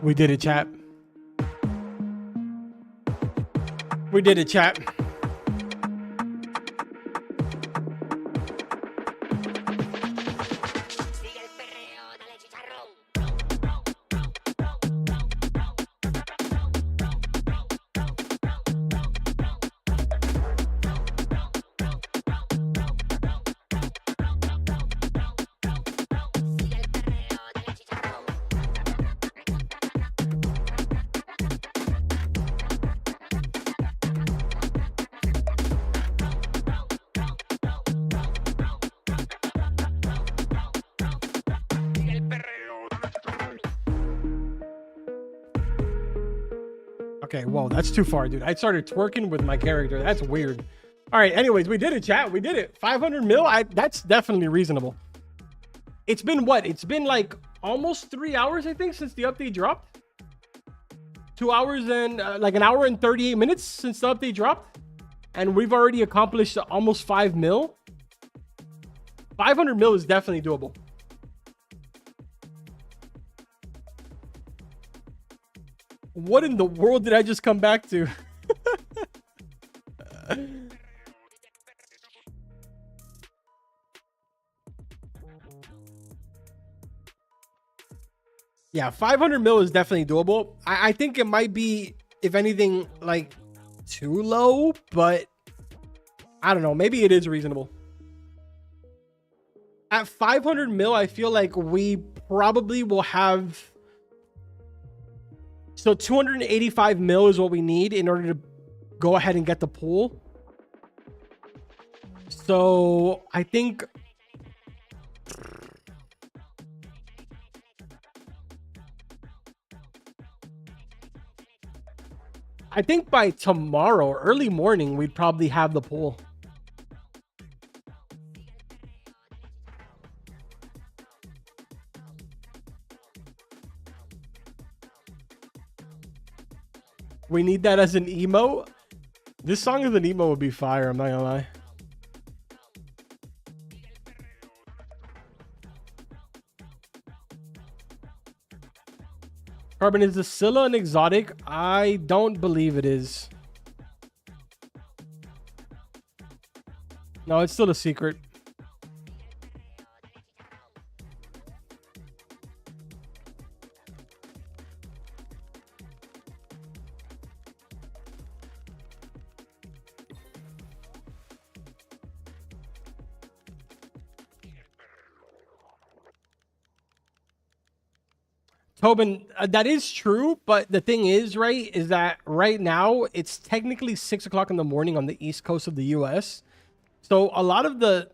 We did it, chat. We did it, chat. Okay, whoa, that's too far, dude. I started twerking with my character. That's weird. All right, anyways, we did it, chat. We did it. 500 mil. That's definitely reasonable. It's been what? It's been like almost 3 hours, I think, since the update dropped. 2 hours and like an hour and 38 minutes since the update dropped. And we've already accomplished almost 5 mil. 500 mil is definitely doable. What in the world did I just come back to? Yeah, 500 mil is definitely doable. I think it might be, if anything, like too low, but I don't know. Maybe it is reasonable. At 500 mil, I feel like we probably will have... So 285 mil is what we need in order to go ahead and get the pool. So I think by tomorrow, early morning, we'd probably have the pool. We need that as an emo. This song as an emo would be fire, I'm not gonna lie. Carbon, is the Scylla an exotic? I don't believe it is. No, it's still a secret. Tobin, that is true, but the thing is, right, is that right now it's technically 6 o'clock in the morning on the east coast of the U.S. So a lot of the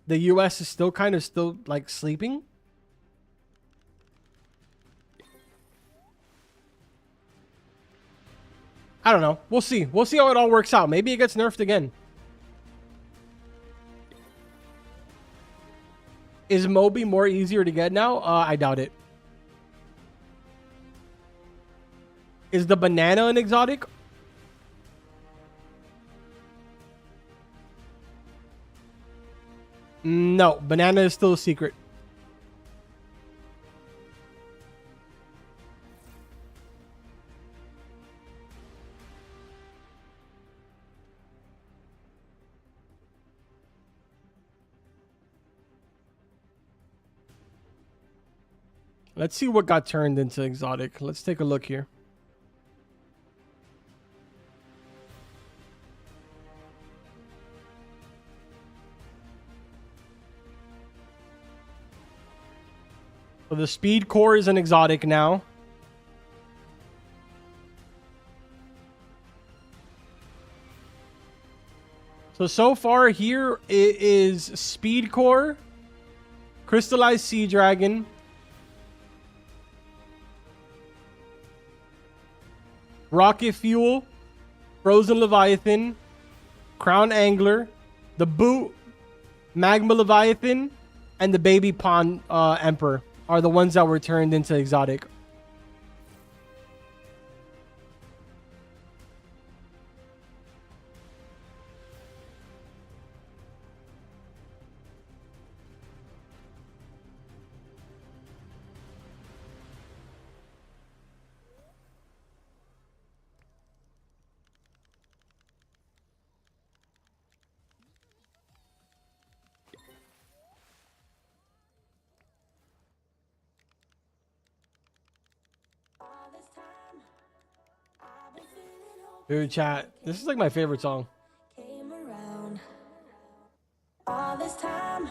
U.S. is still kind of still like sleeping. I don't know. We'll see. We'll see how it all works out. Maybe it gets nerfed again. Is Moby more easier to get now? I doubt it. Is the banana an exotic? No, banana is still a secret. Let's see what got turned into exotic. Let's take a look here. So the speed core is an exotic now. So far here it is speed core, crystallized sea dragon, rocket fuel, frozen leviathan, crown angler, the boot, magma leviathan, and the baby pond emperor are the ones that were turned into exotic. Dude, chat, this is like my favorite song. Came around all this time.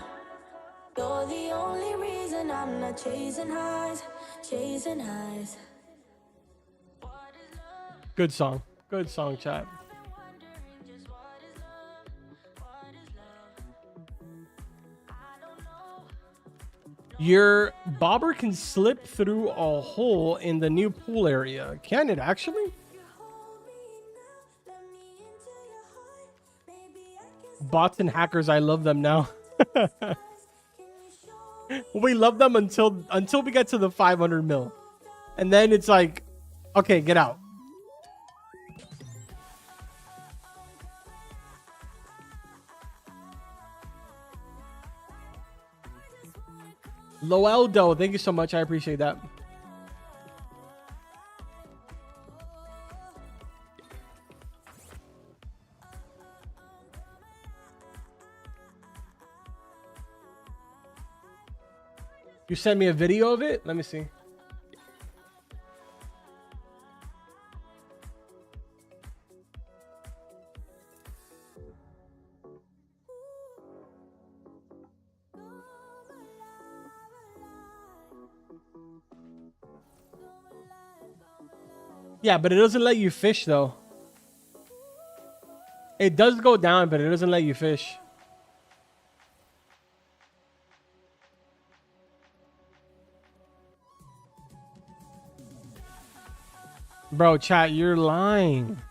You're the only reason I'm not chasing highs, chasing highs. Good song. Good song, chat. Your bobber can slip through a hole in the new pool area. Can it actually? Bots and hackers, I love them now. We love them until we get to the 500 mil. And then it's like, okay, get out. Loeldo, thank you so much. I appreciate that. You sent me a video of it? Let me see. Yeah, but it doesn't let you fish though. It does go down, but it doesn't let you fish. Bro, chat, you're lying.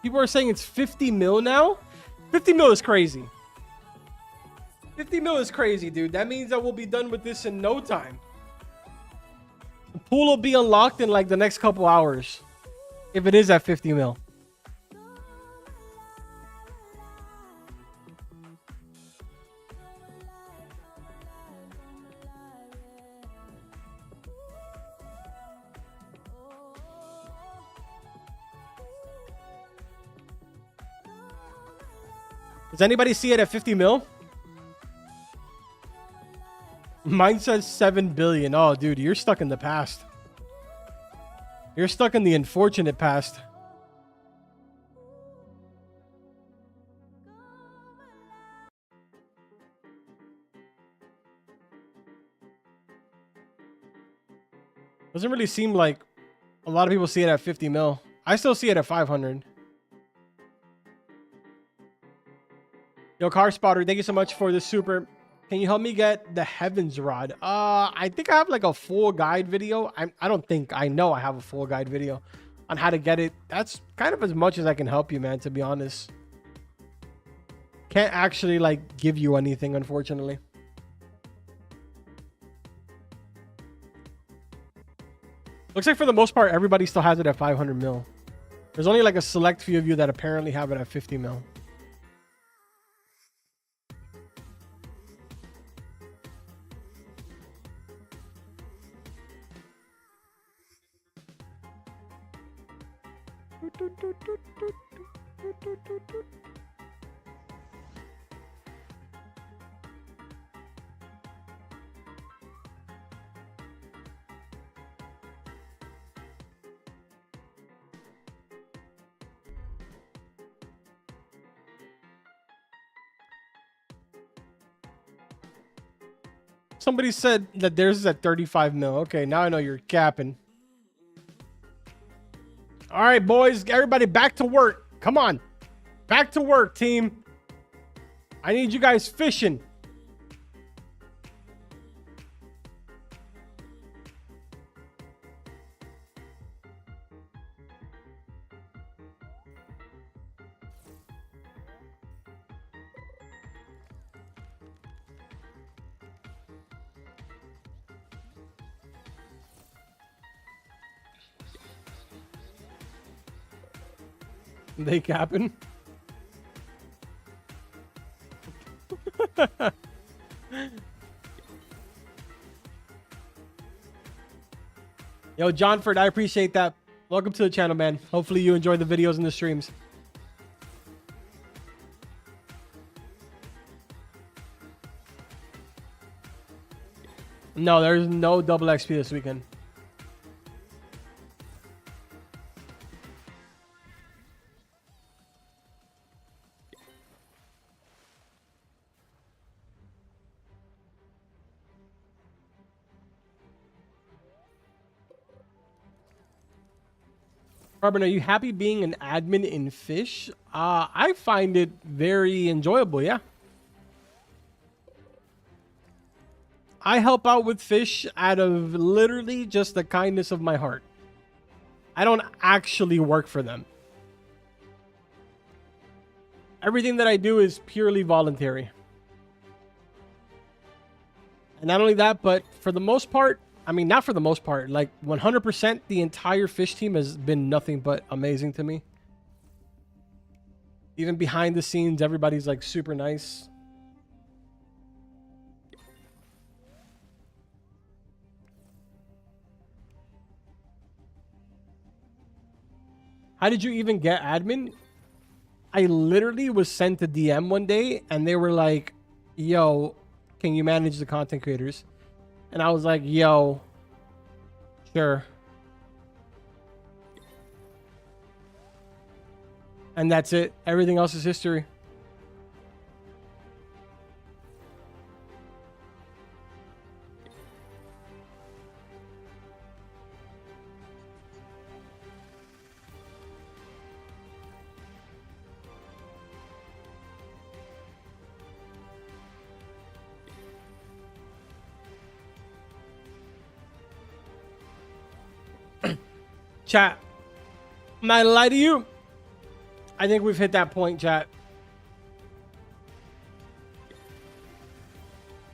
People are saying it's 50 mil now. 50 mil is crazy. 50 mil is crazy, dude. That means that we'll be done with this in no time. The pool will be unlocked in like the next couple hours. If it is at 50 mil. Does anybody see it at 50 mil? Mine says 7 billion. Oh, dude, you're stuck in the past. You're stuck in the unfortunate past. Doesn't really seem like a lot of people see it at 50 mil. I still see it at 500. Yo, Car Spotter, thank you so much for the super. Can you help me get the Heavens Rod? I think I have like a full guide video. I don't think, I know I have a full guide video on how to get it. That's kind of as much as I can help you, man, to be honest. Can't actually like give you anything, unfortunately. Looks like for the most part, everybody still has it at 500 mil. There's only like a select few of you that apparently have it at 50 mil. Somebody said that theirs is at 35 mil. Okay, now I know you're capping. All right, boys, everybody back to work. Come on. Back to work, team. I need you guys fishing. They capping. Yo, Johnford, I appreciate that. Welcome to the channel, man. Hopefully you enjoy the videos and the streams. No, there's no double XP this weekend. Carbon, are you happy being an admin in Fish? I find it very enjoyable, yeah. I help out with Fish out of literally just the kindness of my heart. I don't actually work for them. Everything that I do is purely voluntary. And not only that, but for the most part, I mean, not for the most part, like 100%, the entire Fish team has been nothing but amazing to me. Even behind the scenes, everybody's like super nice. How did you even get admin? I literally was sent a DM one day and they were like, yo, can you manage the content creators? And I was like, yo, sure. And that's it. Everything else is history. Chat, I'm not gonna lie to you. I think we've hit that point, chat.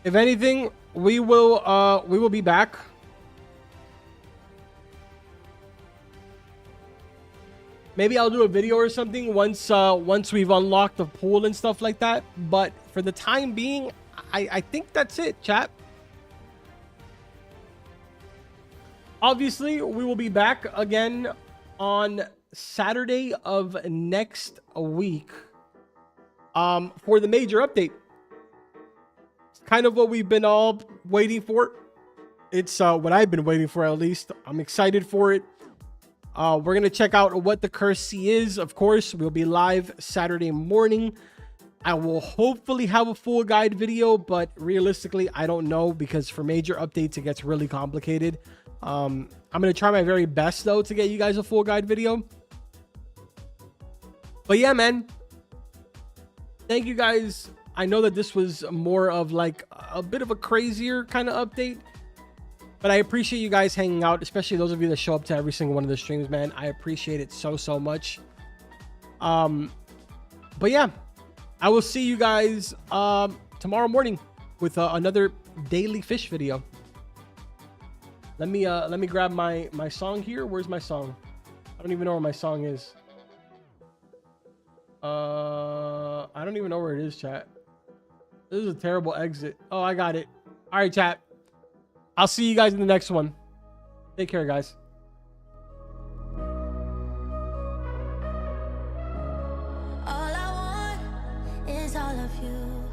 If anything, we will be back. Maybe I'll do a video or something once we've unlocked the pool and stuff like that. But for the time being, I think that's it, chat. Obviously, we will be back again on Saturday of next week for the major update. kind of what we've been all waiting for. It's what I've been waiting for, at least. I'm excited for it. We're going to check out what the currency is. Of course, we'll be live Saturday morning. I will hopefully have a full guide video, but realistically, I don't know, because for major updates, it gets really complicated. I'm going to try my very best, though, to get you guys a full guide video. But yeah, man, thank you guys. I know that this was more of like a bit of a crazier kind of update, but I appreciate you guys hanging out, especially those of you that show up to every single one of the streams, man. I appreciate it so much. But yeah, I will see you guys tomorrow morning with another daily fish video. Let me grab my song here. Where's my song? I don't even know where my song is. I don't even know where it is, chat. This is a terrible exit. Oh, I got it. All right, chat. I'll see you guys in the next one. Take care, guys. All I want is all of you.